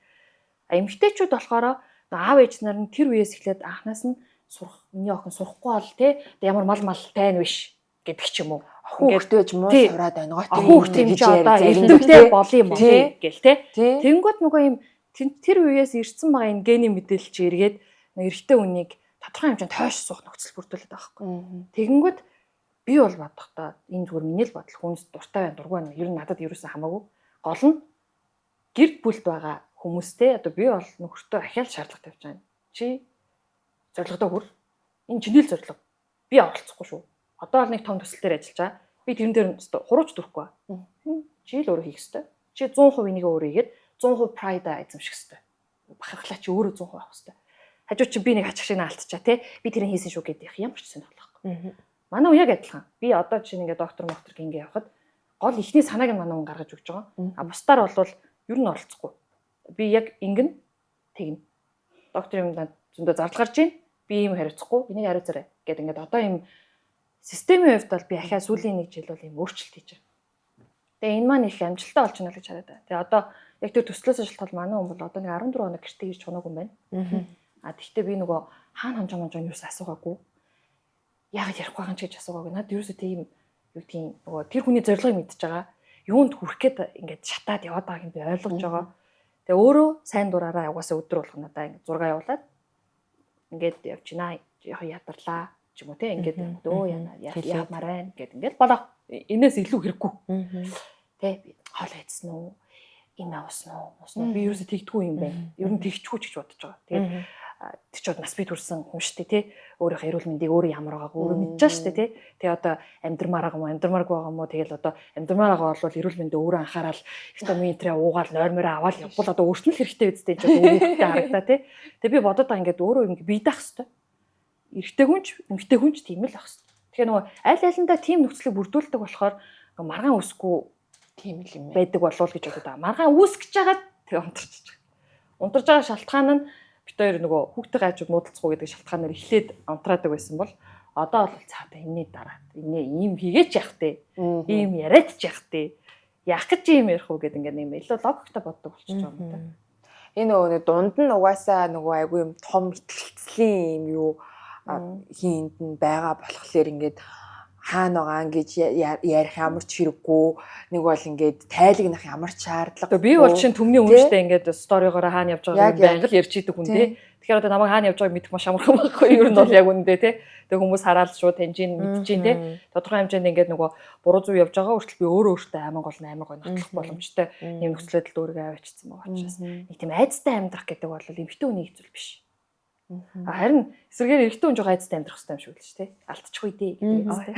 Эмэгтэйчүүд болохоор аав ээж нар нь тэр үеэс эхлээд анханаас нь сурах миний охин сурахгүй бол те ямар мал тайна биш гэдэг ч юм уу.
Хүүхдтэй ч муу сураад байна гоо.
Хүүхдтэй ч одоо элдвтэй болоо юм уу гэл те. Тэнгүүд нөгөө юм тэр үеэс ирсэн байгаа энэ гений мэдээлэл чи эргээд эрэгтэй хүнийг тодорхой хэмжээнд хойш суух нөхцөл бүрдүүлээд байгаа байхгүй. Тэгэнгүүт би бол бодохдоо энэ зүгээр миний л бодол хүнс дуртай байна дургүй байна. Ер нь надад ерөөсөн хамаагүй. Гол нь гэрд бүлд байгаа хүмүүстэй одоо би бол нөхөртөө ахиал шаардлага тавьж байгаа. Чи зорилгодоо хүр. Энэ чиний л зорилго. Би оролцохгүй шүү. Одоо бол нэг том төсөл дээр ажиллаж байгаа. Би тэрэн дээр хурууч дүрхгүй. Чи л өөрөө хийх ёстой. Чи 100% энийг өөрөө хийгээд 100% pride эзэмших ёстой. Бахархлаа чи өөрөө 100% авах ёстой. Хажуу чи би нэг ачаах шиг алдчихаа тий. Би тэрийг хийсэн шүү гэдэг ямар ч сонирхол байхгүй. Манай уу яг адилхан. Би одоо чинь ингээ доктор гингээ явахад гол ихний санааг нь манай хүн гаргаж өгч байгаа. Бусдаар бол ер нь оролцохгүй. Би яг ингэн тэгнэ. Доктор юм зөндөө зардал гарч ийн. Би ийм хариуцахгүй. Энийг хариуцаарай гэдэг ингээд одоо ийм системийн хувьд бол би ахаа сүүлийн нэг жил бол ийм өөрчлөлт хийж байгаа. Тэгээ энэ маань их амжилттай болж байна гэж хараад байна. Тэгээ одоо яг тэр төслөөс шалтгаалж манай хүн бол одоо нэг 14 хоног гэртээ ирж чунаагүй юм байна. Тэгэхдээ би нөгөө хаана хонжоо юу асуугаагүй. Яагаад ярихгүй байгаа юм чи гэж асуугаагүй. Наад ерөөсөө тийм юу гэдгийг нөгөө тэр хүний зорилгыг мэдчихэж байгаа. Юунд хүрэх гээд ингээд шатаад яваад байгааг би ойлгож байгаа. Тэгээ өөрөө сайн дураараа угаасаа өдөр болгоно надаа ингээд зураг явуулаад ингээд явчихнаа ядарлаа ч юм уу те ингээд өө яамаар байна гэд ингээд болоо. Энээс илүү хэрэггүй. Тэ би хоол идсэн үү? ийм уснаа би ерөөсө тэгдэггүй юм байна. Ер нь тэгчихгүй ч гэж бодож байгаа. Тэгээд тэр ч бас би төрсэн хүн шүү дээ тий. Өөрийнхөө эрүүл мэндийг өөрөө ямар байгаагаа өөрөө мэдж байгаа шүү дээ тий. Тэгээ одоо амьдрмаар байгаа юм уу тэгэл одоо амьдрмаар байгаа бол эрүүл мэндээ өөрөө анхаарал витаминтрээ уугаал нойрмороо аваад явбал одоо өөрчлөлт хэрэгтэй үстэй гэж өөртөө харагдаа тий. Тэгээ би бодоод байгаа ингээд өөрөө ингэ бие даах хэвээр. Эрэгтэй хүн ч эмэгтэй хүн ч тийм л ах хэвээр. Тэгэхээр нөгөө аль алиндаа тийм нөхцөлийг бүрдүүлдэг болохоор маргаан үсэхгүй тийм л юм байдаг болов гэж бодод байгаа. Маргаан үүсгэж жагаад тэг унтарч байгаа. Унтарж байгаа шалтгаан нь бид хоёр нөгөө хүүхдээ гайжууд муудалцахгүй гэдэг шалтгаанаар эхлээд унтраадаг байсан бол одоо бол цаатаа энэний дараа ийм хийгээч явах те. Ийм яриач явах те. Яах гэж ийм ярих уу гэдэг ингээд юм илүү логиктой боддог болчихж байгаа юм да.
Энэ нөгөө дунд нь угаасаа нөгөө айгүй юм том итгэлцлийн юм юу хийнд нь байгаа болохоор ингээд хаана байгаа гэж ярих ямар ч хэрэггүй нэг бол ингээд тайлагнах ямар ч шаардлага.
Би бол чинь төмний өмнөштэй ингээд сторигоор хаана явж байгааг байнга л ярьж идэг хүн тий. Тэгэхээр одоо намайг хаана явж байгааг мэдэх маш амархан байхгүй юу? Ер нь бол яг үндэ тий. Тэгээ хүмүүс хараад шууд таньжин мэдчихээн тий. Тодорхой хэмжээнд ингээд нөгөө буруу зүг явж байгаа хүртэл би өөртөө амар гол нотлох боломжтой юм нөхцөлөд л өөрийгөө авчирсан байгаа учраас нэг тийм айцтай амьдрах гэдэг бол эмэгтэй хүний хэцүү биш. Харин эсрэгээр эрэгтэй хүн жоо айцтай амьдрах хэрэгтэй юм шиг л шүү дээ. Алдчихгүй дээ гэдэг юм тий.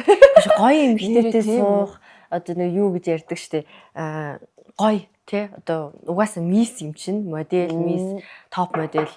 Гоё эмэгтэйтэй суух одоо нэг юу гэж ярьдаг шүү дээ. Гоё тий одоо угаасаа мисс юм чинь модель мисс топ модель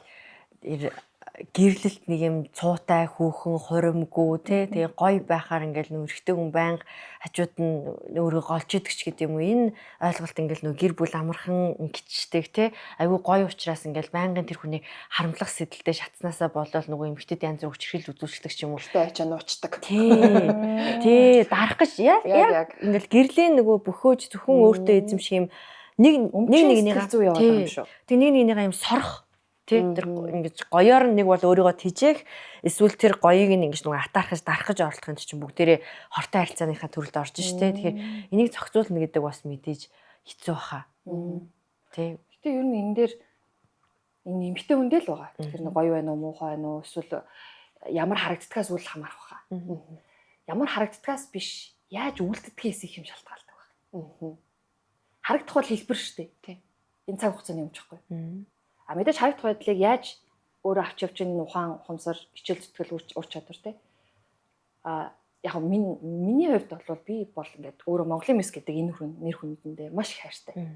гэрлэлт нэг юм цуутай хүүхэн хуримгүй тий тэгээ гоё байхаар ингээл нөө эрэгтэй хүн байнга хажууд нь өөрөө голж идэг ч гэдэг юм уу энэ ойлголт ингээл нөө гэр бүл амархан гिचдэг тий айгүй гоё учраас ингээл байнгын тэр хүний харамлах сэдэлтэй шатснаасаа болоод нөгөө эмэгтэйд янз бүр хүчрхийл үзүүлдэг ч юм уу
тэ ачаа нуучдаг
тий дарах гэж яг ингээл гэрлийн нөгөө бөхөөж зөвхөн өөртөө эзэмших юм нэг нэгнийгаа
зүү яваад байгаа юм шүү.
Тэг нэг нэгнийгаа юм сорох тэр ингэж гоёор нэг бол өөрийгөө тижээх эсвэл тэр гоёыг ингэж нэг атаархаж дарахж оролдох юм чинь бүгдээрээ хортой харилцааныхаа төрөлд орж штэ. Тэгэхээр энийг зохицуулна гэдэг бас мэдээж хэцүү баха. Тэ.
Гэтэ ер нь энэ дээр энэ эмэгтэй хүндээ л байгаа. Тэр нэг гоё байна уу муухай байна уу эсвэл ямар харагддгаас үл хамаарах баха. Ямар харагддгаас биш яаж үйлдэлдгээс их юм шалтгаалдаг баха. Харагдах бол хэлбэр штэ. Тэ. Энэ цаг хугацааны юм чихгүй. Мэдээж харагдах байдлыг яаж өөрөө авч явж байгаа ухаан ухамсар хичээл зүтгэл ур чадвар те яг миний хувьд бол би бол ингээд өөрөө Монголын мис гэдэг энэ нэр хүндэндээ маш их хайртай.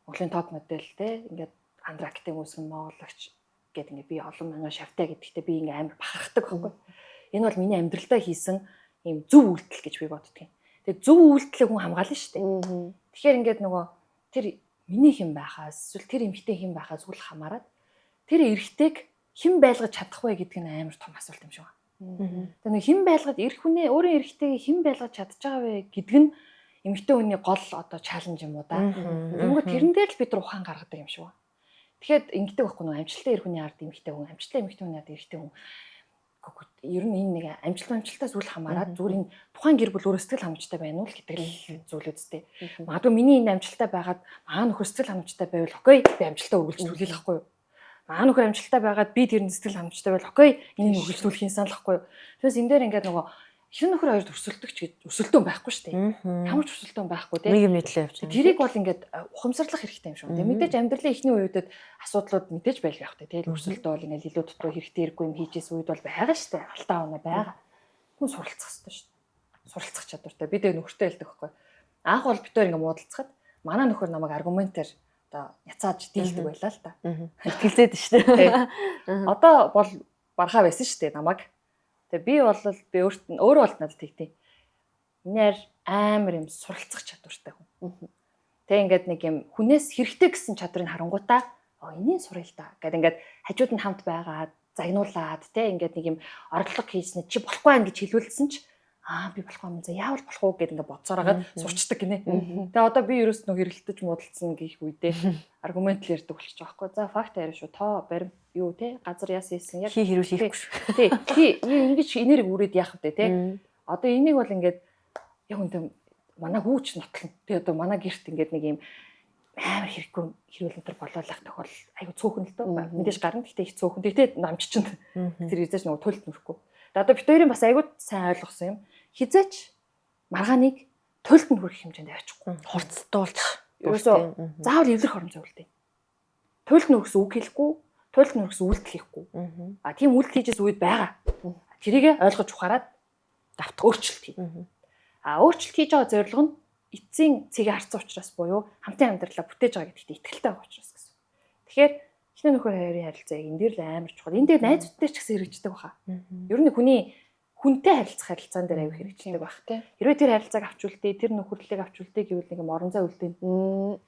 Монголын топ модель те ингээд андрактын үүсгэн монголч гэдэг ингээд би олон мянган шавтай гэдэгтээ би ингээд амар бахархдаг байхгүй. Энэ бол миний амьдралдаа хийсэн ийм зөв үйлдэл гэж би боддог юм. Тэгээ зөв үйлдэлийг хүн хамгаална шүү дээ. Тэгэхээр ингээд нөгөө тэр миний хэн байхаас эсвэл тэр эмэгтэй хэн байхаас үл хамааран тэр эрэгтэйг хэн байлгаж чадах вэ гэдэг нь амар том асуулт юм шиг байна. Тэгээ нэг хэн байлгаж эрх хүнээ өөрөө эрэгтэйг хэн байлгаж чадчих байгаа вэ гэдэг нь эмэгтэй хүний гол одоо чаленж юм уу да. Тэгвэл тэрэн дээр л бид нар ухаан гаргадаг юм шиг байна. Тэгэхэд ингэдэг байхгүй нөгөө амжилттай эрх хүний ард эмэгтэй хүн, амжилттай эмэгтэй хүний ард эрэгтэй хүн. Ер нь энэ нэг амжилтаас үл хамааран зүгээр энэ тухайн гэр бүл өөрөө сэтгэл хангамжтай байна уу гэдэг л зүйл үстэй. Магадгүй миний энэ амжилттай байгаад маа нөхөр сэтгэл хангамжтай байвал окей би амжилтаа үргэлж түлхийлэх байхгүй юу. Маа нөхөр амжилттай байгаад би тэр сэтгэл хангамжтай байвал окей энийг үргэлж түлхийн саналахгүй юу. Тэгээс энэ дээр ингээд нөгөө эхнэр нөхөр хоёр өрсөлдөг ч гэж өрсөлдөөн байхгүй шүү дээ. Ямар ч өрсөлдөөн байхгүй тийм.
Нэг юм нийтлээ явж.
Тэрийг бол ингээд ухамсарлах хэрэгтэй юм шүү. Тэгээ мэдээж амьдралын эхний үеүүдэд асуудлууд мэдээж байл явах тий. Тэгэл өрсөлдөө бол ингээд илүү дутуу хэрэгтэй хэрэггүй юм хийжээс үед бол байгаа шүү дээ. Алтаа оноо байгаа. Хүн суралцах хэрэгтэй шүү дээ. Суралцах чадвартай. Би тэгээ нөхөртэй хэлдэг байхгүй. Анх бол бид хоёр ингээд муудалцахад манай нөхөр намайг аргументээр одоо няцааж дийлдэг байлаа л та.
Итгэлзээд шүү дээ.
Одоо бол бархаа байсан шүү дээ намайг. Тэгээ би өөрөө бол надад тэгтээ. Нэр амар юм суралцах чадвартай хүн. Тэгээ ингээд нэг юм хүнээс хэрэгтэй гэсэн чадрыг харангуйтаа энийн сурал та гэдэг ингээд хажууд нь хамт байгаад загнуулаад те ингээд нэг юм орлого хийснэ чи болохгүй байх гэж хэлүүлсэн чи би болохгүй юм за яавал болох уу гэдэг ингээд бодсораагаад сурчдаг гинэ. Тэгээ одоо би ерөөс нөх хэрэлдэж муудалцсан гэх үедээ аргумент л ярьдаг болчих жоохгүй. За факт яриа шүү. Тоо барим юу те газар яасан яг
хий хэрүүл хийхгүй шүү.
Тий ингэж энерги үрээд яах вэ те. Одоо энийг бол ингээд яг үнтэй манай хүүч нотлон. Тэгээ одоо манай гэрт ингээд нэг юм амар хэрэггүй хэрүүл өнтер болоолах тохиол айгу цөөхөн л дөө. Мэдээж гарна гэхдээ их цөөхөн. Тэгтээ намч чинь тэр эзэж нэг төлөлт нөрөхгүй. Одоо бид хоёрын бас айгу сайн ойлгосон юм. Хизээч маргааныг төлөлт нь хүрэх хэмжээнд авчихгүй.
Хурцдуулж
ерөөсөө заавал эвлэрэх орон зай үлдээ. Туйлд нүргэс үг хэлэхгүй, туйлд нүргэс үйлдэл хийхгүй. А тийм үйлдэл хийжээс үед байгаа. Тэрийг ойлгож ухаарад давтах өөрчлөлт хий. А өөрчлөлт хийж байгаа зорилго нь эцсийн цэгийг харцсан учраас буюу хамтын амьдралаа бүтээж байгаа гэдэгт итгэлтэй байгаа учраас гэсэн. Тэгэхээр эхнэр нөхөр хоёрын харилцаа энэ дээр л амар чухал. Энэ дээр найзуудтай ч гэсэн хэрэгждэг баха. Ер нь хүний хүнтэй харилцах харилцаан дээр аяг хэрэгждэг байх. Хэрвээ тэр харилцааг авч үлдээ, тэр нөхөрлөлийг авч үлдээ гэвэл нэг юм орон зай үлдээн.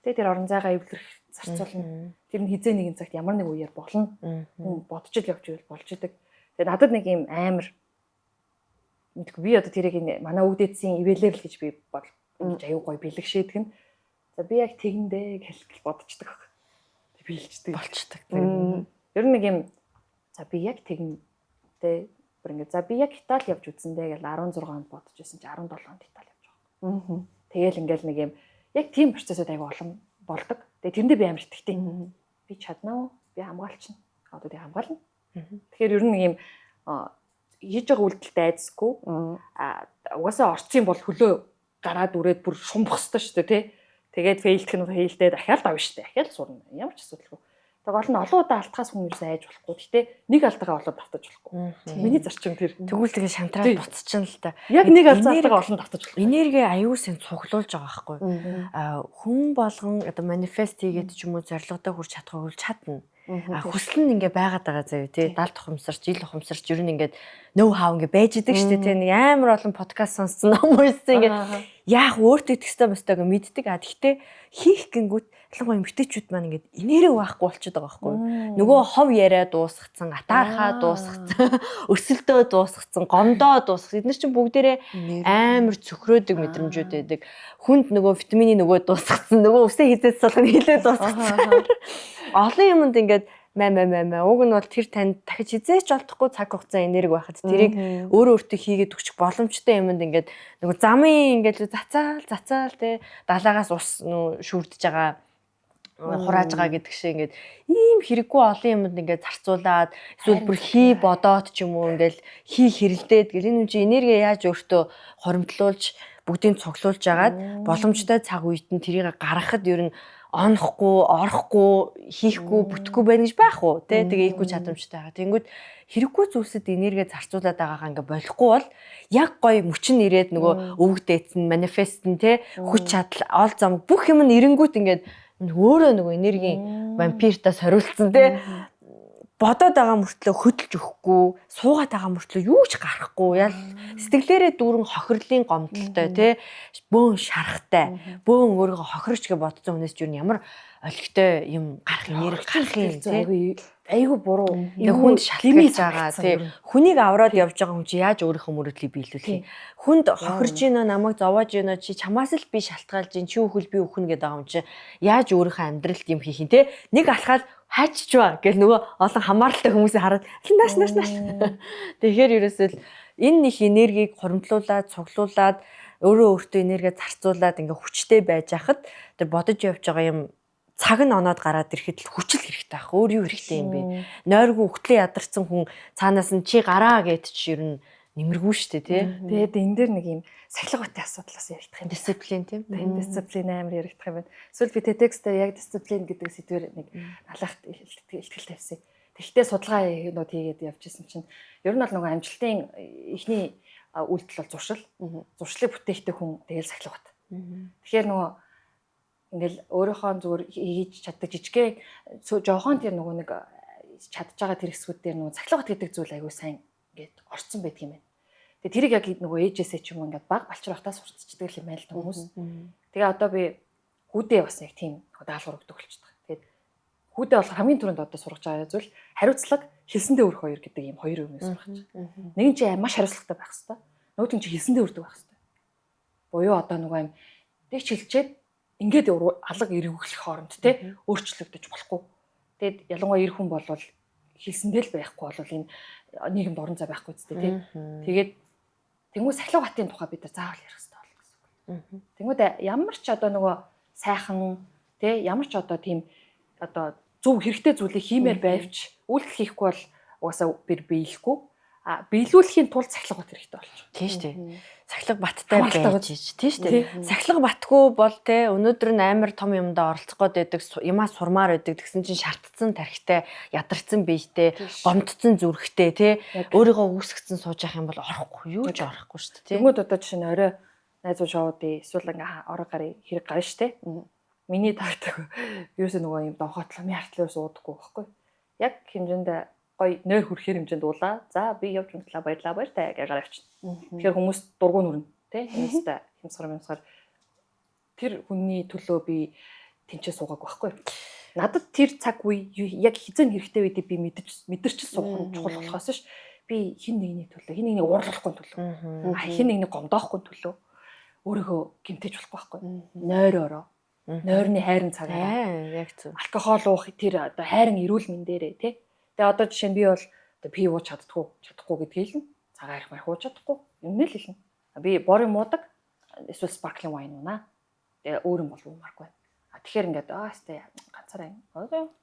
Тэгээ тэр орон зайгаа эвлэрэх зарцуулна. Тэр нь хизээ нэгэн цагт ямар нэг үеэр болно. Бодож л явж ивэл болж идэг. Тэгээ надад нэг юм амар мэдгүй би одоо тэрийг манай өвдөдсийн ивэлэр л гэж би ингэж аюу гой бэлгшээдэг нь. За би яг тэгэндээ гэж бодчихдаг. Биелждэг болчдаг. Ер нь нэг юм за би яг тэгэндээ бүр ингэ за би яг Итали явж үзсэндээ гэж 16 онд бодож байсан чи 17 онд Итали явж байгаа. Тэгээл ингээл нэг юм яг тийм процессыг аягүй олон болдог. Тэгээ тэрэндээ би амар итгэдэг. Би чаднаа уу? Би хамгаалчихна. Одоо би хамгаална. Тэгэхээр ер нь нэг юм хийж байгаа үйлдэлтэй айцгүй. Угаасаа орцсон бол хөлөө гараад үрээд бүр шумбах хэвээр шүү дээ, тий. Тэгээд фейлдэх нь фейлдээ дахиад давна шүү дээ. Дахиад сурна. Ямар ч асуудалгүй. Тэгээ олон удаа алтахаас хүн юусэн айж болохгүй. Гэтэ нэг алдагаа олоод давтаж болохгүй. Миний зарчим тэр.
Тэгвэл тэгээ шантраад буцчихна л та.
Яг нэг алдагаа олон давтаж болохгүй.
Энерги аюулсын цуглуулж байгаа байхгүй. Хүн болгон одоо манифест хийгээд ч юм уу зорилгодоо хүрч чадахгүй бол чадна. Хүсэл нь ингээ байгаад байгаа заяа тий 70 тухамсарч жил тухамсарч ер нь ингээд ноу хау ингээ байж идэг штэ тий нэг амар олон подкаст сонссон ном үйсэн ингээ яах өөртөө текстээ мостойг мэддэг а тэгтээ хийх гингүүт ялангуяа эмгтээчүүд маань ингээд энерги байхгүй болчиход байгаа байхгүй нөгөө хов яриа дуусгацсан атаархаа дуусгацсан өсөлтөө дуусгацсан гомдоо дуусгацсан эдгээр чинь бүгдээрээ амар цөхрөөдөг мэдрэмжүүд байдаг хүнд нөгөө витамины нөгөө дуусгацсан нөгөө үсээ хизээс сулганы хилээ дуусгацсан олон юмд ингээд уг нь бол тэр танд дахиж хизээч олдохгүй цаг хугацаа энерги байхад тэрийг өөрөө өөртөө хийгээд өгчих боломжтой юмд ингээд нөгөө замын ингээд зацаал те далаагаас ус шүрдэж байгаа хурааж байгаа гэдэг шиг ингээд ийм хэрэггүй олон юмд ингээд зарцуулаад эсвэл бүр хий бодоод ч юм уу ингээд хий хэрэлдээд гэл энэ юм чи энерги яаж өөртөө хоримтлуулж бүгдийг цуглуулж агаад боломжтой цаг үед нь тэрийг гаргахад ер нь онохгүй, орохгүй, хийхгүй, бүтэхгүй байна гэж байх уу? Тэгээ ийхгүй чадамжтай байгаа. Тэнгүүд хэрэггүй зүйлсэд энерги зарцуулаад байгаагаа ингээ болохгүй бол яг гоё мөчн ирээд нөгөө өвөг дээдсэн, манифест нь те хүч чадал, ол зам бүх юм нь эренгүүт ингээд өөрөө нөгөө энергийн вампиртаас хориулсан те бодоод байгаа мөртлөө хөдөлж өгөхгүй, суугаад байгаа мөртлөө юу ч гарахгүй, ял сэтгэлээрээ дүүрэн хохирлын гомдолтой тий бөөн шарахтай, бөөн өөрийгөө хохирч гэж бодсон хүнээс ч ямар олигтой юм гарах энерги гарах юм тий айгүй буруу хүнд шалгаж байгаа тий хүнийг аваад явж байгаа хүн чи яаж өөрийнхөө мөрөдлийг биелүүлэх хүнд хохирж гинэ намайг зовоож гинэ чи чамаас л би шалтгаалж гин чи өхөл би өхнө гэдэг байгаа юм чи яаж өөрийнхөө амьдралд юм хийх юм тий нэг алхаад хайчч ба гэл нөгөө олон хамааралтай хүмүүсийг хараад нааш тэгэхээр ерөөсөө энэ нэг энергийг хоримтлуулаад цуглуулад өөрөө өөртөө энерги зарцуулаад ингээ хүчтэй байж хахад тэр бодож явж байгаа юм цаг нь оноод гараад ирэхэд л хүчил хэрэгтэй ах. Өөр юу хэрэгтэй юм бэ? Нойргүй өгтлээ ядарсан хүн цаанаас нь чи гараа гэд чи ер нь нэмэргүй шүү дээ тий.
Тэгээд энэ дээр нэг юм сахилга батын асуудлаас яригдах юм.
Дисциплин тийм.
Дисциплин амар яригдах юм байна. Эсвэл би текстээр яг дисциплин гэдэг сэдвээр нэг алхахт ихтгэл тавьсан. Тэгтээ судалгаа юмнууд хийгээд явжсэн чинь ер нь бол нөгөө амжилтын эхний үйлдэл бол зуршил. Зуршлыг бүтээгтэй хүн тэгэл сахилга бат. Тэгэхээр нөгөө ингээл өөрийнхөө зүгээр хийж чаддаг жижигхэн жоохон тэр нөгөө нэг чадж байгаа тэр хэсгүүд дээр нөгөө сахилга бат гэдэг зүйл аягүй сайн ингээд орцсон байдаг юм байна. Тэгээ тэрийг яг нөгөө ээжээсээ ч юм ингээд баг балчрахтаа сурцдаг юм байл хүмүүс. Тэгээ одоо би хүүдээ бас яг тийм даалгавар өгдөг болчихдог. Тэгээд хүүдээ болох хамгийн түрүүнд одоо сургаж байгаа зүйл хариуцлага хэлсэндээ өрөх хоёр гэдэг юм хоёр юмнаас сурах гэж. Нэг нь чи маш хариуцлагатай байх хэрэгтэй. Нөгөөд нь чи хэлсэндээ өрдөг байх хэрэгтэй. Буюу одоо нөгөө юм тэг чилчээд ингээд алга эргүүлэх хооронд те өөрчлөгдөж болохгүй. Тэгээд ялангуяа эр хүн болвол хэлсэндээ л байхгүй болвол энэ нийгэмд орон зай байхгүй үстэй те. Тэгээд тэнгуү сахилга батын тухай бид заавал ярих хэрэгтэй болно гэсэн үг. Тэнгуү ямар ч одоо нөгөө сайхан те ямар ч одоо тийм одоо зөв хэрэгтэй зүйлийг хиймээр байвч үйлдэл хийхгүй бол угаасаа биелэхгүй. биелүүлэхийн тулд сахилга бат хэрэгтэй болж байна.
Тийм шүү дээ. Сахилга баттай
Хамгаалтайгаа.
байж тийм шүү дээ. Сахилга батгүй бол те өнөөдөр нь амар том юмдаа оролцох гээд байдаг, юмаа сурмаар байдаг гэсэн чинь шаардсан тархитай, ядарсан биетэй, гомдсон зүрхтэй те өөрийгөө үүсгэсэн сууж явах юм бол орохгүй юу ч орохгүй шүү дээ.
Тэнгүүд одоо жишээ нь орой найз шоудын эсвэл ингээ орой гарын хэрэг гарна штэ. Миний тагтаг ерөөсөө нөгөө юм донхотлоо мяартлаар суудаггүй байхгүй. Яг хэмжээндээ гой нойр хүрхээр хэмжээнд уулаа. За би явж унтлаа баярлаа баяртай гэж гараа авчихна. Тэгэхээр хүмүүс дургуун нүрэн тий юмстай хэмсгэр тэр хүний төлөө би тэнцээ суугаагүй байхгүй. Надад тэр цаг үе яг хизэн хэрэгтэй үед би мэдэрч суух нь чухал болохоос ш би хин нэгний төлөө хин нэгнийг уурлахгүй төлөө хин нэгнийг гомдоохгүй төлөө өөрийгөө гэмтэж болохгүй байхгүй. Нойроо нойрны хайрын цагаараа
яг зөв.
алкогол уух тэр одоо хайрын эрүүл мэндээрээ тий. Тэгээ одоо жишээ нь би бол одоо пив ууж чадахгүй гэдгийг хэлнэ. Цагаан их марх ууж чадахгүй. Юм нэл хэлнэ. Би борын муудаг эсвэл sparkling wine уунаа. Тэгээ өөр юм бол уумааргүй. Тэгэхээр ингээд хэвээ ганцаараа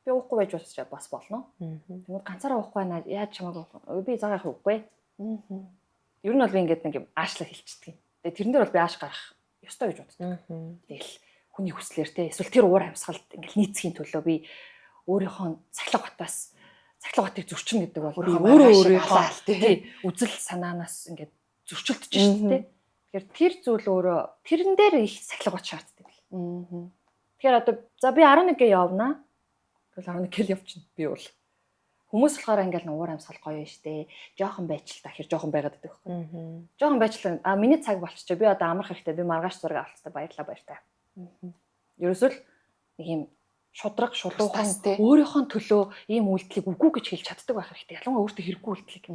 би уухгүй байж бас болно. Тэгмээд ганцаараа уухгүй байна. Яаж чамаагүй би цагаан их уухгүй. Ер нь бол би ингээд нэг юм аашлаа хэлчихдэг. Тэгээ тэрэн дээр бол би ааш гарах ёстой гэж боддог. Тэгэл хүний хүслээр те эсвэл тэр уур амьсгалд ингээд нийцхийн төлөө би өөрийнхөө цахилга батыг зөрчин гэдэг бол өөрөө тий үзэл санаанаас ингээд зөрчилдөж шүү дээ. Тэгэхээр тэр зүйл өөрөө тэрэн дээр их цахилга бат шаарддаг. Тэгэхээр одоо за би 11-гээ явнаа. Тэгэл 11-гээ л явчихна би бол. Хүмүүс болохоор ингээд уур амьсгал гоё юм штэ. Жохон байцлаа хэр жохон байгаад байдаг байхгүй. Жохон байцлаа миний цаг болчихоо би одоо амрах хэрэгтэй. Би маргааш зураг авалцтай баярлаа баяртай. Ерөөсөө л нэг юм шудраг шулуухан өөрийнхөө төлөө ийм үйлдэлийг үгүй гэж хэлж чаддаг байх хэрэгтэй. Ялангуяа өөртөө хэрэггүй үйлдэлийг.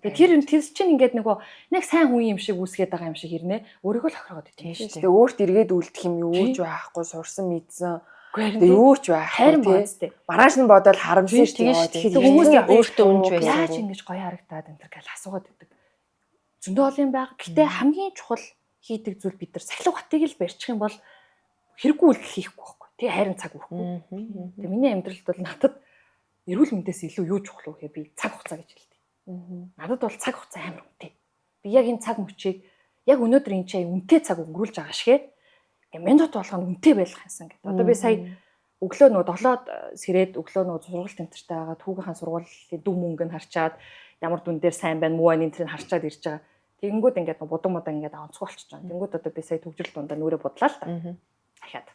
Тэгээ тэр чинь ингээд нэг сайн хүн юм шиг үүсгээд байгаа юм шиг хэрнээ өөрийгөө л хохироод идэв шүү дээ.
Тэгээ өөрт эргээд үлдэх юм юу ч байхгүй, сурсан мэдсэн. Тэгээ юу ч байхгүй тий. Маргааш нь бодоод харамсан шүү дээ.
Тэгэхээр хүмүүс
өөртөө үнж байсан.
Яаж ингэж гоё харагдаад энэ төр гэл асуугаад байдаг. Зөндөө олон юм байгаа. Гэтэ хамгийн чухал хийдэг зүйл бид нар сахилга батыг л барьчих юм бол хэрэггүй үйлдэл хийхгүй байхгүй. Тэг хайрын цаг үрхгүй. Тэг миний амьдралд бол надад эрүүл мэндээс илүү юу чухал вэ гэхээр би цаг хугацаа гэж хэлдэг. Надад бол цаг хугацаа амар үнэтэй. Би яг энэ цаг мөчийг яг өнөөдөр энэ чай үнэтэй цаг өнгөрүүлж байгаа шигээ. Минут болгоно үнэтэй байх юмсан гэдэг. Одоо би сая өглөө нөгөө 7-д сэрээд өглөө нөгөө сургууль тэмцэртэй байгаа түүгийнхаа сургуулийн дүм мөнгө нь харчаад ямар дүн дээр сайн байна муу байна энэ тэрийг харчаад ирж байгаа. Тэгэнгүүт ингээд будан ингээд онцгой болчихж байгаа. Тэгэнгүүт одоо би сая төгжрөл дундаа нүрээ бодлаа л та. Дахиад.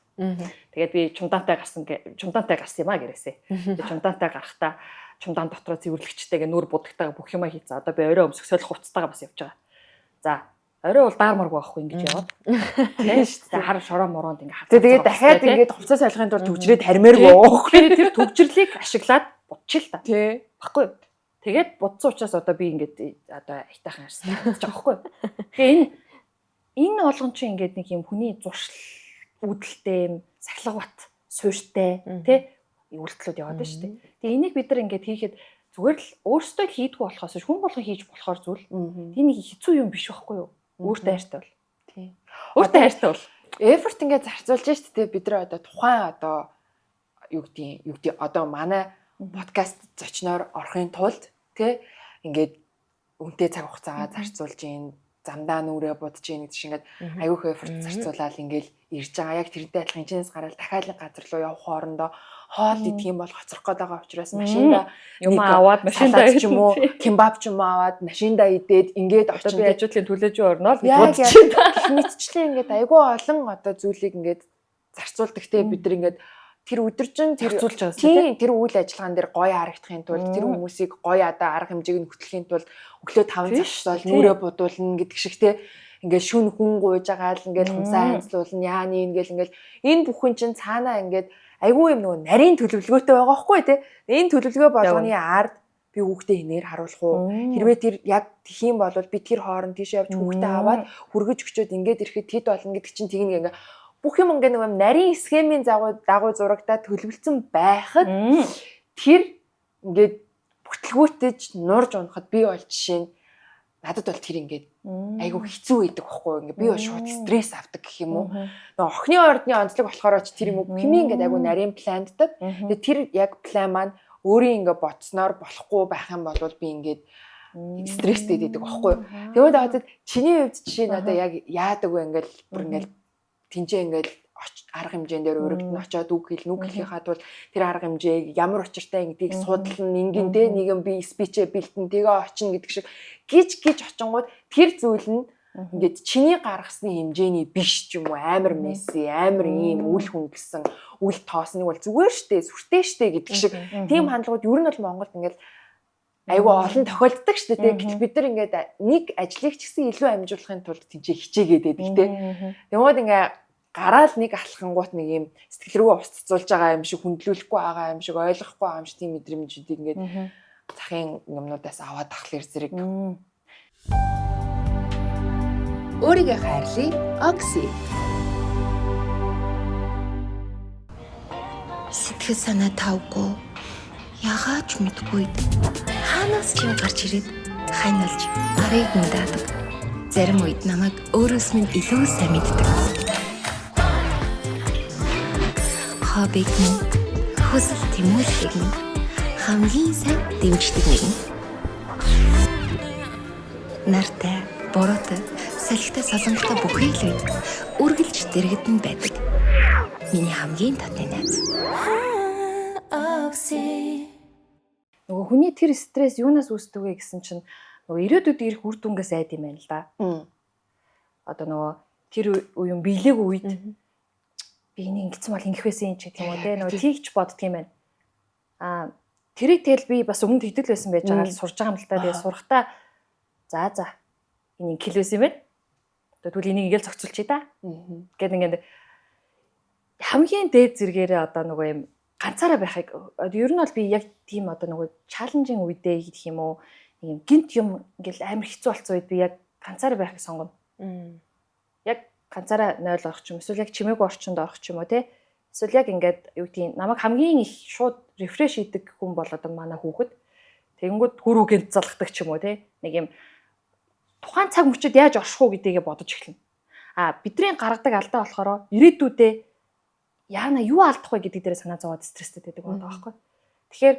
Тэгээд би чумдаантай гарсан юм а гэрээсээ. Тэгээд чумдаантай гарахтаа чумдаан дотроо цэвэрлэгчтэйгээ нүр будагтайгаа бүх юмаа хийцээ. Одоо би орой өмсгсөөл хувцастайгаа бас явж байгаа. За орой бол даармарг байхгүй ингэж яваад. Тийм шүү дээ. Хар шороо мороонд ингэ хатсан.
Тэгээд дахиад ингэж хувцас салахын тулд төгжрээд хармааргүй уухгүй.
Тэр төгжрлийг ашиглаад будчих л та.
Тий.
Баггүй. Тэгээд будсан учраас одоо би ингэж одоо айтайхан харсан гэж байгаа байхгүй. Тэгээ энэ болгон чи ингэж нэг юм хүний зуршил үүдэлтэй сахилга бат суурьтай тий үйлдэлүүд яваад байна шүү дээ. Тэгээ энийг бид нар ингэж хийхэд зүгээр л өөрсдөө хийдгүү болохоос хүн болгон хийж болохоор зүйл. Тэнийг хэцүү юм биш байхгүй юу? Өөртөө хайртай бол.
Тий.
Өөртөө хайртай бол.
Effort ингэ зарцуулж шүү дээ. Бид нар одоо тухайн одоо юу гэдэг одоо манай подкаст зочноор орохын тулд тий ингээд үнэтэй цаг хугацаагаа зарцуулж ийн замдаа нүрээ будж ийн гэдэг шиг ингээд аюух effort зарцуулаад ингээд ирж байгаа. Яг тэрнтэй адилхан энэчнээс гараад дахиад нэг газар руу явах хоорондоо хоол идэх юм бол хоцрох гээд байгаа учраас машинда
юм аваад машинда
ч юм уу кимбап ч юм аваад машинда идээд ингээд
очиж би ажлын төлөөж орноо л гэж
бодож байна. Гэх мэтчлээ ингээд айгүй олон одоо зүйлийг ингээд зарцуулдаг те бид нар ингээд тэр өдөржин
зарцуулж байгаа тийм
тэр үйл ажиллагаан дээр гоё харагдахын тулд тэр хүмүүсийг гоё одоо арга хэмжээг нь хөтлөхийн тулд өглөө 5 цагсаал нүрээ будуулна гэдэг шиг те ингээд шүн хүн гуйж байгаа л ингээд хумсаа анцлуулна яаны ингээд энэ бүхэн чинь цаанаа ингээд айгүй юм нөгөө нарийн төлөвлөгөөтэй байгаа байхгүй те энэ төлөвлөгөө болгоны ард би хүүхдээ хинээр харуулах уу хэрвээ тэр яг тэх юм бол би тэр хооронд тийш явж хүүхдээ аваад хүргэж өчөөд ингээд ирэхэд тэд болно гэдэг чинь тэгнэ ингээ бүх юм ингээ нөгөө нарийн схемийн дагуу зурагтаа төлөвлөсөн байхад тэр ингээд бүтлгүүтэж нурж унахад би бол жишээ нь надад бол тэр ингээд айгүй хэцүү байдаг байхгүй ингээ би бол шууд стресс авдаг гэх юм уу нөгөө охины ордны онцлог болохоор ч тэр юм уу хэмээ ингээд айгүй нарийн планддаг тэгээ тэр яг план маань өөрийн ингээ бодсноор болохгүй байх юм бол би ингээд стресстэй байдаг байхгүй юу. Тэгээд одоо чиний хувьд жишээ нь одоо яг яадаг вэ ингээл бүр ингээл тэнцээ ингээл арга хэмжээндээр өргөдөн очиод үг хэлхийнхаа тулд тэр арга хэмжээг ямар учиртай гэдгийг судална ингэн тэ нэгэн би спичээ бэлтэн тэгээ очино гэдэг шиг гिज очингууд тэр зүйл нь ингээд чиний гаргасны хэмжээний биш ч юм уу амар месси амар ийм үл хөнгөлсөн үл тоосныг бол зүгээр штэ сүртэй штэ гэдэг шиг тийм хандлагууд ер нь бол Монголд ингээд айгүй олон тохиолддог штэ тэ гэтэл бид нар ингээд нэг ажлыг ч гэсэн илүү амжуулахын тулд тийч хичээгээд байдаг тэ. Тэгмээд ингээд гараал нэг алхангуут нэг юм сэтгэл рүү устцуулж байгаа юм шиг хүндлүүлэхгүй байгаа юм шиг ойлгохгүй байгаа юм шиг тийм мэдрэмжүүдийг ингээд захын юмнуудаас аваад тахлаар зэрэг.
Өөрийгөө хайрлая. Окси.
Сэтгэл санаа тавгүй яагаад мэдгүй хаанаас ч юм гарч ирээд ханилж арыг мэдээдэг. Зарим үед намайг өөрөөс минь илүү сайн мэддэг. Хоббиг минь хүсэл тэмүүлхийг минь хамгийн сайн дэмждэг нэг нь. Нартай, бороотой, салхитай солонготой бүхий л үед үргэлж дэрэгдэн байдаг. Миний хамгийн татны найз.
Нөгөө хүний тэр стресс юунаас үүсдэг вэ гэсэн чинь нөгөө ирээдүйд ирэх үр дүнгээс айд юм байна л да. Одоо нөгөө тэр үеийн биелэг үед би энийг ингэсэн бол ингэх байсан юм ч гэх юм уу те нөгөө тийгч боддөг юм байна. Тэрийг тэгэл би бас өмнө хэдэл байсан байж байгаа л сурж байгаа юм л та. Тэгээ сурахтаа за энийг хэл байсан юм байна. Тэгвэл энийг ингээл зохицуулчих да. Гэт ингээд хамгийн дээд зэрэгээрээ одоо нөгөө юм ганцаараа байхыг ер нь бол би яг тийм одоо нөгөө чаленжинг үедээ гэх юм уу нэг юм гинт юм ингээл амар хэцүү болцсон үед би яг ганцаараа байхыг сонгоно. Яг ганцаараа 0 орох ч юм эсвэл яг чимээгүй орчинд орох ч юм уу те. Эсвэл яг ингээд юу гэдгийг намайг хамгийн их шууд рефреш хийдэг хүн бол одоо манай хүүхэд. Тэгэнгүүт хөрөө гэнт залгадаг ч юм уу те. Нэг юм тухайн цаг мөчид яаж орших уу гэдгийг бодож эхэлнэ. Бидний гаргадаг алдаа болохоор ирээдүйдээ яана юу алдах вэ гэдэг дээр санаа зовоод стресстэй байдаг байгаа байхгүй. Тэгэхээр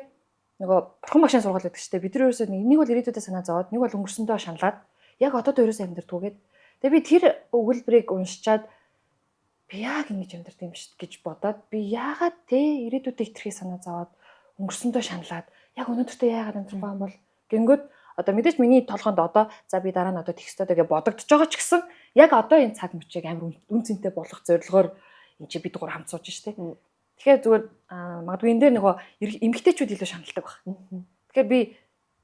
нөгөө бурхан багшийн сургаал гэдэг чинь бид нар ерөөсөө нэг бол ирээдүйдээ санаа зовоод нэг бол өнгөрсөндөө шаналаад яг одоодоо ерөөсөө амьдрдгүйгээд тэгээ би тэр өгүүлбэрийг уншичаад би яг ингэж амьдрд юм шүү гэж бодоод би яагаад те ирээдүйдээ хитрхий санаа зовоод өнгөрсөндөө шаналаад яг өнөөдөртөө яагаад амьдрахгүй юм бол гингүүд одоо мэдээж миний толгоонд одоо за би дараа нь одоо тексттэй гэж бодогдож байгаа ч гэсэн яг одоо энэ цаг мөчийг амар үн цэнтэй болох зорилгоор энэ чи бид гур хамт сууж штэ. Тэгэхээр зүгээр магадгүй энэ дээр нөгөө эмгтээчүүд илүү шаналдаг баг. Тэгэхээр би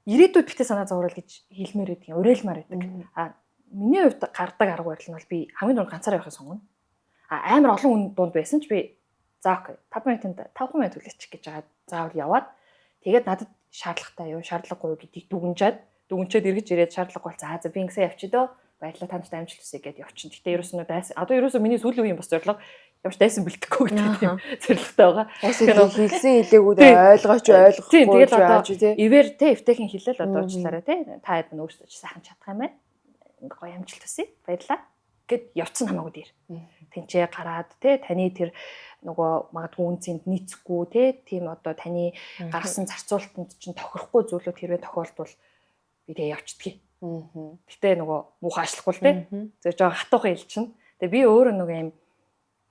ирээдүйд битээ санаа зоврол гэж хэлмээр байдаг, уриалмаар байдаг. Миний хувьд гардаг арга барил нь бол би хамгийн дунд ганцаараа явахыг сонгоно. Амар олон хүн дунд байсан ч би за окей 5 минутанд 5 минут үлээчих гэж байгаа. Заавал яваад тэгээд надад шаардлагатай юу, шаардлагагүй юу гэдгийг дүгнчээд эргэж ирээд шаардлагагүй бол за би ингэсэн явчих дөө. Баярлалаа та нартай амжилт хүсье гэдээ явчихна. Гэтэ ерөөсөө дайсан. Одоо ерөөсөө миний сүүлийн үеийн бас зорилго ямарч дайсан бэлтгэхгүй гэдэг тийм зорилготой байгаа.
Хэлсэн хэлээгүүд ойлгооч ойлгохгүй.
Тэгээд одоо ивэр те эвтэйхэн хэлэл одоо уучлаарай те. Та хэд нь өөрсдөө сайхан чадах юм байна. Ингээ гоё амжилт хүсье. Баярлалаа. Гэт явцсан хамаагүй дээр. Тэнцээ гараад те таны тэр нөгөө магадгүй үнцэнд нийцэхгүй те тийм одоо таны гаргасан зарцуулалтанд чинь тохирохгүй зүйлүүд хэрвээ тохиолдвол би тэгээ явцдгийг. Гэтэ нөгөө муухай ажиллахгүй л те. Зөв жоо хатуухан хэлчихнэ. Тэгээ би өөрөө нөгөө юм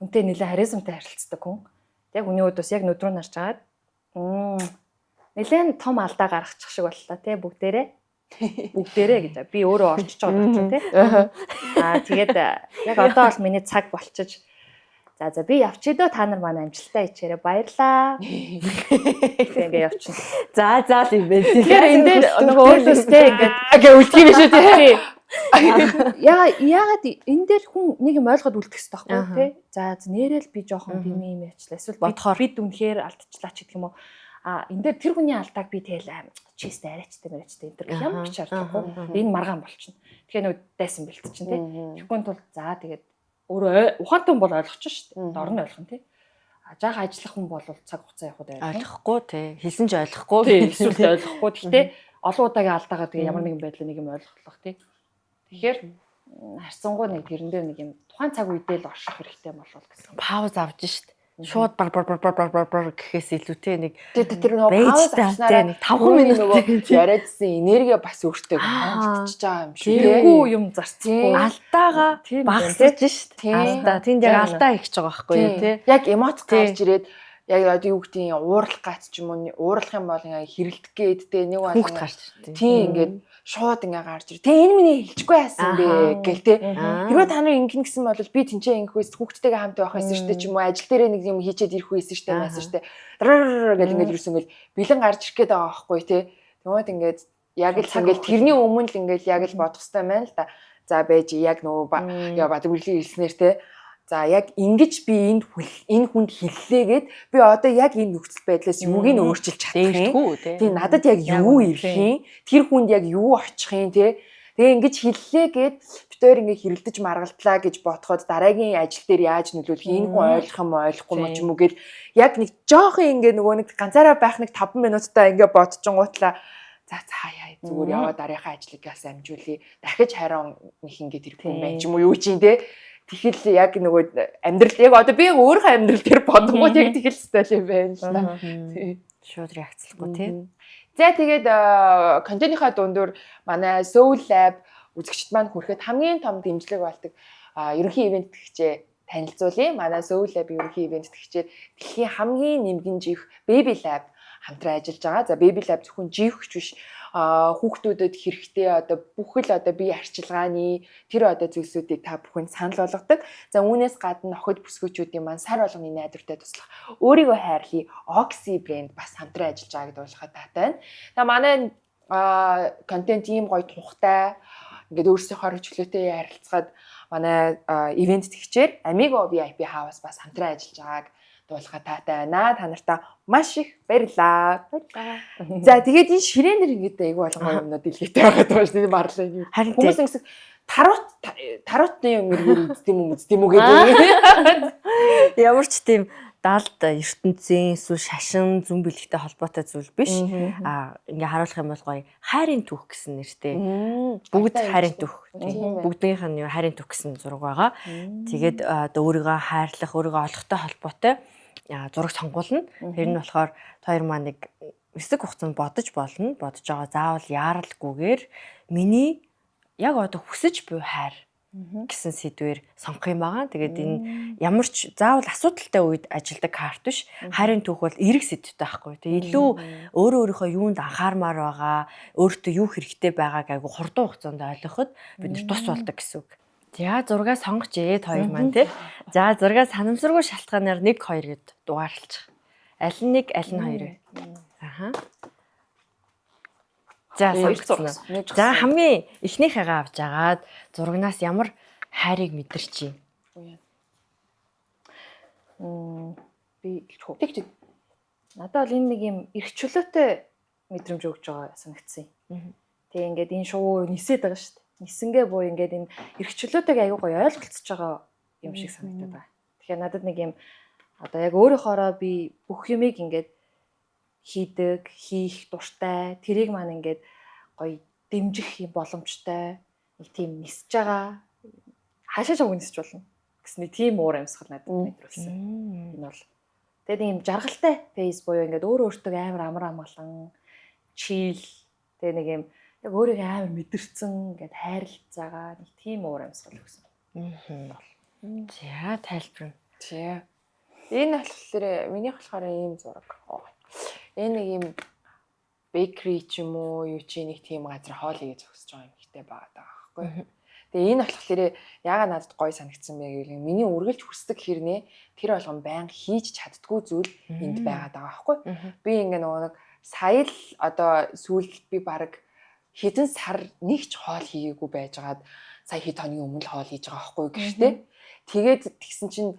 үнтэй нэлээ харизмтай харилцдаг хүн. Яг үний үед бас яг нүдрүү нарж агаад нэлээд том алдаа гаргачих шиг боллоо те бүгдээрээ гэж би өөрөө орчиж байгаа ч те. Тэгээд яг одоо бол миний цаг болчихж за би явчих дөө та нар манай амжилтаа ичээрээ баярлаа. Ингээ явчихна. За л юм бэ. Тэгэхээр энэ дээр нөгөө өөрөөсөө ингээд үлдэх юм шүү те. Яагаад энэ дээр хүн нэг юм ойлгоод үлдэх хэрэгтэй байхгүй тий. За нэрэл би жоохон дими юм яачлаа. Эсвэл бодохоор бид үнэхээр алдчихлаа ч гэдэг юм уу. Энэ дээр тэр хүний алдааг би тэгэл чистэ арайчтай мэрэгчтэй энэ төр ямар ч шаардлагагүй. Энэ маргаан болчихно. Тэгэхээр нөгөө дайсан бэлтчихин тий. Тэгэхгүй тул за тэгээд өөрөө ухаантай бол ойлгочих шүү дээ. Дор нь ойлгоно тий. Жаахан ажиллах хүн бол цаг хугацаа явахд
ойлгохгүй тий. Хэлсэн ч ойлгохгүй.
Тий эсвэл ойлгохгүй. Гэхдээ олон удаагийн алдаагаа тэгээ ямар нэгэн байдлаар нэг юм ойлгох тий. Тэгэхээр харцсангуу нэг тэрэн дээр нэг юм тухайн цаг үедээ л орших хэрэгтэй болов гэсэн.
Пауз авж шít. Шууд бар гэхээс илүү те нэг
тэр нөгөө
бэйжтэй
пауз
те нэг 5 минут
нөгөө яриадсэн энерги бас өөртөө хангалтж байгаа юм шиг
тэргүй юм зарцгүй.
алдаага
Тийм
багасгаж шít.
Тийм.
Алдаа. Тэнд яг алдаа хийх гэж байгаа байхгүй юу те.
Яг эмоц гарч ирээд яг одоо юу гэдгийг уурлах гац ч юм уу уурлах юм бол ингээ хэрэлдэх гээд те нэг бол
Хүүхд гарч иртээ.
тийм ингээд шууд ингээ гарч ир. Тэ энэ миний хэлчихгүй байсан бэ гэл те. Хэрвээ та нар ингэн гэсэн бол би тэнцээ ингэх байсан хүүхдтэйгээ хамт байх байсан штэ ч юм уу ажил дээрээ нэг юм хийчээд ирэх байсан штэ байсан штэ. Гэл ингээ юусэн ингээл бэлэн гарч ирэх гээд байгаа байхгүй те. Тэгмээд ингээд яг л ингээл тэрний өмнө л ингээл яг л бодох хэрэгтэй байна л да. За байж яг нөгөө яа бадгүрлийн хэлснээр те. За яг ингэж би энэ хүнд хэллээгээд би одоо яг энэ нөхцөл байдлаас юуг нь өөрчилж чадах юм. Тийм надад яг юу ирэх юм? Тэр хүнд яг юу очих юм те? Тэгээ ингэж хэллээгээд битээр ингээ хэрэлдэж маргалдлаа гэж бодоход дараагийн ажил дээр яаж нөлөөлөх энэ хүн ойлгох юм ойлгохгүй юм ч юм уу гэл яг нэг жоохон ингээ нөгөө нэг ганцаараа байх нэг 5 минутаа ингээ бодчихгоотлаа за яа зүгээр яваа дараагийн ажлыг бас амжуулъя. Дахиж хараа нэг ингээ ирэхгүй юм байна ч юм уу юу чинь те? Тэгэл яг нөгөө амьдрал яг одоо би өөрийнхөө амьдрал дээр бодгоо яг тэгэл стайл юм байна л да.
Шууд реакцлахгүй тий.
За тэгээд контентынхаа дундуур манай Soul Lab үзэгчд маань хүрэхэд хамгийн том дэмжлэг болдог ерөнхий ивент тэгчээ танилцуулъя. Манай Soul Lab ерөнхий ивент тэгчээ дэлхийн хамгийн нэмгэн жих Baby Lab хамтран ажиллаж байгаа. За Baby Lab зөвхөн жихч биш хүүхдүүдэд хэрэгтэй одоо бүхэл одоо бие арчилгааны тэр одоо зүйлсүүдийг та бүхэнд санал болгодог. За үүнээс гадна охид бүсгүүчүүдийн маань сар болгоны найдвартай туслах өөрийгөө хайрлахын Oxy брэнд бас хамтран ажиллаж байгааг дуулахад таатай байна. За манай контент ийм гоё тухтай ингээд өөрсдийнхөө чөлөөтэй ярилцгаад манай ивент тэгчээр Amigo VIP House бас хамтран ажиллаж байгааг дуулахад таатай байна. Та нартай маш их баярлалаа. За тэгээд энэ ширээн дэр ингээд айгүй болгоо юмнууд дэлгэтэй байгаа даа шүү дээ марлаа юм. Хүмүүс ингэсэн таротны юм үздэм үү гэдэг.
Ямар ч тийм далд ертөнцийн эсвэл шашин зүн бэлгтэй холбоотой зүйл биш. Ингээ харуулах юм бол гоё хайрын түүх гэсэн нэртэй. Бүгд хайрын түүх. Бүгдийнх нь хайрын түүх гэсэн зураг байгаа. Тэгээд одоо өөрийгөө хайрлах, өөрийгөө олохтой холбоотой зураг сонгуулна. Тэр нь болохоор хоёр маань нэг хэсэг хугацаанд бодож болно. Бодож байгаа заавал яаралгүйгээр миний яг одоо хүсэж буй хайр гэсэн сэдвээр сонгох юм байгаа. Тэгээд энэ ямар ч заавал асуудалтай үед ажилдаг карт биш. Хайрын түүх бол эрэг сэдвтэй байхгүй. Тэгээд илүү өөрийнхөө юунд анхаармаар байгаа, өөртөө юу хэрэгтэй байгааг айгу хурдан хугацаанд ойлгоход бид нар тус болдог гэсэн үг. За зургаа сонгоч хоёр маань тий. За зургаа санамсаргүй шалтгаанаар 1 2 гэд дугаарлчих. Аль нь 1 аль нь 2 вэ? Аха. За сонгоцсон. За хамгийн эхнийхээгээ авч агаад зурагнаас ямар хайрыг мэдэрч юм?
Би хэлчихв. Тэг. Надад бол энэ нэг юм эрх чөлөөтэй мэдрэмж өгж байгаа санагдсан юм. Тэгээ ингээд энэ шуу нисээд байгаа шүү дээ. Нисэнгээ буюу ингээд энэ эрх чөлөөтэйг аягүй гоё ойлголцож байгаа юм шиг санагдаад байна. Тэгэхээр надад нэг юм одоо яг өөрийнхоороо би бүх юмыг ингээд хийдэг, хийх дуртай, тэрийг маань ингээд гоё дэмжих юм боломжтой, нэг тийм нисэж байгаа. Хаашаа шог нисэж болно гэсэн нэг тийм уур амьсгал надад мэдрүүлсэн. Энэ бол тэгээд ийм жаргалтай фейс буюу ингээд өөртөө амар амар амгалан, чийл тэгээд нэг юм яг өөрийгөө амар мэдэрсэн ингээд хайрлцаагаа нэг тийм уур амьсгал өгсөн.
За тайлбарна.
Тий. Энэ болохоор минийх болохоор ийм зураг. Энэ нэг юм bakery ч юм уу юу чи нэг тийм газар хоол хийж зогсож байгаа юм ихтэй байгаа байхгүй. Тэгээ энэ болохоор яагаад надад гоё санагдсан бэ гэвэл миний үргэлж хүсдэг хэрнээ тэр болгон байнга хийж чаддгүй зүйл энд байгаад байгаа байхгүй. Би ингээ нөгөө нэг сая л одоо сүүлд би баг хэдэн сар нэг ч хоол хийгээгүй байжгаад сая хэд хоногийн өмнө хоол хийж байгаа байхгүй гэртээ. Тэгээд тэгсэн чинь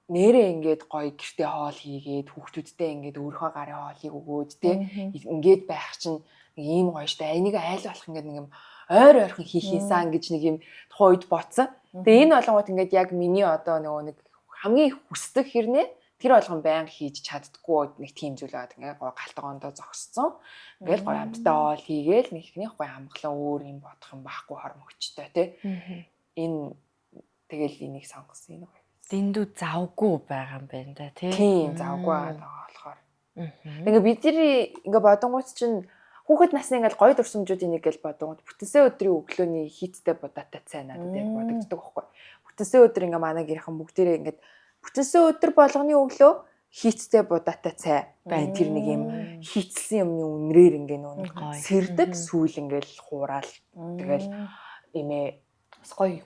нэрээ ингээд гоё гэртээ хоол хийгээд хүүхдүүдтэй ингээд өөрийнхөө гарын хоолыг өгөөд те ингээд байх чинь нэг ийм гоё штэ. Энийг айл болох ингээд нэг юм ойр ойрхон хийх юмсан гэж нэг юм тухайн үед бодсон. Тэгээ энэ болгоот ингээд яг миний одоо нөгөө нэг хамгийн хүсдэг хэрнээ тэр болгон байнга хийж чаддггүй нэг тийм зүйл аваад ингээд гоё галтгоондоо зогссон. Ингээл гоё амттай хоол хийгээл нэгнийх гоё амглан өөр юм бодох юм байхгүй хормогчтой те. Энэ тэгэл энийг сонгосон энэ гоё.
дэндүү завгүй байгаа юм байна да тий.
Тийм завгүй байгаа болохоор.
Мгм.
Ингээ бидний ингээ бодонгууд чинь хүүхэд насны ингээл гоё дурсамжуудын нэг гэж бодонгууд бүтэнсэн өдрийн өглөөний хийцтэй будаатай цай надад яг бодогддог байхгүй. Бүтэнсэн өдөр ингээ манай гэрхэн бүгдээрээ ингээд бүтэнсэн өдөр болгоны өглөө хийцтэй будаатай цай байна. Тэр нэг юм хийцсэн юмны үнрээр ингээ нөө
Гоё.
сэрдэг сүүл ингээл хураал тэгэл имээ
гоё.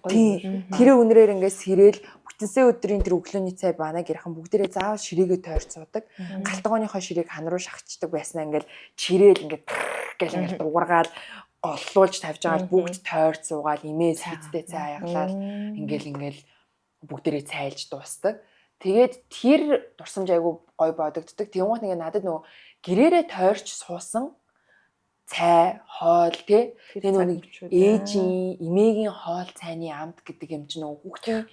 тэр үнрээр ингээ сэрээл бүтэнсэн өдрийн тэр өглөөний цай манай гэрхэн бүгдээрээ заавал ширээгээ тойрч суудаг. Галтгооныхоо ширээг хан руу шахацдаг байснаа ингээл чирээл ингээд гэл ингээд дуургаад голлуулж тавьж байгаа бүгд тойрч суугаад имээс хийцтэй цай аяглаад ингээл бүгдээрээ цайлж дуустдаг. Тэгээд тэр дурсамж айгу гой бодогддог. Тэгмээс ингээ надад нөгөө гэрээрээ тойрч суусан цай, хоол тий. Тэгээ нөгөө ээжийн, эмээгийн хоол цайны амт гэдэг юм чинь нөгөө хүүхдийн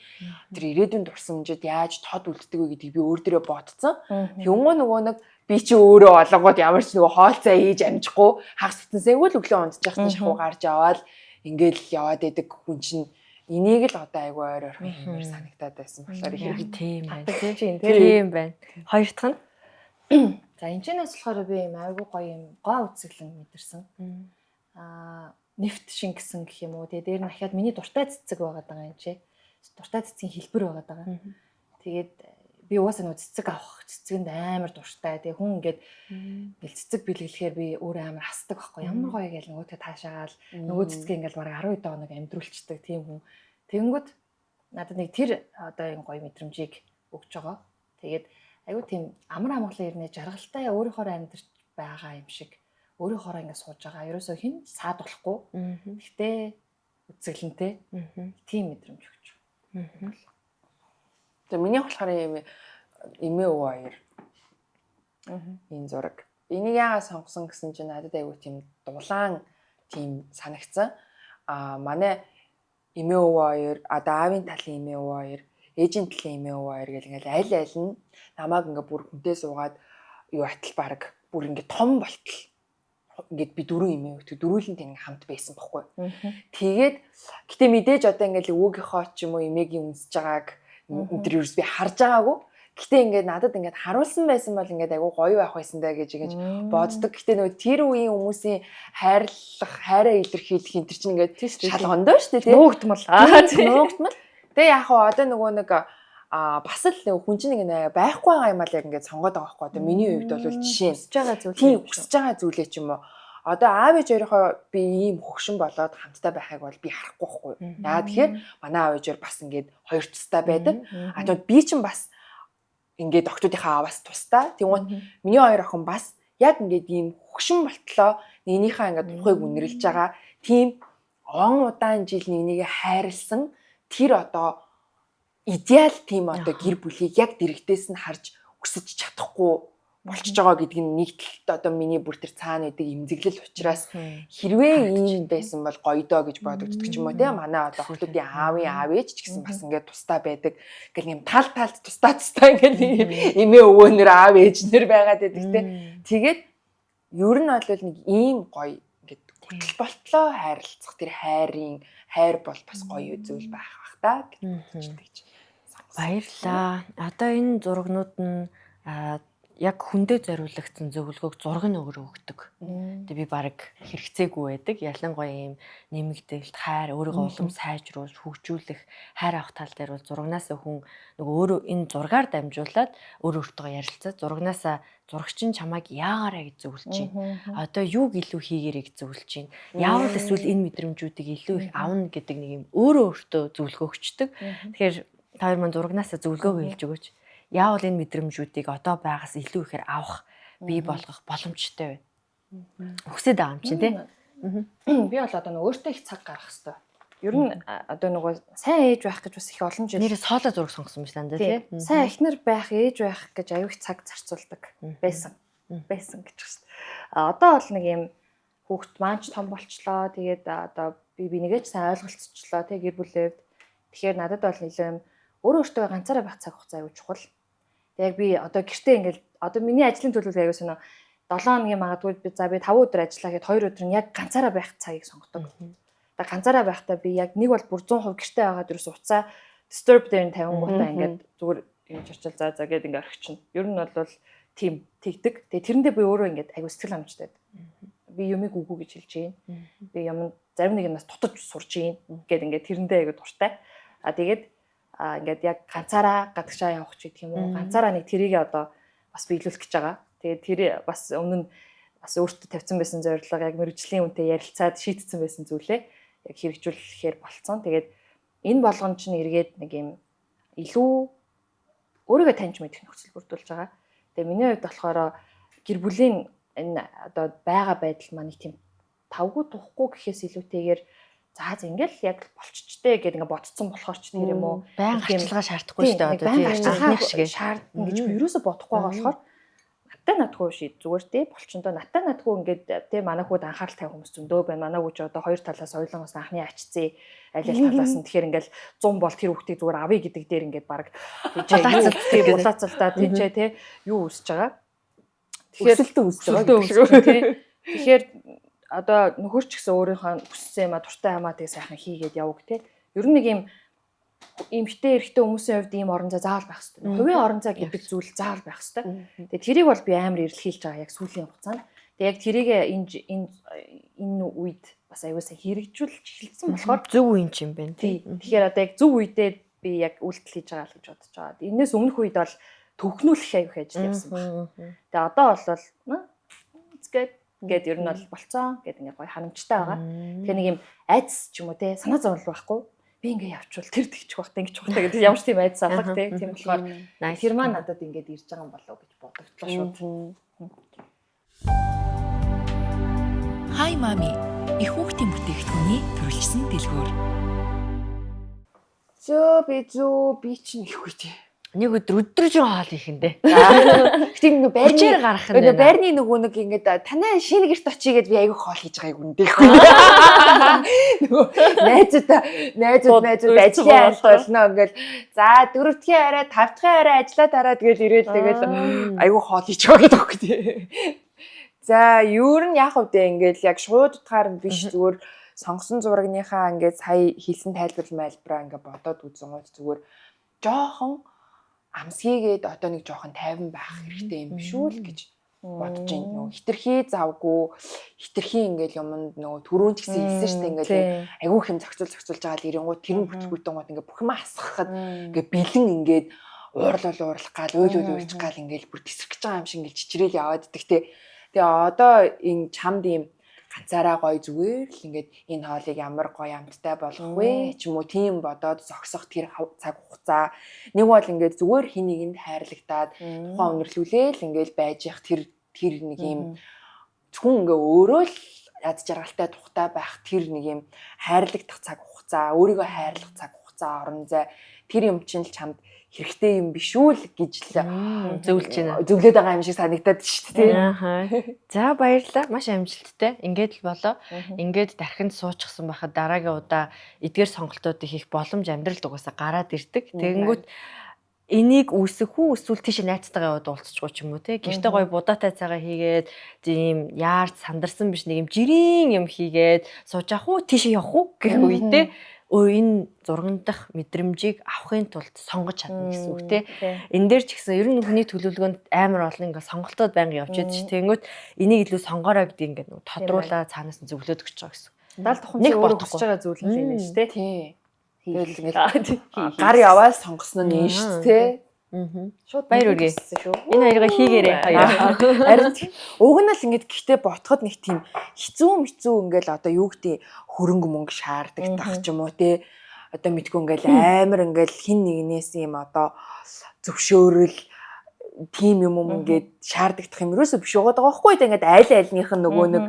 тэр ирээдүйн дурсамжид яаж тод үлддэг вэ гэдгийг би өөр дөрөө бодцсон. Тэгмээ нөгөө нэг би чи өөрөө олонгууд ямар ч нөгөө хоол цай хийж амжихгүй хагас бүтэнсэйгөө л өглөө унтчихсан шахуу гарч аваад ингээл яваад идэг хүн чинь энийг л одоо айгу ойр ойрхон хиймээр санагтаад байсан болохоор
Яг
хэрэг
тийм байна тий.
Тийм
Тийм байна. Хоёр дахь нь
За энэчнээс болохоор би юм айгүй гоё юм гоо үзэглэн мэдэрсэн. Нефт шингэсэн гэх юм уу. Тэгээ дээр нь ахаад миний дуртай цэцэг байгаад байгаа юм чи. Дуртай цэцгийн хэлбэр байгаад байгаа. Тэгээд би угаасаа нөө цэцэг авах цэцгэнд амар дуртай. Тэгээ хүн ингээд цэцэг бэлгэлэхээр би өөрөө амар хасдаг байхгүй. Ямар гоё гэж нөгөөдөө таашаагаал нөгөө цэцгийг ингээд бараг 12 хоног амьдруулцдаг тийм хүн. Тэгэнгүүт надад нэг тэр одоо энэ гоё мэдрэмжийг өгч байгаа. Тэгээд айгу тийм амар амгалан ирнэ жаргалтай өөрийнхөө амьдарч байгаа юм шиг өөрийнхөө ингэ сууж байгаа. Ерөөсөө хин саад болохгүй. Гэхдээ үзэглэнтэй. Тийм мэдрэмж өгч.
Тэгээ миний болохоор юм эмээ өвөө хоёр. Энэ зураг. Энийг яагаад сонгосон гэсэн чинь надад айгу тийм дулаан тийм санагцсан. Манай эмээ өвөө хоёр, одоо аавын талын эмээ өвөө хоёр, ээжийн талын эмээ өвөө хоёр гэл ингээл аль нь намайг ингээ бүр хүнтэй суугаад юу атал баг бүр ингээ том болтол. Ингээд би дөрөв эмээ өвтө дөрвөлэн тийм хамт байсан байхгүй. Тэгээд гэтээ мэдээж одоо ингээл өвөөгийнхөө ч юм уу эмээгийн үнсэж байгааг энэ ерөөс би харж байгаагүй. Гэтээ ингээд надад ингээд харуулсан байсан бол ингээд айгу гоё байх байсан даа гэж ингэж боддог. Гэтээ нөгөө тэр үеийн хүмүүсийн хайраа илэрхийлэх энэ чинь ингээд шалгондоо шүү дээ.
Нуугдмал.
Нуугдмал. Тэгээ яг хаа одоо нөгөө нэг бас л хүн чинь нэг байхгүй байгаа юм аа яг ингээд сонгоод байгаа байхгүй. Одоо миний хувьд бол жишээ нь хүсэж байгаа зүйлээ ч юм уу. Одоо аав ээж өөрийнхөө би ийм хөгшин болоод хамтдаа байхыг бол би харахгүй байхгүй. Яагаад тэгэхээр манай аав ээж бас ингээд хоёр тустай байдаг. Тэгвэл би чинь бас ингээд охтуудынхаа аваас тустай. Тэгвэл миний хоёр охин бас яг ингээд ийм хөгшин болтлоо нэгнийхээ ингээд тухайг үнэрлж байгаа. Тийм он удаан жил нэгнийг хайрлсан тэр одоо идеал тийм одоо гэр бүлийг яг дэрэгдээс нь харж өсөж чадахгүй болчихж байгаа гэдэг нь нэг талд одоо миний бүр тэр цаана байдаг имзэглэл учраас хэрвээ ийм байсан бол гоё доо гэж бодогддог ч юм уу тийм манай одоо охтуудын аавын аав ээж ч гэсэн бас ингээд тустай байдаг. Ингээл юм тал талд тустай ингээд эмээ өвөөнөр аав ээж нэр байгаад байдаг тийм. Тэгээд ер нь бол нэг ийм гоё ингээд хөтөл болтлоо хайрлцах тэр хайр бол бас гоё зүйл байх бах та гэж боддог.
Баярлаа. Одоо энэ зурагнууд нь яг хүндээ зориулагдсан зөвлөгөөг зураг нь өгдөг. Тэгээ би баг хэрэгцээгүй байдаг. Ялангуяа ийм нэмэгдэлт, хайр, өөрийгөө улам сайжруулж, хөгжүүлэх, хайр авах тал дээр бол зурагнаас хүн нөгөө өөрөө энэ зургаар дамжуулаад өөртөө ярилцаад зурагнаасаа зурагч нь чамайг яагаараа гэж зөвлөж чинь. Одоо юуг илүү хийгээрэй гэж зөвлөж чинь. Яавал эсвэл энэ мэдрэмжүүдийг илүү их авна гэдэг нэг юм өөртөө зөвлөгөө өгчдөг. Тэгэхээр та хоёр маань зурагнаасаа зөвлөгөө хэлж өгөөч. Яавал энэ мэдрэмжүүдийг одоо байгаас илүү ихээр авах, бий болгох боломжтой вэ? Хүсэж байгаа юм чинь тий.
Би бол одоо өөртөө их цаг гаргах хэрэгтэй. Ер нь одоо нөгөө сайн ээж байх гэж бас их олон жил
нэрээ сооло зураг сонгосон юм шиг даа тий.
Сайн эхнэр байх, ээж байх гэж аюу их цаг зарцуулдаг байсан гэж байна. Одоо бол нэг юм хүүхд маань ч том болчлоо. Тэгээд одоо би нэгээч сайн ойлголцчихлоо тий гэр бүлээвд. Тэгэхээр надад бол нэлээ юм өөртөө ганцаараа байх цаг хугацаа аюу чухал. Яг би одоо гэртээ ингээл одоо миний ажлын төлөвлөгөө аягүй сонио 7 хоногийн магадгүй би 5 өдөр ажиллаа гэхэд 2 өдөр нь яг ганцаараа байх цагийг сонгодог. Тэгээ ганцаараа байхдаа би яг нэг бол бүр 100% гэртээ байгаад ерөөс уцаа disturb дээр нь тавингуудаа ингээд зүгээр ингэж очил за гэд ингээд орхичихно. Ер нь бол тийм тэгдэг. Тэгээ тэрэндээ би өөрөө ингээд аягүй сэтгэл ханамжтай. Би юмыг үгүй гэж хэлж гин. Би юм зарим нэг нь бас дутаж сурж гин гэд ингээд тэрэндээ аягүй дуртай. Тэгээд ингээд яг ганцаараа гадагшаа явах ч гэх юм уу. Ганцаараа нэг тэрийг одоо бас биелүүлэх гэж байгаа. Тэгээд тэр бас өмнө нь бас өөртөө тавьсан байсан зорилго яг мэрэгжлийн үнэтэй ярилцаад шийдсэн байсан зүйлээ яг хэрэгжүүлэхээр болцсон. Тэгээд энэ болгон чинь эргээд нэг юм илүү өөрийгөө таньж мэдэх нөхцөл бүрдүүлж байгаа. Тэгээ миний хувьд болохоор гэр бүлийн энэ одоо байгаа байдал маань тийм тавгүй тухгүй гэхээс илүүтэйгээр за ингээл яг болчихжтэй гэдэг ингээ бодцсон болохоор ч тийм юм уу
баян арчилгаа шаардахгүй шүү дээ одоо тийм арчилгааны шиг
шаардна гэж би ерөөсө бодохгүй байгаа болохоор наттай надгүй шийд зүгээр тий болчондоо наттай надгүй ингээд тий манай хүүд анхаарал тавих хүмүүс зөндөө байна. Манай хүүд ч одоо хоёр талаас ойлгоноос анхны ачцээ аль аль талаас нь тэгэхээр ингээл 100 бол тэр хүүхдийг зүгээр авъя гэдэг дээр ингээд баг тий булаацалтаа тий юу үсэж байгаа.
Өсөлтөө үсэж байгаа.
Тэгэхээр одоо нөхөрч гэсэн өөрийнхөө хүссэн юм а дуртай хамаа тэг сайхан хийгээд яваг тий. Ер нь нэг юм эмгтэй эрэгтэй хүмүүсийн хувьд ийм орон зай заавал байх хэрэгтэй. Хувийн орон зай гэдэг зүйл заавал байх хэрэгтэй. Тэгээ тэрийг бол би амар эрэлхийлж байгаа яг сүүлийн хугацаанд. Тэгээ яг тэрийг энэ үед бас аюулсаа хэрэгжүүлж эхэлсэн болохоор
зөв үе юм байна тий.
Тэгэхээр одоо яг зөв үедээ би яг үйлдэл хийж байгаа л гэж бодож байгаа. Энээс өмнөх үед бол төвхнүүлэх аюух ажил явсан байна. Тэгээ одоо бол гэд ер нь бол болцсон гэд ингээ гоё ханамжтай байгаа. Тэгэхээр нэг юм айц ч юм уу те санаа зовлон байхгүй. Би ингээ явчвал тэр тэгчих багтаа ингээ чухалтай гэдэг ямар ч тийм айц алга те. Тийм болохоор тэр маань надад ингээд ирж байгаа юм болов гэж бодогдлоо шууд.
Hi Mommy. Их хүүхдийн бүтээгдэхүүний төрөлжсөн дэлгүүр.
Би чинь их үгүй.
Нэг өдрөж хоол ихэндээ.
Гэтэ нэг
байрнаар гарах нь байна.
Байрны нөгөө нэг ингээд танай шинэ гэрт очие гэд би аягүй хоол хийж байгааг үндэх. Нөгөө найзууд ажлын алт болно ингээд за 4-р арай 5-р арай ажиллаад хараад тэгэл ирээл тэгэл аягүй хоол хийж байгаад өгөх тий. За ер нь яг үдэ ингээд яг шууд утгаар нь биш зүгээр сонгосон зурагныхаа ингээд сая хийсэн тайлбараа ингээд бодоод үзэн гол зүгээр жоохон амсгийгээд одоо нэг жоохон тайван байх хэрэгтэй юм биш үү л гэж бодож байна. Нөгөө хитрхи завгүй хитрхи ингээл юмд нөгөө түрүүн ч гэсэн хэлсэн шүү дээ ингээл айгүй хэм зохицуулж байгаа л ирэнгууд тэрэн бүтэнгууд ингээд бүх юм асгахад ингээд бэлэн ингээд уурлах гал уйлуулчих гал ингээл бүр тесрэх гэж байгаа юм шиг ингээл чичрээл яваад идэх те. Тэгээ одоо энэ чамд юм ганцаараа гоё зүгээр л ингээд энэ хоолыг ямар гоё амттай болгох вэ ч юм уу тийм бодоод зогсох тэр цаг хугацаа нэг бол ингээд зүгээр хин нэгэнд хайрлагтаад тухайн өнөрлүүлээл ингээд байж явах тэр нэг юм зөвхөн ингээ өөрөө л яд жаргалтай тухтай байх тэр нэг юм хайрлагдах цаг хугацаа өөрийгөө хайрлах цаг хугацаа орон зай тэр юм чинь л чамд хэрэгтэй юм биш үү л гэж л
зөвлөж байна.
Зөвлөд байгаа юм шиг санагдаад шүү
дээ. За баярлалаа. Маш амжилттай. Ингээд л болоо. Ингээд дархинд суучихсан байхад дараагийн удаа эдгээр сонголтуудыг хийх боломж амьдралд угаасаа гараад ирдэг. Тэгэнгүүт энийг үүсэх үү эсвэл тийш найзтайгаа яваад уулзчихгүй ч юм уу те. Гэртээ гоё будаатай цагаа хийгээд тийм яарч сандарсан биш нэг юм жирийн юм хийгээд сууж явах уу тийш явах уу гэх үедээ энэ зургандах мэдрэмжийг авахын тулд сонгож чадна гэсэн үг те. Энэ дээр ч гэсэн ер нь хүний төлөвлөгөөнд амар олон ингээ сонголтууд байнга явж байдаг ш. Тэнгүүт энийг илүү сонгоорой гэдэг ингээ нэг тодруулаа цаанаас нь зөвлөд өгч байгаа гэсэн.
Дал тухайн өөрөө хүсэж байгаа зүйл нь юм ш те.
Тий. Тэгэл ингээ гар яваад сонгосон нь ш те.
Шууд баяр үргээ.
Энэ хоёроо хийгээрэй.
Харин уг нь л ингээд гэхдээ ботход нэг тийм хэцүү ингээл одоо юу гэдэг хөрөнгө мөнгө шаарддаг тах ч юм уу те. Одоо мэдгүй ингээл амар ингээл хин нэгнээс юм одоо зөвшөөрөл тим юм ингээд шаарддаг юм ерөөсөө биш байгаа байхгүй те. Ингээд аль альнийх нь нөгөө нэг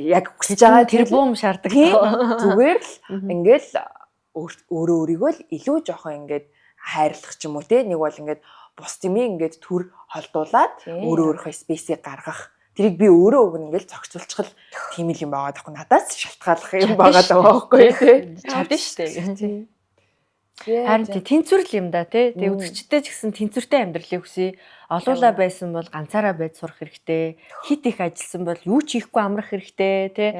яг хүсэж байгаа
тэр бум шаарддаг.
Зүгээр л ингээл өөрийгөө л илүү жоохон ингээд хайрлах ч юм уу те. Нэг бол ингээд бус тэмээ ингээд төр холдуулаад өөрийнхөө спейсийг гаргах. Тэрийг би өөрөө өгнө ингээд зохицуулчихвал тийм л юм байгаа даахгүй. Надаас шалтгааллах юм байгаа даа байхгүй те.
Чадна шүү дээ. Харин тэнцвэрл юм да тий. Тэгээ үзэгчтэй ч гэсэн тэнцвэртэй амьдралыг хүсье. Олуулаа байсан бол ганцаараа байж сурах хэрэгтэй. Хит их ажилласан бол юу ч хийхгүй амрах хэрэгтэй тий.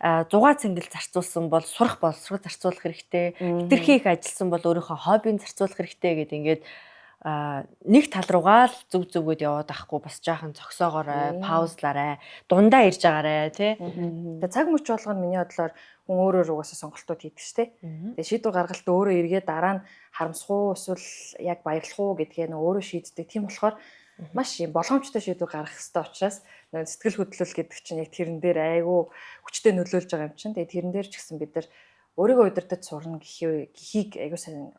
6 цэнгэл зарцуулсан бол сурах боловсрол зарцуулах хэрэгтэй. Хитрхи их ажилласан бол өөрийнхөө хоббиг зарцуулах хэрэгтэй гэдэг ингээд нэг тал руугаа л зүгөөд яваад ахгүй бас жаахан зогсоогоорой, паузлаарай, дундаа ирж агаарай тий.
Тэгээ цаг мөч болгоно миний бодлоор хүн өөрөө угаасаа сонголтууд хийдэг штэ. Тэгээ шийдвэр гаргалт өөрөө эргээд дараа нь харамсах уу эсвэл яг баярлах уу гэдгээ нөө өөрөө шийддэг. Тийм болохоор маш юм болгоомжтой шийдвэр гаргах хэрэгтэй учраас нөө сэтгэл хөдлөл гэдэг чинь яг тэрэн дээр айгүй хүчтэй нөлөөлж байгаа юм чинь. Тэгээ тэрэн дээр ч гэсэн бид нар өөрийгөө удирдах сурна гэхийг айгүй сайн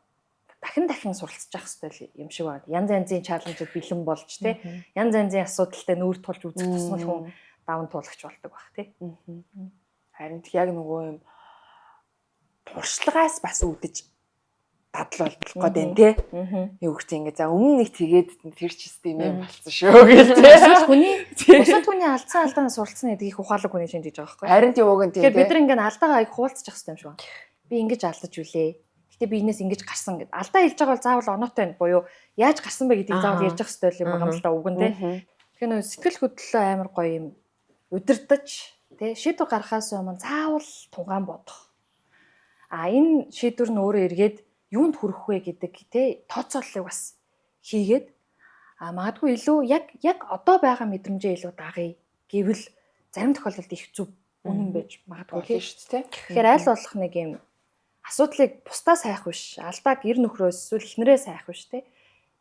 дахин суралцж явах хэрэгтэй юм шиг байна. Янз янзын чаленжид бэлэн болж тий. Янз янзын асуудалтай нүүр тулж үзэх тусмал хүн даван туулагч болдог баг тий.
Харин яг нөгөө юм туршлагаас бас үүдэж дадлал болох гэдэг тий. Юу гэх ингэ за өмнө нэг тэгээд тэр ч систем юм болсон шүү гэж тий.
Хүний бусад хүний алдсан алдаанаас суралцсан гэдэг их ухаалаг хүний шинж гэж байгаа байхгүй.
Харин тийм үг нь тийм.
Тэгэхээр бид нар ингэ алдаагаа их хуваалцах хэрэгтэй юм шиг байна. Би ингэж алдаж үлээ. Гэтэ би энэс ингэж гарсан гэд. Алдаа хэлж байгаа бол заавал оноотой байна. Буюу яаж гарсан бэ гэдгийг заавал ярьж явах хэрэгтэй юм байгаа юм л да үг нь тий. Тэгэхээр нөө сэтгэл хөдлөлөө амар гоё юм удирдах тий шийдвэр гаргахаас өмнө заавал тунгаан бодох. Энэ шийдвэр нь өөрөө эргээд юунд хүрэх вэ гэдэг тий тооцооллыг бас хийгээд магадгүй илүү яг одоо байгаа мэдрэмжээ илүү дагая гэвэл зарим тохиолдолд их зүв үнэн байж магадгүй
шүү дээ.
Тэгэхээр аль болох нэг юм асуудлыг бусдаа сайх биш, алдааг эр нөхрөөс эсвэл эхнэрээ сайх биш тий.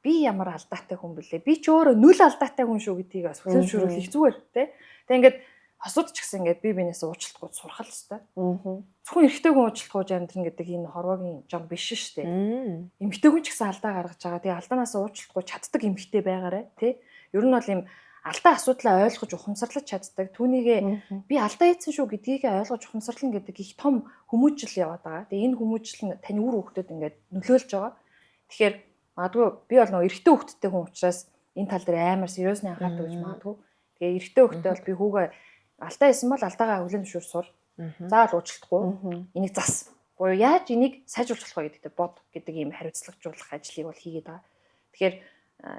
Би ямар алдаатай хүн бэлээ? Би ч өөрөө нүл алдаатай хүн шүү гэдгийг бас хэлшүүрүүлэх зүгээр тий. Тэгээ ингээд асуудч гэсэн ингээд би бинээс уучлалтгүй сурах л хэвээр. Зөвхөн эрэгтэй хүн уучлалтгүйж амьдрна гэдэг энэ хорвогийн жам биш шүү дээ. Эмэгтэй хүн ч гэсэн алдаа гаргаж байгаа. Тэгээ алдаанаас уучлалтгүй чаддаг эмэгтэй байгаарэ тий. Ер нь бол юм алдаа асуудлаа ойлгож ухамсарлаж чаддаг. Түүнийгээ би алдаа хийсэн шүү гэдгийг ойлгож ухамсарлан гэдэг их том хүмүүжил яваад байгаа. Тэгээ энэ хүмүүжил нь таны үр хөвгөдөд ингээд нөлөөлж байгаа. Тэгэхээр магадгүй би бол нөгөө эрэгтэй хөвгөдтэй хүн учраас энэ тал дээр амар сериусны анхаардаг гэж магадгүй. Тэгээ эрэгтэй хөвгөдтэй бол би хүүгээ алдаа хийсэн бол алдаагаа хүлээн зөвшөөр сур. Заавал уучлахгүй. Энийг зас. Буюу яаж энийг сайжруулах вэ гэдэгт бод гэдэг ийм хариуцлагажуулах ажлыг бол хийгээд байгаа. Тэгэхээр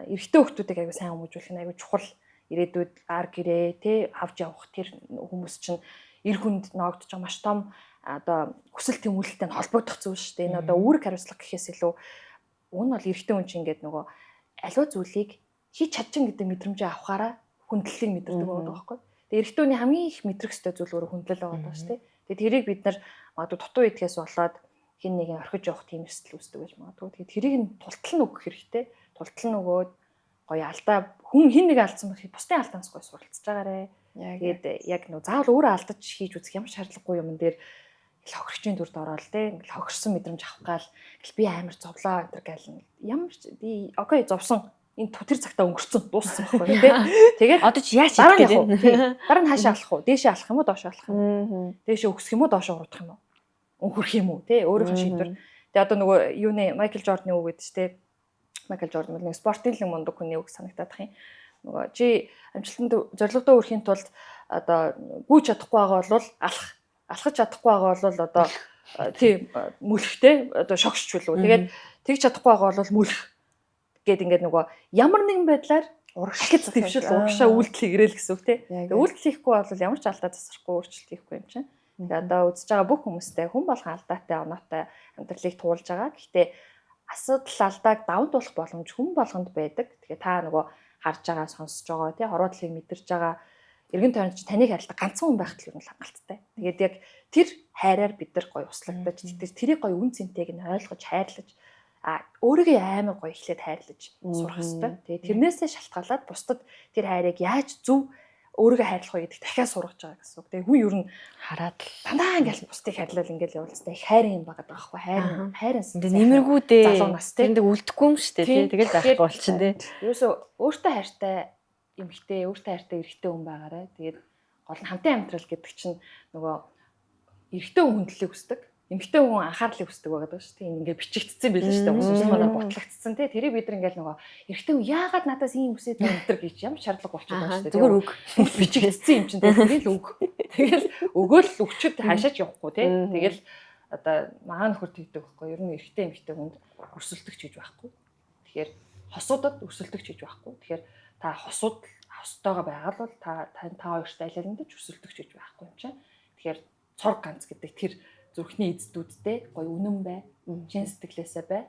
эрэгтэй хөвгөдүүдийг аягүй сайн хүмүүжүүлэх нь аягүй чухал. Ирээдүйд ар гэрээ тий авч явах тэр хүмүүс чинь эр хүнд ноогдож байгаа маш том одоо хүсэл тэмүүлэлтэй нь холбогдох зүйл шүү дээ. Энэ одоо үүрэг хариуцлага гэхээс илүү уг нь бол эрэгтэй хүн чинь ингээд нөгөө аливаа зүйлийг хийж чадчих гэдэг мэдрэмжээ авахаараа хүндлэлийг мэдэрдэг байгаа байхгүй. Тэгээ эрэгтэй хүний хамгийн их мэдрэх ёстой зүйл өөрөө хүндлэл байгаа даа шүү дээ. Тэгээ тэрийг бид нар магадгүй дутуу идгээс болоод хин нэгэн орхиж явах тийм эрсдэл үүсдэг гэж магадгүй. Тэгээ тэрийг нь тултал нь өгөх хэрэгтэй. Тултал нь өгөөд гоё алдаа хүн хин нэг алдсан байх бусдын алдаанаас гоё суралцж байгаарэ. Тэгээд яг нөө заавал өөрөө алдаж хийж үзэх ямар шаардлагагүй юм дээр хохирчийн дүрд ороод те хохирсон мэдрэмж авах гал би амар зовлоо энэ гал ямар би окей зовсон энэ тэр цагтаа өнгөрцөн дууссан байхгүй те. Тэгээд
одоо чи яаж
дараа нь явах уу? Дараа нь хаашаа алах уу? Дээшээ алах юм уу? Доошоо алах юм уу? Дээшээ өгсөх юм уу? Доошоо уруудах юм уу? Өнгөрөх юм уу? Те өөрийнхөө шийдвэр. Тэгээд одоо нөгөө юуны Майкл Жорданы үг гэдэг те. Майкл Жордан бол нэг спортын л мундаг хүний үг санагдаад тах юм. Нөгөө чи амжилтанд зорилгодоо хүрэхийн тулд одоо гүйж чадахгүй байгаа бол алхаж чадахгүй байгаа бол одоо тийм мүлхтэй одоо шогшч билүү. Тэгээд тэгж чадахгүй байгаа бол мүлх гэд ингээд нөгөө ямар нэгэн байдлаар урагшил дэвшил урагшаа үйлдэл хийгэрэл гэсэн үг тий. Тэгээд үйлдэл хийхгүй бол ямар ч алдаа засахгүй өөрчлөлт хийхгүй юм чинь. Тэгээд одоо үзэж байгаа бүх хүмүүстэй хүн болгон алдаатай оноотой амьдралыг туулж байгаа. Гэхдээ асуудал алдааг даван туулах боломж хүн болгонд байдаг. Тэгэхээр та нөгөө харж байгаа, сонсож байгаа, тий хороодлыг мэдэрж байгаа эргэн тойронд чи таныг харилдаг ганцхан хүн байхад л юм хангалттай. Тэгээд яг тэр хайраар бид нар гоё услагдаж, тэрийг гоё үн цэнтэйг нь ойлгож, хайрлаж, өөрийгөө амар гоё ихлээд хайрлаж сурах хэрэгтэй. Тэгээд тэрнээсээ шалтгаалаад бусдад тэр хайрыг яаж зөв өөрийгөө хайрлах вэ гэдэгт дахиад сургаж байгаа гэсэн үг. Тэгээ хүн ер нь хараад дандаа ингээл бусдыг хайрлал ингээл явуулцтай их хайрын юм байгаа байхгүй хайрын
нэмэргүй дээ.
Залуу нас тий.
Тэнд үлдэхгүй юм шүү дээ тий. Тэгэл байхгүй болчин тий.
Ерөөсөө өөртөө хайртай эмэгтэй, өөртөө хайртай эрэгтэй хүн байгаарай. Тэгээд гол нь хамтын амьдрал гэдэг чинь нөгөө эрэгтэй хүн хүндлэлийг хүсдэг. Эмэгтэй хүн анхаарлыг хүсдэг байгаа шүү дээ. Ингээ бичигдсэн байлээ шүү дээ. Хүмүүс манай ботлогдсон тий. Тэрийг бид нар ингээл нөгөө эрэгтэй хүн яагаад надаас ийм үсээд өнтер гэж ямар шаардлага болчиход байна шүү дээ.
Зүгээр үг.
Бичигдсэн юм чинь тэгэл үг. Тэгэл өгөөл өгчөд хаашаач явахгүй тий. Тэгэл одоо магаан нөхөр тэгдэг байхгүй. Ер нь эрэгтэй эмэгтэй хүнд өрсөлдөгч гэж байхгүй. Тэгэхээр хосуудад өрсөлдөгч гэж байхгүй. Тэгэхээр та хосууд хостойгоо байгаа бол та хоёрт аль алиндаж өрсөлдөгч гэж байхгүй юм чинь. Тэгэхээр цорг ганц гэдэг тэр зүрхний эздүүдтэй гоё үнэн бай, чин сэтгэлээсээ бай.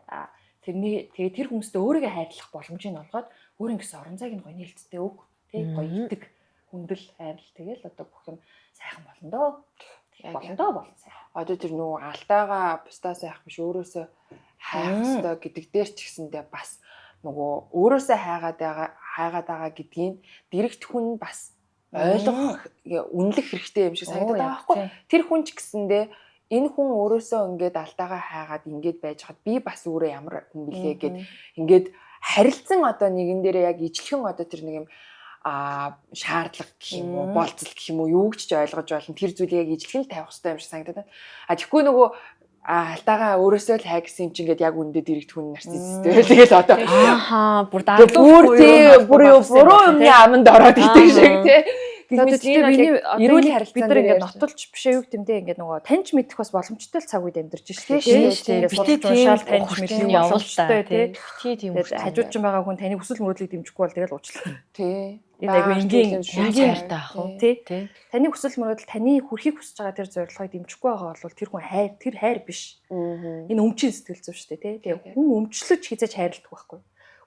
Тэгээ тэр хүмүүстэй өөрийгөө хайрлах боломжийг олгоод өөрийн гэсэн орон зайг нь гоё нээлттэй өг. Тэг гоё итэг, хүндэл, хайрл тэгэл одоо бүх юм сайхан болно доо. Болно сайхан.
Одоо тэр нөгөө алдаагаа бусдаа сайх биш өөрөөсөө хайх ёстой гэдэг дээр ч гэсэндээ бас нөгөө өөрөөсөө хайгаад байгаа гэдгийг дэрэгт хүн бас ойлгох үнэлэх хэрэгтэй юм шиг санагдаад байгаа байхгүй. Тэр хүн ч гэсэндээ энэ хүн өөрөөсөө ингээд алдаагаа хайгаад ингээд байж хад би бас өөрөө ямар хүн бэлээ гэд ингээд харилцсан одоо нэгэн дээрээ яг ижлэхэн одоо тэр нэг юм шаардлага гэх юм уу болцол гэх юм уу юу ч ойлгож болно тэр зүйлийг яг ижлэхэн тавих хэрэгтэй юм шиг санагдаад байна. Тэгэхгүй нөгөө алдаагаа өөрөөсөө л хай гэсэн юм чинь ингээд яг үндэ дэрэгт хүн нарцистэй. Тэгээд одоо
бүр дадлуу
буруу юмны аманд ороод идэг шиг тий.
Тэгэхээр эрүүл харилцаа бид нар ингээд нотолж бишээ юу гэмдэ ингээд нөгөө таньж мэдэх бас боломжтой л цаг үед амьдарч шүү дээ.
Битээ тийм таньж мэдэх
явуултай тий.
Тийм
хажууд ч байгаа хүн таны хүсэл мөрөөдлийг дэмжихгүй бол тэгэл уучлаа.
Тий.
Энэ айгүй энгийн
хайртай ах уу
тий. Таны хүсэл мөрөөдөл таны хүрхийг хүсэж байгаа тэр зорилгыг дэмжихгүй байгаа бол тэр хүн хайр биш. Энэ өмчин сэтгэл зүй шүү дээ тий. Тэгээ хүн өмчлөж хизээж хайрладаг байхгүй.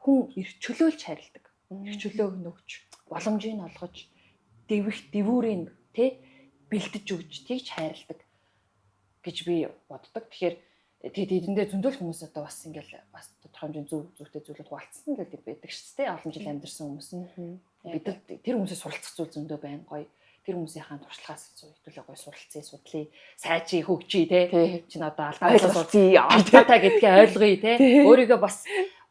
Хүн эрх чөлөөлж хайрладаг. Эрх чөлөөг нөгч боломжийг нь олгож дэвүүрийн тий бэлдэж өгч тийч хайрладаг гэж би боддог. Тэгэхээр тэдэндээ зөндөл хүмүүс одоо бас ингээл бас тодорхой хэмжээний зүгтэй зүйлүүд хуваалцсан л байдаг шүү дээ. Олон жил амьдарсан хүмүүс. Бид тэр хүмүүсээс суралцах зүйл зөндөө байна. Гоё тэр хүмүүсийнхаа туршлагаас хэвлээ гоё суралцъя, судлаа, сайжи хөгжиж тий. Чин одоо алдаатай гэдгээ ойлгоё тий. Өөрийгөө бас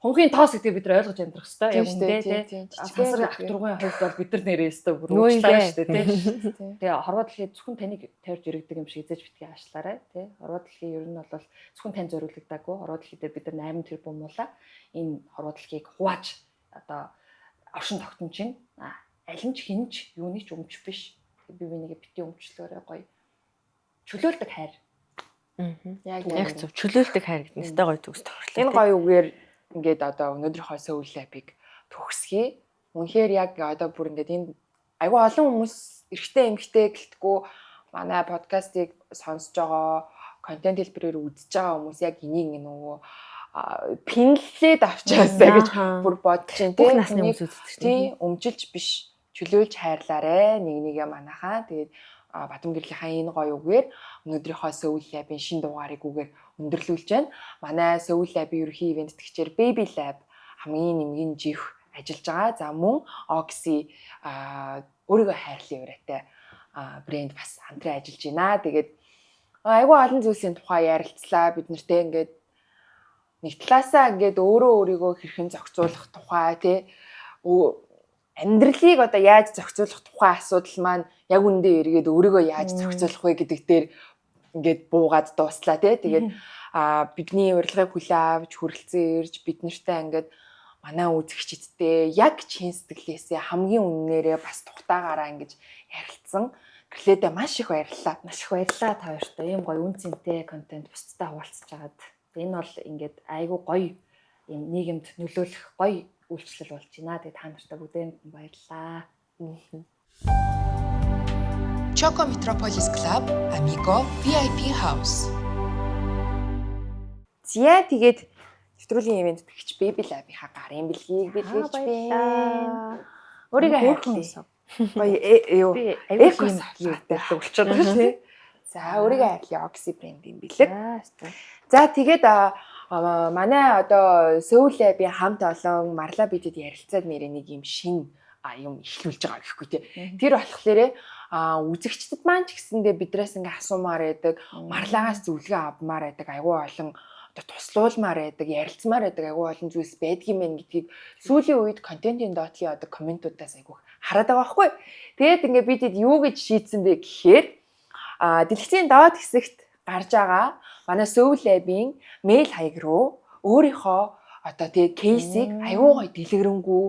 хонхийн тоос гэдгийг бид нар ойлгож амьдрах хэрэгтэй. Яг үндэ тий. Сансар ах тургын хувьд бол бид нар нэрээ өстө бүр уучлаарай шүү дээ тий. Тэгээ хорвоо дэлхий зөвхөн таныг тавьж иргэдэг юм шиг эзэж битгий аашлаарай тий. Хорвоо дэлхий ер нь бол зөвхөн тань зориулагдаагүй. Хорвоо дэлхий дээр бид нар 8 тэрбум муула энэ хорвоо дэлхийг хувааж одоо оршин тогтнож байна. Аль нь ч хинж юуны ч өмч биш. Би бинийг бити өмчлөөрэй гоё. Чөлөөлдөг хайр.
Яг зөв чөлөөлдөг хайр гэдэг нь өстой гоё төгс тохирлоо.
Энэ гоё үгээр ингээд одоо өнөөдрийнхөө Soul Lab-ыг төгсгий. Үнэхээр яг одоо бүр ингээд энэ айгүй олон хүмүүс эрэгтэй эмэгтэй гэлтгүү манай подкастыг сонсож байгаа контент хэлбэрээр үзэж байгаа хүмүүс яг энийг нөгөө пинлээд авчаасаа гэж бүр бодож байна
тийм насны хүмүүс үздэг
тийм өмжилж биш чөлөөлж хайрлаарэ нэгээ манайхаа. Тэгээд Батбан гэрлийнхаа энэ гоё үгээр өнөөдрийнхөө Soul Lab-ийн шинэ дугаарыг үгээр өндөрлүүлж байна. Манай Soul Lab-ийн ерөнхий ивент тэгчээр Baby Lab хамгийн нэмгийн жих ажиллаж байгаа. За мөн Oxy өөрийгөө хайрлын ураатай брэнд бас хамтран ажиллаж байна. Тэгээд айгүй олон зүйлсийн тухай ярилцлаа. Бид нартэй ингээд нэг талаасаа ингээд өөрийгөө хэрхэн зохицуулах тухай тий амьдралыг одоо яаж зохицуулах тухай асуудал маань яг үндэ эргээд өөрийгөө яаж зохицуулах вэ гэдэг дээр ингээд буугаад дууслаа тий. Тэгээд бидний урилгыг хүлээн авч хүрэлцэн ирж бид нартай ингээд манай үзэгчдтэй яг чин сэтгэлээсээ хамгийн үннээрээ бас тухтаагаараа ингэж ярилцсан. Гэрлээдээ маш их баярлалаа.
Маш их баярлалаа та хоёртай. Ийм гоё үн цэнтэй контент бусдтай хуваалцаж байгаад. Энэ бол ингээд айгүй гоё ийм нийгэмд нөлөөлөх гоё үйлчлэл болж байна. Тэгээд та нартай бүгдээнд баярлалаа.
Choco Metropolis Club Amigo VIP House.
Зя тэгээд нэвтрүүлгийн ивент тэгч Baby Lab-ийнхаа гарын бэлгийг бэлгээж байна. Өөрийгөө хайрлаа. Гоё юу эко-сартай болчиход байгаа тий. За өөрийгөө хайрлаа Oxy брэндийн бэлэг. За тэгээд манай одоо Soul Lab-ийн хамт олон Марла бидэд ярилцаад нэрээ нэг юм шин юм ихлүүлж байгаа гэхгүй тий. Тэр болохоор үзэгчдэд маань ч гэсэндээ бидрээс ингээ асуумаар байдаг, Марлагаас зөвлөгөө авмаар байдаг, айгүй олон одоо туслуулмаар байдаг, ярилцмаар байдаг айгүй олон зүйлс байдгийм байх гэдгийг сүүлийн үед контентын доотлын одоо комментуудаас айгүй хараад байгаа байхгүй. Тэгээд ингээ бидэд юу гэж шийдсэн бэ гэхээр дэлгэцийн доод хэсэгт гарч байгаа манай Soul Lab-ийн мэйл хаяг руу өөрийнхөө одоо тэгээ кейсийг айгүй гоё дэлгэрэнгүй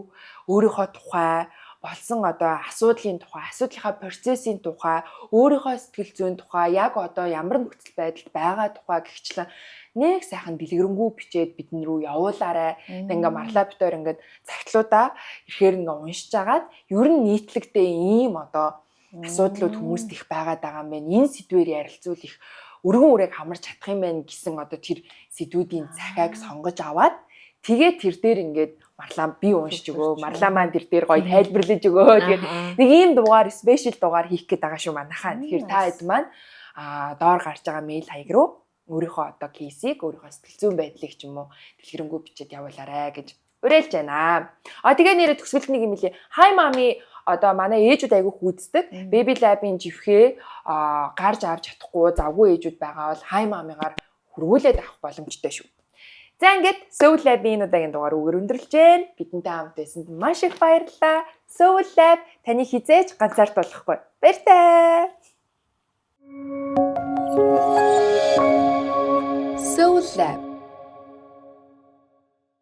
өөрийнхөө тухай болсон одоо асуудлын тухай, асуудлынхаа процессын тухай, өөрийнхөө сэтгэл зүйн тухай, яг одоо ямар нөхцөл байдалд байгаа тухай гихчлэн нэг сайхан дэлгэрэнгүй бичээд бидэн рүү явуулаарай. Ингээ марлаа битээр ингээд цагтлуудаа ихээр ингээ уншиж агаад ер нь нийтлэгтэй ийм одоо асуудлууд хүмүүст их байгаад байгаа юм байна. Энэ сэдвээр ярилцвал их өргөн үрэг хамарч чадах юм байна гэсэн одоо тэр сэдвүүдийн захиаг сонгож аваад тэгээ тэр дээр ингээд марлаа би уншиж өгөө. Марлаа маань тэр дээр гоё тайлбарлаж өгөө. Тэгээд нэг ийм дугаар, спешиал дугаар хийх гээд байгаа шүү манайхаа. Тэгэхээр та хэд маань доор гарч байгаа мэйл хаяг руу өөрийнхөө одоо кейсийг, өөрийнхөө сэтгэл зүйн байдлыг ч юм уу дэлгэрэнгүй бичээд явуулаарай гэж уриалж байна. Тэгээ нэрээ төгсгөлт нэг юм лээ. Hi mommy одоо манай ээжүүд айгүй хүйддэг. Baby Lab-ийн живхээ гарч авч чадахгүй завгүй ээжүүд байгаа бол Hi mommy-гаар хөргүүлээд авах боломжтой шүү. За ингээд Soul Lab-ийн удаагийн дугаар үгээр өндөрлж байна. Бидэнтэй хамт байсанд маш их баярлалаа. Soul Lab таны хизээж ганцаардуулахгүй. Баяртай.
Soul Lab